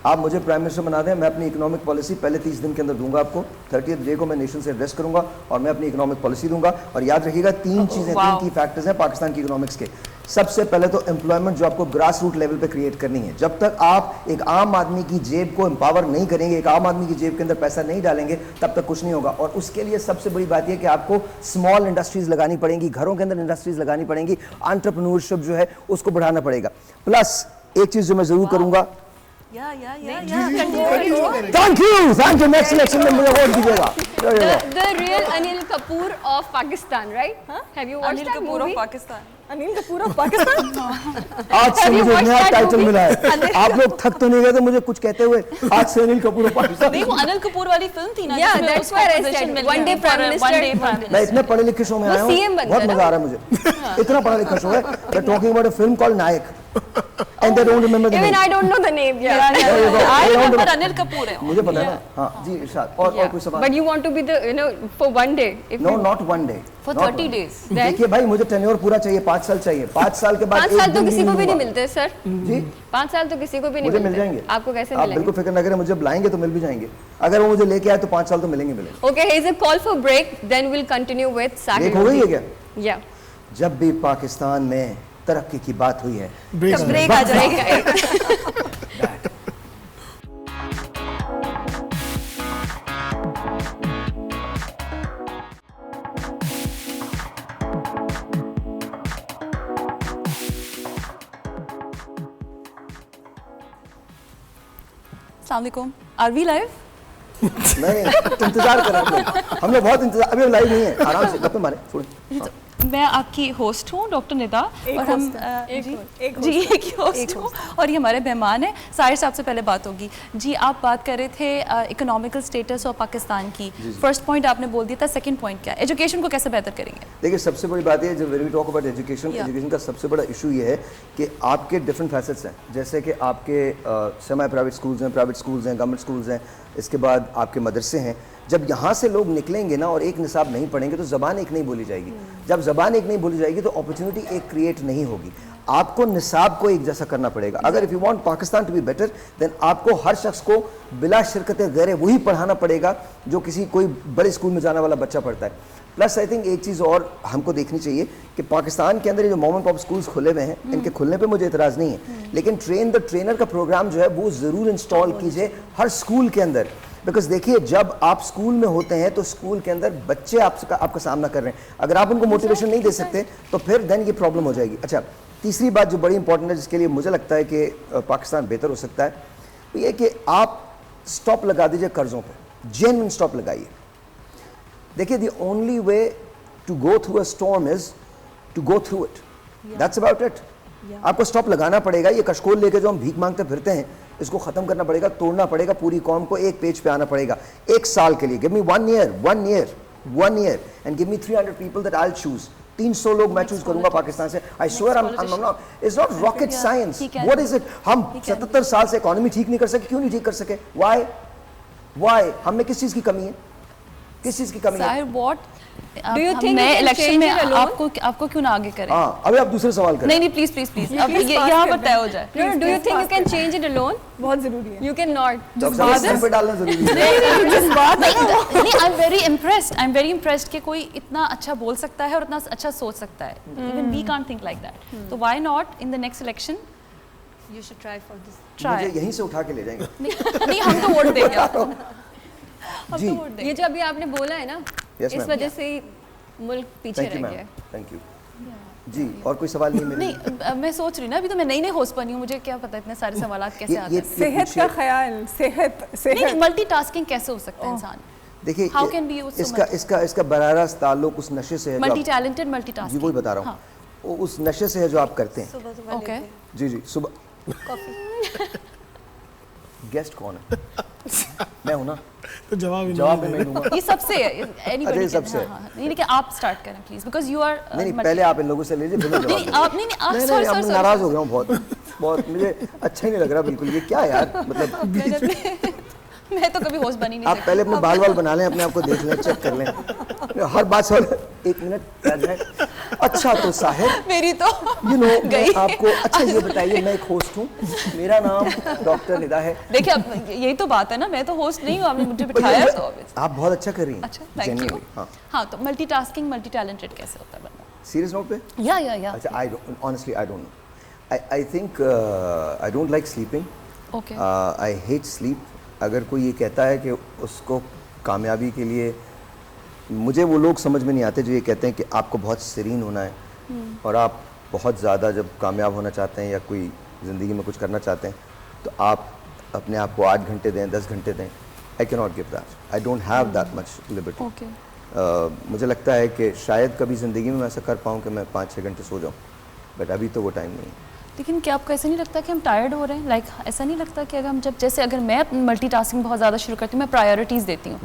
आप मुझे प्राइम मिनिस्टर बना दें, मैं अपनी इकोनॉमिक पॉलिसी पहले 30 दिन के अंदर दूंगा आपको। 30th डे को मैं नेशन से एड्रेस करूंगा और मैं अपनी इकोनॉमिक पॉलिसी दूंगा। और याद रखिएगा तीन की फैक्टर्स हैं पाकिस्तान की इकोनॉमिक्स के। सबसे पहले तो एम्प्लॉयमेंट जो आपको ग्रास रूट लेवल पे क्रिएट करनी है। जब तक आप एक आम आदमी की जेब को एम्पावर नहीं करेंगे, एक आम आदमी की जेब के अंदर पैसा नहीं डालेंगे, तब तक कुछ नहीं होगा। और उसके लिए सबसे बड़ी बात यह कि आपको स्मॉल इंडस्ट्रीज लगानी पड़ेंगी, घरों के अंदर इंडस्ट्रीज लगानी पड़ेंगी, एंटरप्रेन्योरशिप जो है उसको बढ़ाना पड़ेगा। प्लस एक चीज जो मैं जरूर करूंगा, थैंक यू नेक्स्ट इलेक्शन में मुझे वोट दीजिएगा। The real Anil Kapoor of Pakistan, right? Have you watched Anil that Kapoor of movie? Pakistan. Anil Kapoor of Pakistan. आज से Have you मुझे watched नया that टाइटल movie? मिला है। आप लोग थक तो नहीं गए थे मुझे कुछ कहते हुए? आज से अनिल कपूर ऑफ पाकिस्तान। नहीं वो अनिल कपूर वाली फिल्म थी ना Yeah, जिसमें that's उसको why I opposition said mill one गया day prime for minister. one day prime मैं minister. इतने पढ़े लिखे शो में आया हूँ, CM बन बहुत गया ना? मजा आ रहा है मुझे। इतना पढ़ा लिखा शो है। They're talking about a film called Nayak, and they don't remember the Even name. I don't know the name. Yeah. I remember Anil Kapoor है वो. मुझे पता है ना। हाँ जी इरशाद। और कोई सवाल? But you want to be the for one day. If No, you- not one day. For Not 30 one day. days. Then? देखिए भाई मुझे टेन्योर पूरा चाहिए, 5 साल चाहिए। 5 साल के बाद 5 एक साल तो दिन किसी को भी नहीं होगा। मिलते सर. जी 5 साल तो किसी को भी नहीं मुझे मिलते. मिल जाएंगे। आपको कैसे आप मिलेंगे? बिल्कुल फिक्र ना करें, मुझे बुलाएंगे तो मिल भी जाएंगे। अगर वो मुझे लेके आए तो 5 साल तो मिलेंगे। Okay, here's a call for break. Then we'll continue with Sahil. Break हो गई है क्या? Yeah. जब भी पाकिस्तान में तरक्की की बात हुई है, ब्रेक आ जाएगा. अस्सलाम वालेकुम, आर वी लाइव? नहीं, इंतजार कर रहे हैं हम लोग बहुत इंतजार, अभी हम लाइव नहीं है, आराम से गप्पे मारे छोड़े। मैं आपकी होस्ट हूँ डॉक्टर निदा, और हम एक होस्ट हूँ, और ये हमारे मेहमान हैं। साहिर साहब से पहले बात होगी जी। आप बात कर रहे थे इकोनॉमिकल स्टेटस ऑफ पाकिस्तान की। फर्स्ट पॉइंट आपने बोल दिया था, सेकंड पॉइंट क्या? एजुकेशन को कैसे बेहतर करेंगे? देखिए, सबसे बड़ी बात है, जब वी टॉक अबाउट एजुकेशन का सबसे बड़ा इशू ये है कि आपके डिफरेंट फैसेट्स हैं। जैसे कि आपके सेमी प्राइवेट स्कूल्स हैं, प्राइवेट स्कूल्स हैं, गवर्नमेंट स्कूल्स हैं, इसके बाद आपके मदरसे हैं। जब यहाँ से लोग निकलेंगे ना और एक निसाब नहीं पढ़ेंगे तो ज़बान एक नहीं बोली जाएगी। जब ज़बान एक नहीं बोली जाएगी तो अपॉर्चुनिटी एक क्रिएट नहीं होगी। आपको निसाब को एक जैसा करना पड़ेगा। अगर if you want Pakistan to be better, then आपको हर शख्स को बिला शिरकत गैर वही पढ़ाना पड़ेगा जो किसी कोई बड़े स्कूल में जाने वाला बच्चा पढ़ता है। प्लस आई थिंक एक चीज़ और हमको देखनी चाहिए कि पाकिस्तान के अंदर ये जो मॉम एंड पॉप स्कूल्स खुले हुए हैं, इनके खुलने पे मुझे इतराज़ नहीं है, लेकिन ट्रेन द ट्रेनर का प्रोग्राम जो है वो ज़रूर इंस्टॉल कीजिए हर स्कूल के अंदर। बिकॉज देखिए, जब आप स्कूल में होते हैं तो स्कूल के अंदर बच्चे आपका सामना कर रहे हैं। अगर आप उनको मोटिवेशन नहीं दे सकते तो फिर देन ये प्रॉब्लम हो जाएगी। अच्छा, तीसरी बात जो बड़ी इंपॉर्टेंट है, जिसके लिए मुझे लगता है कि पाकिस्तान बेहतर हो सकता है, वो ये कि आप स्टॉप लगा दीजिए कर्ज़ों पर, जेन्युइन स्टॉप लगाइए। देखिए, the only way to go through a storm is to go through it, that's about it. आपको स्टॉप लगाना पड़ेगा। ये कशकोल लेके जो हम भीख मांगते फिरते हैं, इसको खत्म करना पड़ेगा, तोड़ना पड़ेगा। पूरी कौम को एक पेज पे आना पड़ेगा, एक साल के लिए। Give me one year and give me 300 people that I will choose. 300 लोग मैं चूज करूंगा पाकिस्तान से। I swear it's not rocket science. What is it? हम 77 साल से इकोनॉमी ठीक नहीं कर सके। क्यों नहीं ठीक कर सके? व्हाई? हमें किस चीज की कमी है? किस चीज की कमी है? Do you think मैं you can इलेक्शन change में it alone? आपको क्यों ना आगे करें? हाँ, अभी आप दूसरे सवाल करें। नहीं प्लीज अब ये यहाँ पर तय हो जाए। No, do you think you can change it alone? बहुत जरूरी है। You cannot. डॉक्टर साहब, सिर पे डालना जरूरी है। नहीं, आई एम वेरी इम्प्रेस्ड कि कोई इतना अच्छा बोल सकता है और इतना अच्छा सोच सकता है। Even we can't think like that. तो why not in the next election You should try for this. मुझे यहीं से उठा के ले जाएंगे। नहीं, हम तो वोट देंगे आपको। जी, ये जो अभी आपने बोला है ना, Yes, इस ma'am. वजह से ही मुल्क पीछे थैंक यू रह मैम, गया है। थैंक यू जी। और कोई सवाल नहीं? मेरे नहीं, मैं सोच रही ना, अभी तो मैं नई होस्ट बनी हूँ, मुझे क्या पता इतने सारे सवाल कैसे आते हैं। सेहत का ख्याल, सेहत नहीं, मल्टीटास्किंग कैसे हो सकता है इंसान? देखिए, How can we use so इसका बराह रास्त ताल्लुक उस नशे से है जो मल्टी आप- टैलेंटेड, जी, मल्टीटास्किंग। वही बता रहा हूँ। वो उस नशे से है जो आप करते हैं। सुबह ओके। जी, सुबह। गेस्ट कौन है? मैं हूँ ना, तो जवाब जवाब मैं दूंगा। ये सबसे है, anybody अच्छा, ये can, सबसे है। नहीं, लेकिन आप स्टार्ट करें प्लीज, बिकॉज यू आर नहीं, पहले आप इन लोगों से लीजिए, फिर मैं जवाब नहीं, दूंगा। आप नहीं, आप नहीं, sorry, अब sorry, मैं नाराज हो गया हूँ बहुत मुझे अच्छा ही नहीं लग रहा बिल्कुल। ये क्या यार, मतलब मैं तो कभी होस्ट बनी नहीं आप सकती। पहले अपने बाल बना लें, अपने आप को देख लें, चेक कर लें। हर बात सवाल 1 मिनट याद है। अच्छा, तो साहिब, मेरी तो मैं आपको अच्छा ये बताइए, मैं एक होस्ट हूँ, मेरा नाम डॉक्टर निदा है। देखिए, अब यही तो बात है ना, मैं तो होस्ट नहीं हूँ, आपने मुझे बिठाया तो obviously। आप बहुत अच्छा कर रही हैं। अच्छा, थैंक यू। Genuinely, हाँ। हाँ, तो मल्टीटास्किंग, मल्टी टैलेंटेड कैसे होता है बंदा? सीरियस नोट पे? या अच्छा, honestly I don't know. I think I don't like sleeping. Okay. I hate sleep. अगर कोई ये कहता है कि उसको कामयाबी के लिए, मुझे वो लोग समझ में नहीं आते जो ये कहते हैं कि आपको बहुत सीरीन होना है और आप बहुत ज़्यादा जब कामयाब होना चाहते हैं या कोई ज़िंदगी में कुछ करना चाहते हैं तो आप अपने आप को 8 घंटे दें, 10 घंटे दें। I can not give that. I don't have that much liberty. Okay. मुझे लगता है कि शायद कभी ज़िंदगी में मैं ऐसा कर पाऊँ कि मैं 5-6 घंटे सो जाऊँ, बट अभी तो वो टाइम नहीं है। लेकिन क्या आपको ऐसा नहीं लगता कि हम टायर्ड हो रहे हैं? लाइक ऐसा नहीं लगता कि अगर हम जैसे अगर मैं मल्टीटास्किंग बहुत ज़्यादा शुरू करती हूँ, मैं प्रायोरिटीज़ देती हूँ,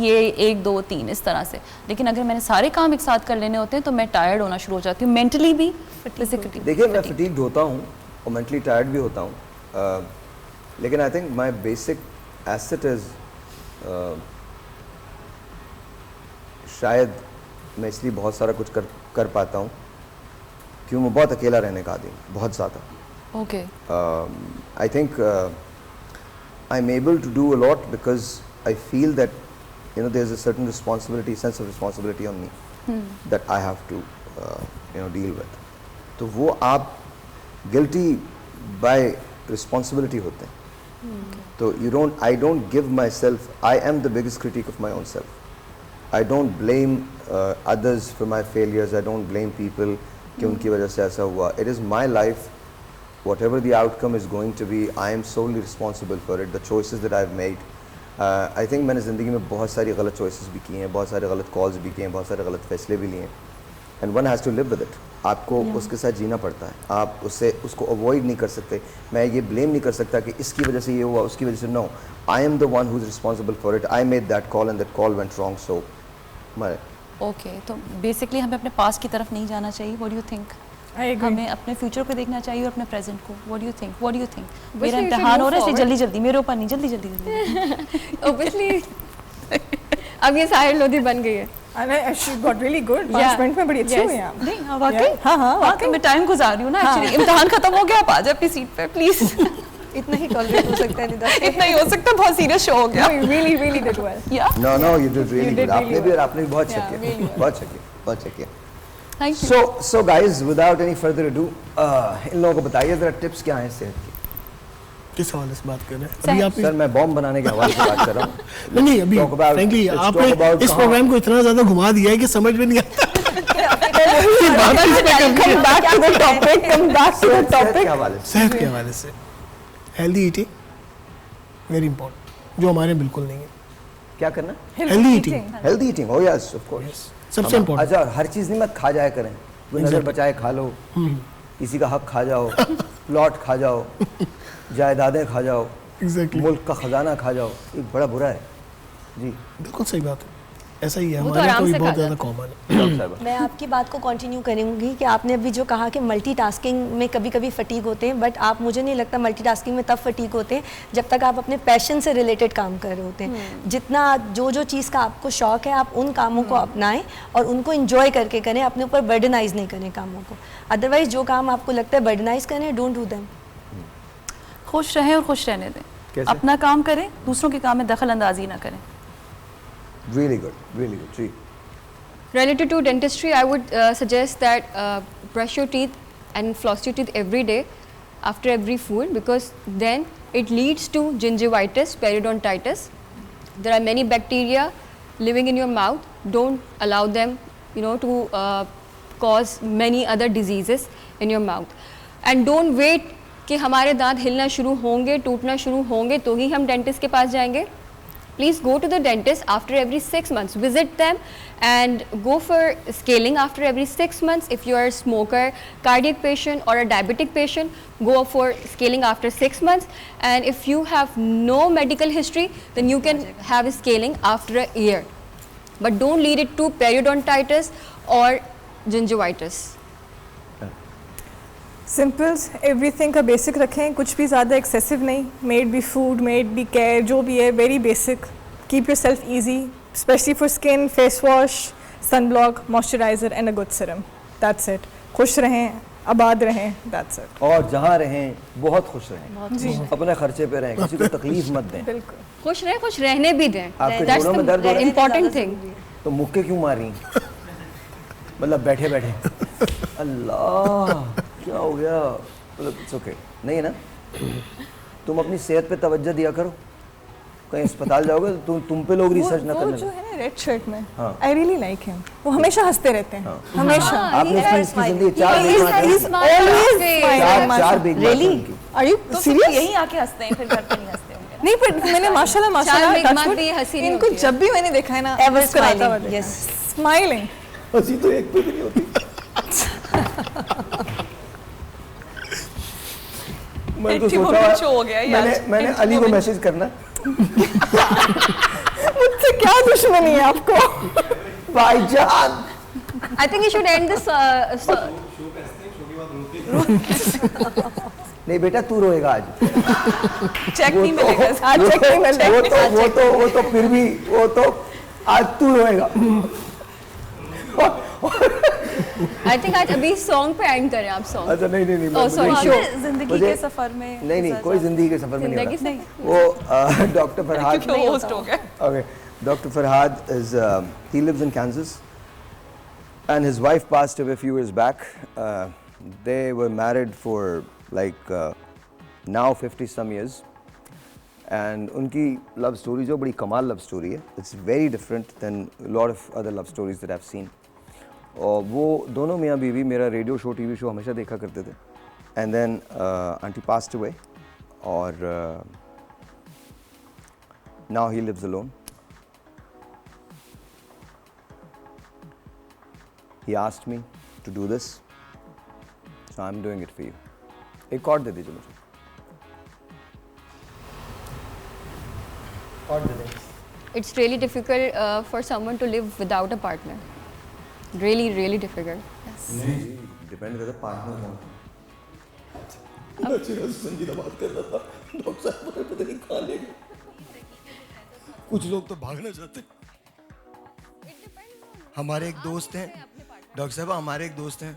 ये 1 2 3 इस तरह से, लेकिन अगर मैंने सारे काम एक साथ कर लेने होते हैं तो मैं टायर्ड होना शुरू हो जाती हूँ, मेंटली भी, फिजिकली। देखिए, मैं फटीग्ड होता हूँ और मेंटली टायर्ड भी होता हूँ, लेकिन I think my basic asset is, शायद मैं इसलिए बहुत सारा कुछ कर पाता हूँ क्यों मैं बहुत अकेला रहने का आदमी हूँ, बहुत ज़्यादा। Okay. I think I am able to do a lot because I feel that there is a certain responsibility, sense of responsibility on me that I have to deal with. तो वो आप गिल्टी बाय रिस्पॉन्सिबिलिटी होते हैं। तो I don't give myself, I am the biggest critic of my own self. I don't blame others for my failures, I don't blame people कि उनकी वजह से ऐसा हुआ। It is my life whatever the outcome is going to be, I am solely responsible for it. The choices that I've made, I think मैंने ज़िंदगी में बहुत सारी गलत choices भी की हैं, बहुत सारे गलत calls भी किए हैं, बहुत सारे गलत फैसले भी लिए हैं, and one has to live with it. आपको उसके साथ जीना पड़ता है, आप उसको avoid नहीं कर सकते. मैं ये blame नहीं कर सकता कि इसकी वजह से ये हुआ, उसकी वजह से. No, I am the one who's responsible for it. I made that call and that call went wrong. So, okay, तो बेसिकली हमें अपने पास्ट की तरफ नहीं जाना चाहिए. What do you think? हमें अपने फ्यूचर को देखना चाहिए और अपने प्रेजेंट को. What do you think? मेरा इम्तिहान हो रहा है, इसलिए जल्दी मेरे ऊपर नहीं, जल्दी. Obviously, अब ये साहिर लोधी बन गई है. And she got really good. 5 minute में बड़ी अच्छी हुई आप. नहीं वाकई, हाँ वाकई मैं टाइम गुजार रही हूँ ना. एक्चुअली इम्तिहान खत्म हो गया, आप आ जाए अपनी सीट पे प्लीज. इतना ही टॉलरेट हो सकता है निदा. इतना ही हो सकता है, बहुत सीरियस शो हो गया. Really did well. Yeah. No, you did really good. आपने भी और आपने भी बहुत Yeah, अच्छा किया, बहुत अच्छा किया. Thank you. So guys, without any further ado, इन लोगों को बताइए जरा टिप्स क्या हैं सेहत के. किस हवाले से बात कर रहे हैं अभी आप? सर मैं बॉम्ब बनाने के हवाले से बात कर रहा हूँ. नहीं अभी फ्रैंकली आपने इस प्रोग्राम को इतना ज़्यादा घुमा दिया है कि समझ में नहीं आता. Come back to the topic. सेहत के हवाले से हेल्दी ईटिंग वेरी इंपॉर्टेंट, जो हमारे बिल्कुल नहीं है. क्या करना? Healthy eating. Oh yes, of course. सबसे इम्पोर्टेंट. अच्छा, हर चीज़ नहीं मत खा जाया करें. नजर बचाए खा लो, किसी का हक खा जाओ, प्लॉट खा जाओ, जायदादें खा जाओ, मुल्क का खजाना खा जाओ, ये बड़ा बुरा है जी. बिल्कुल सही बात है, ऐसा ही है वो तो हमारे आराम तो से बहुत खा ज़्यादा कॉमन है. मैं आपकी बात को कंटिन्यू करूंगी कि आपने अभी जो कहा कि मल्टीटास्किंग में कभी कभी फटीग होते हैं, बट आप मुझे नहीं लगता मल्टीटास्किंग में तब फटीग होते हैं जब तक आप अपने पैशन से रिलेटेड काम कर रहे होते हैं. जितना जो चीज़ का आपको शौक है आप उन कामों को अपनाएं और उनको इंजॉय करके करें, अपने ऊपर बर्डनाइज नहीं करें कामों को. अदरवाइज जो काम आपको लगता है बर्डनाइज करें, डोंट डू देम. खुश रहें और खुश रहने दें. अपना काम करें, दूसरों के काम में दखल अंदाजी ना करें. Really good. Ji. Related to dentistry, I would suggest that brush your teeth and floss your teeth every day after every food, because then it leads to gingivitis, periodontitis. There are many bacteria living in your mouth. Don't allow them, to cause many other diseases in your mouth. And don't wait कि हमारे दांत हिलना शुरू होंगे, टूटना शुरू होंगे तो ही हम डेंटिस्ट के पास जाएंगे. Please go to the dentist after every 6 months. Visit them and go for scaling after every 6 months. If you are a smoker, cardiac patient or a diabetic patient, go for scaling after 6 months. And if you have no medical history, then you can have scaling after a year. But don't lead it to periodontitis or gingivitis. Simples everything का basic रखें, कुछ भी ज़्यादा excessive नहीं. Maybe food, maybe care, जो भी है very basic. Keep yourself easy, specially for skin. Face wash, sun block, moisturiser and a good serum. That's it. खुश रहें, आबाद रहें. That's it. और जहाँ रहें बहुत खुश रहें, अपने खर्चे पे रहें, किसी को तकलीफ मत दें. बिल्कुल. खुश रहें, खुश रहने भी दें. आपके That's जोड़ों में दर्द हो रहा the है? important thing. तो मुक्के क्यों मार रही हैं? मतलब बैठे अल्लाह क्या हो गया? मतलब इट्स ओके नहीं है ना. तुम अपनी सेहत पे तवज्जो दिया करो. कहीं अस्पताल जाओगे तो तुम पे लोग रिसर्च ना करने. वो जो है ना रेड शर्ट में, आई रियली लाइक हिम. वो हमेशा हंसते रहते हैं. हमेशा. आपने इसकी जिंदगी चार बेगमात. Are you serious? यहीं आके हंसते हैं, फिर घर पे नहीं हंसते होंगे. नहीं पर मैंने माशाल्लाह इनको जब भी मैंने देखा है ना, Ever smiling, yes. स्माइलिंग. हंसी तो एक पे भी नहीं होती. मैं तो सोचा हो गया यार. मैंने अली को मैसेज करना. मुझसे क्या दुश्मनी है आपको? भाईजान. I think you should end this. नहीं बेटा तू रोएगा आज. चेक नहीं मिलेगा. आज चेक नहीं मिलेगा. वो तो फिर भी वो तो आज तू रोएगा. I think आज अभी सॉन्ग पे एंड करें आप सॉन्ग. अच्छा नहीं Oh, sorry, show. जिंदगी के सफर में नहीं कोई जिंदगी के सफर में नहीं जिंदगी होता. वो डॉक्टर फरहाद होस्ट हो गया. Okay, Dr. Farhad is he lives in Kansas, and his wife passed away a few years back. They were married for like now 50 some years, and उनकी love story जो बड़ी कमाल love story है. It's very different than a lot of other love stories that I've seen. और वो दोनों मियाँ बीवी मेरा रेडियो शो टीवी शो हमेशा देखा करते थे. and then auntie passed away, or now he lives alone. He asked me to do this, so I'm doing it for you. एक कॉर्ड दे दीजिए मुझे. कॉर्ड दे दें. It's really difficult for someone to live without a partner. Really, really difficult. नहीं जी, depend करता है partner कौन है. संजीदा बात कर रहा था, डॉक्टर साहब मुझे पता नहीं कहाँ ले गए. कुछ लोग तो भागना चाहते हैं. हमारे एक दोस्त हैं, डॉक्टर साहब हमारे एक दोस्त हैं,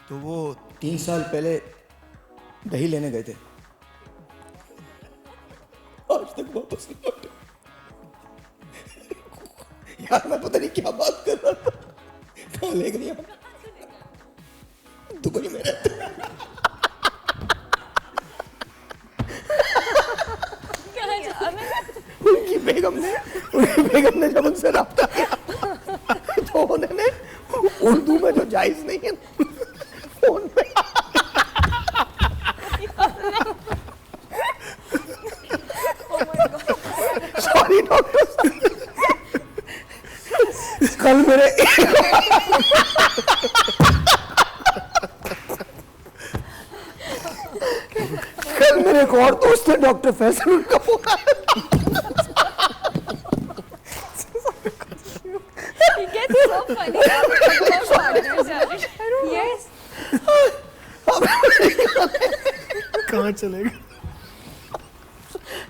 तो वो 3 साल पहले दही लेने गए थे, आज तक वापस नहीं लौटे. यार मैं पता नहीं क्या बात कर रहा था, कहाँ ले गए यार. दुबई में रहते हैं. उनकी बेगम ने जब उनसे रब्ता किया तो उन्होंने उर्दू में जो जायज नहीं है फोन पे सॉरी डॉक्टर कल मेरे एक और दोस्त है डॉक्टर फैसल, उनका फोन आया. He gets so funny. Yes. कहाँ चले गए?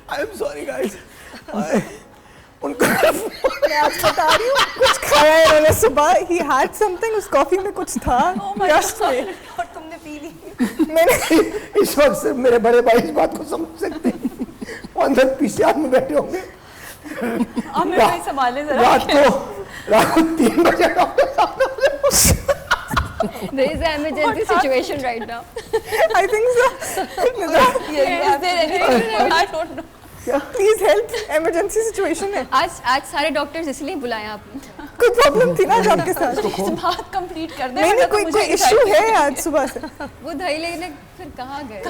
आई एम सॉरी गाइस. उनका मैं आज बता रही हूँ, कुछ खाया है इन्होंने सुबह. He had something, उस कॉफी में कुछ था. यश में. और तुमने पी ली. मैंने इस वक्त सिर्फ मेरे बड़े भाई इस बात को समझ सकते हैं. वो अंदर पीसीआर में बैठे होंगे. हमें कोई संभाले जरा. रात को 3 बजे डॉक्टर साहब ने There is an emergency situation right now. I think so. Is there anything? I don't know. Please help. Emergency situation है. आज सारे डॉक्टर्स इसलिए बुलाए आपने. कोई प्रॉब्लम थी ना आपके साथ? बात कंप्लीट कर दे. नहीं कोई इशू है आज सुबह से. वो दही लेने फिर कहाँ गए?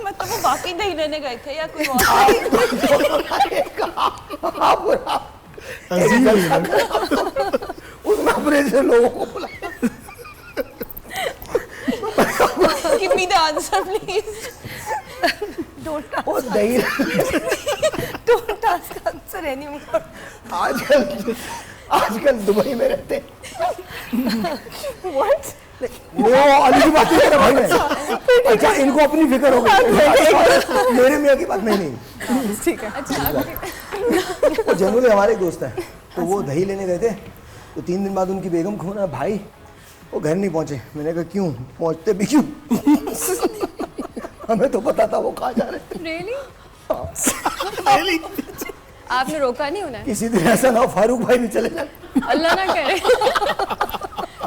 मतलब वो बाकी दही लेने गए थे या कोई और? ऑपरेशन लोगों को बुलाया. Give me the answer please. वो दही Don't ask answer anymore. आजकल दुबई में रहते हैं. What? वो अली की बात कर रहा भाई मैं. अच्छा इनको अपनी फिक्र हो गई, मेरे मियाँ की बात नहीं. ठीक है. वो जनरली हमारे एक दोस्त हैं, तो वो दही लेने गए थे, तो 3 दिन बाद उनकी बेगम को ना भाई वो घर नहीं पहुंचे. मैंने कहा क्यों, पहुंचते भी क्यों? हमें तो पता था वो कहाँ जा रहे थे. Really? आपने रोका नहीं उन्हें? किसी दिन ऐसा ना हो फारूक भाई भी चले जाए. अल्लाह ना करे.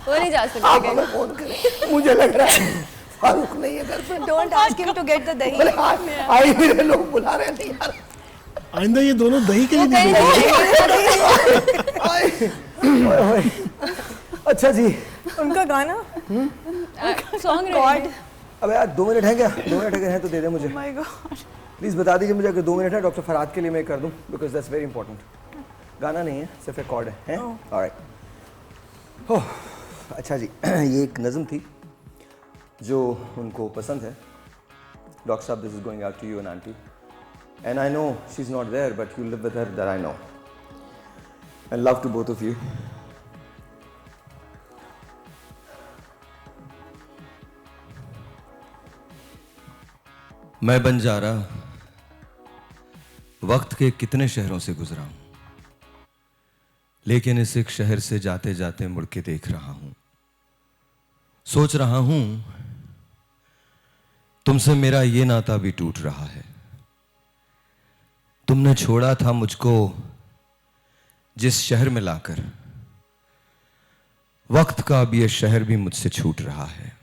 वो नहीं जा आप सकते. हमें फोन करें. मुझे लग रहा है फारूक नहीं है घर पे. Don't ask him to get the dahi. आई मेरे लोग बुला रहे नहीं यार. आइंदा ये दोनों दही के लिए नहीं ओए. अच्छा जी, उनका गाना. Song God. अब यार 2 मिनट है क्या? 2 मिनट अगर हैं तो दे दे मुझे. My God. प्लीज़ बता दीजिए मुझे अगर 2 मिनट है डॉक्टर फरहाद के लिए मैं कर दूं, बिकॉज दैट्स वेरी इंपॉर्टेंट. गाना नहीं है, सिर्फ एक कॉर्ड है. ऑलराइट. ओह अच्छा जी, ये एक नज़म थी जो उनको पसंद है. डॉक्टर साहब this is going out to you and aunty, and I know she is not there but you live with her, that I know, and love to both of you. मैं बंजारा वक्त के कितने शहरों से गुजरा हूं, लेकिन इस एक शहर से जाते जाते मुड़ के देख रहा हूं. सोच रहा हूं तुमसे मेरा ये नाता भी टूट रहा है. तुमने छोड़ा था मुझको जिस शहर में लाकर, वक्त का अब ये शहर भी मुझसे छूट रहा है।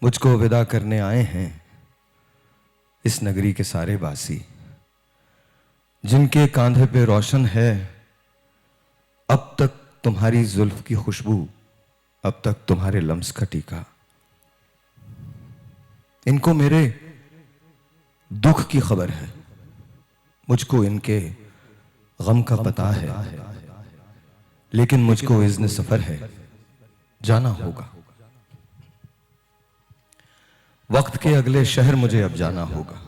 मुझको विदा करने आए हैं इस नगरी के सारे वासी, जिनके कांधे पे रोशन है अब तक तुम्हारी जुल्फ की खुशबू, अब तक तुम्हारे लम्स का टीका। इनको मेरे दुख की खबर है, मुझको इनके गम का पता है, लेकिन मुझको इज़्न सफर है, जाना होगा। वक्त के अगले शहर मुझे अब जाना होगा।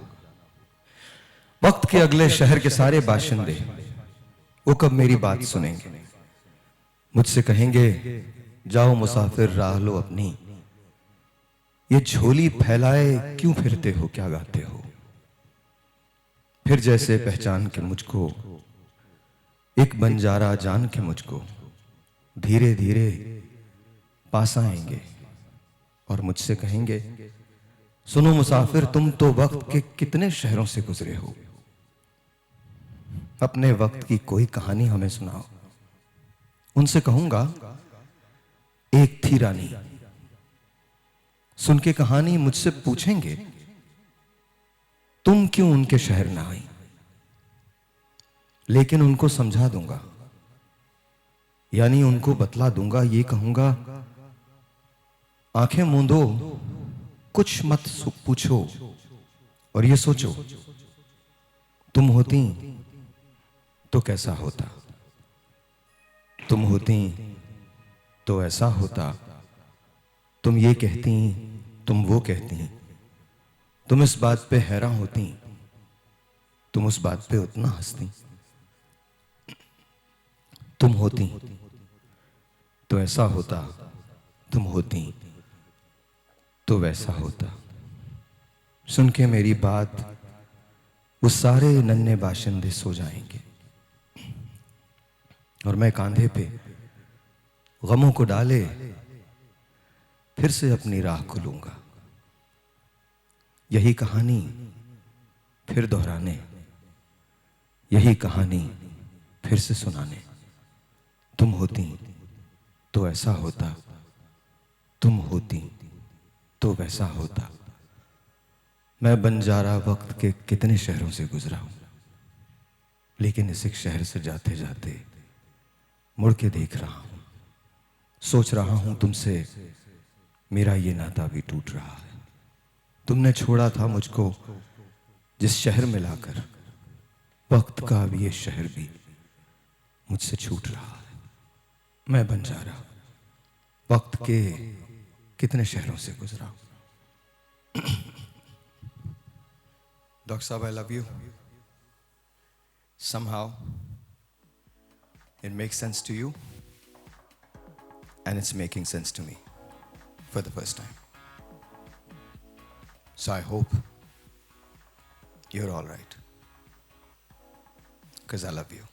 वक्त के अगले शहर के सारे बाशिंदे वो कब मेरी बात सुनेंगे? मुझसे कहेंगे जाओ मुसाफिर राह लो अपनी, ये झोली फैलाए क्यों फिरते हो, क्या गाते हो? फिर जैसे पहचान के मुझको, एक बंजारा जान के मुझको, धीरे धीरे पास आएंगे और मुझसे कहेंगे सुनो मुसाफिर, तुम तो वक्त के कितने शहरों से गुजरे हो, अपने वक्त की कोई कहानी हमें सुनाओ। उनसे कहूंगा एक थी रानी, सुन के कहानी मुझसे पूछेंगे तुम क्यों उनके शहर ना आई, लेकिन उनको समझा दूंगा, यानी उनको बतला दूंगा। ये कहूंगा आंखें मूंदो, कुछ मत पूछो और ये सोचो तुम होती तो कैसा होता, तुम होती तो ऐसा होता, तुम ये कहती तुम वो कहती, तुम इस बात पे हैरान होती, तुम उस बात पे उतना हंसती। तुम होती तो ऐसा होता, तुम होती तो वैसा होता। सुन के मेरी बात वो सारे नन्हे बाशिंदे सो जाएंगे और मैं कांधे पे गमों को डाले फिर से अपनी राह को लूंगा। यही कहानी फिर दोहराने, यही कहानी फिर से सुनाने। तुम होती तो ऐसा होता, तुम होती तो वैसा होता। मैं बंजारा वक्त के कितने शहरों से गुजरा हूं, लेकिन इस एक शहर से जाते जाते मुड़ के देख रहा हूं, सोच रहा हूं तुमसे मेरा ये नाता भी टूट रहा है। तुमने छोड़ा था मुझको जिस शहर में लाकर, वक्त का अब ये शहर भी मुझसे छूट रहा है। मैं बंजारा वक्त के कितने शहरों से गुजरा हूं। डॉक्टर साहब, I love you. Somehow it makes sense to you and it's making sense to me for the first time. So I hope you're all right, because I love you.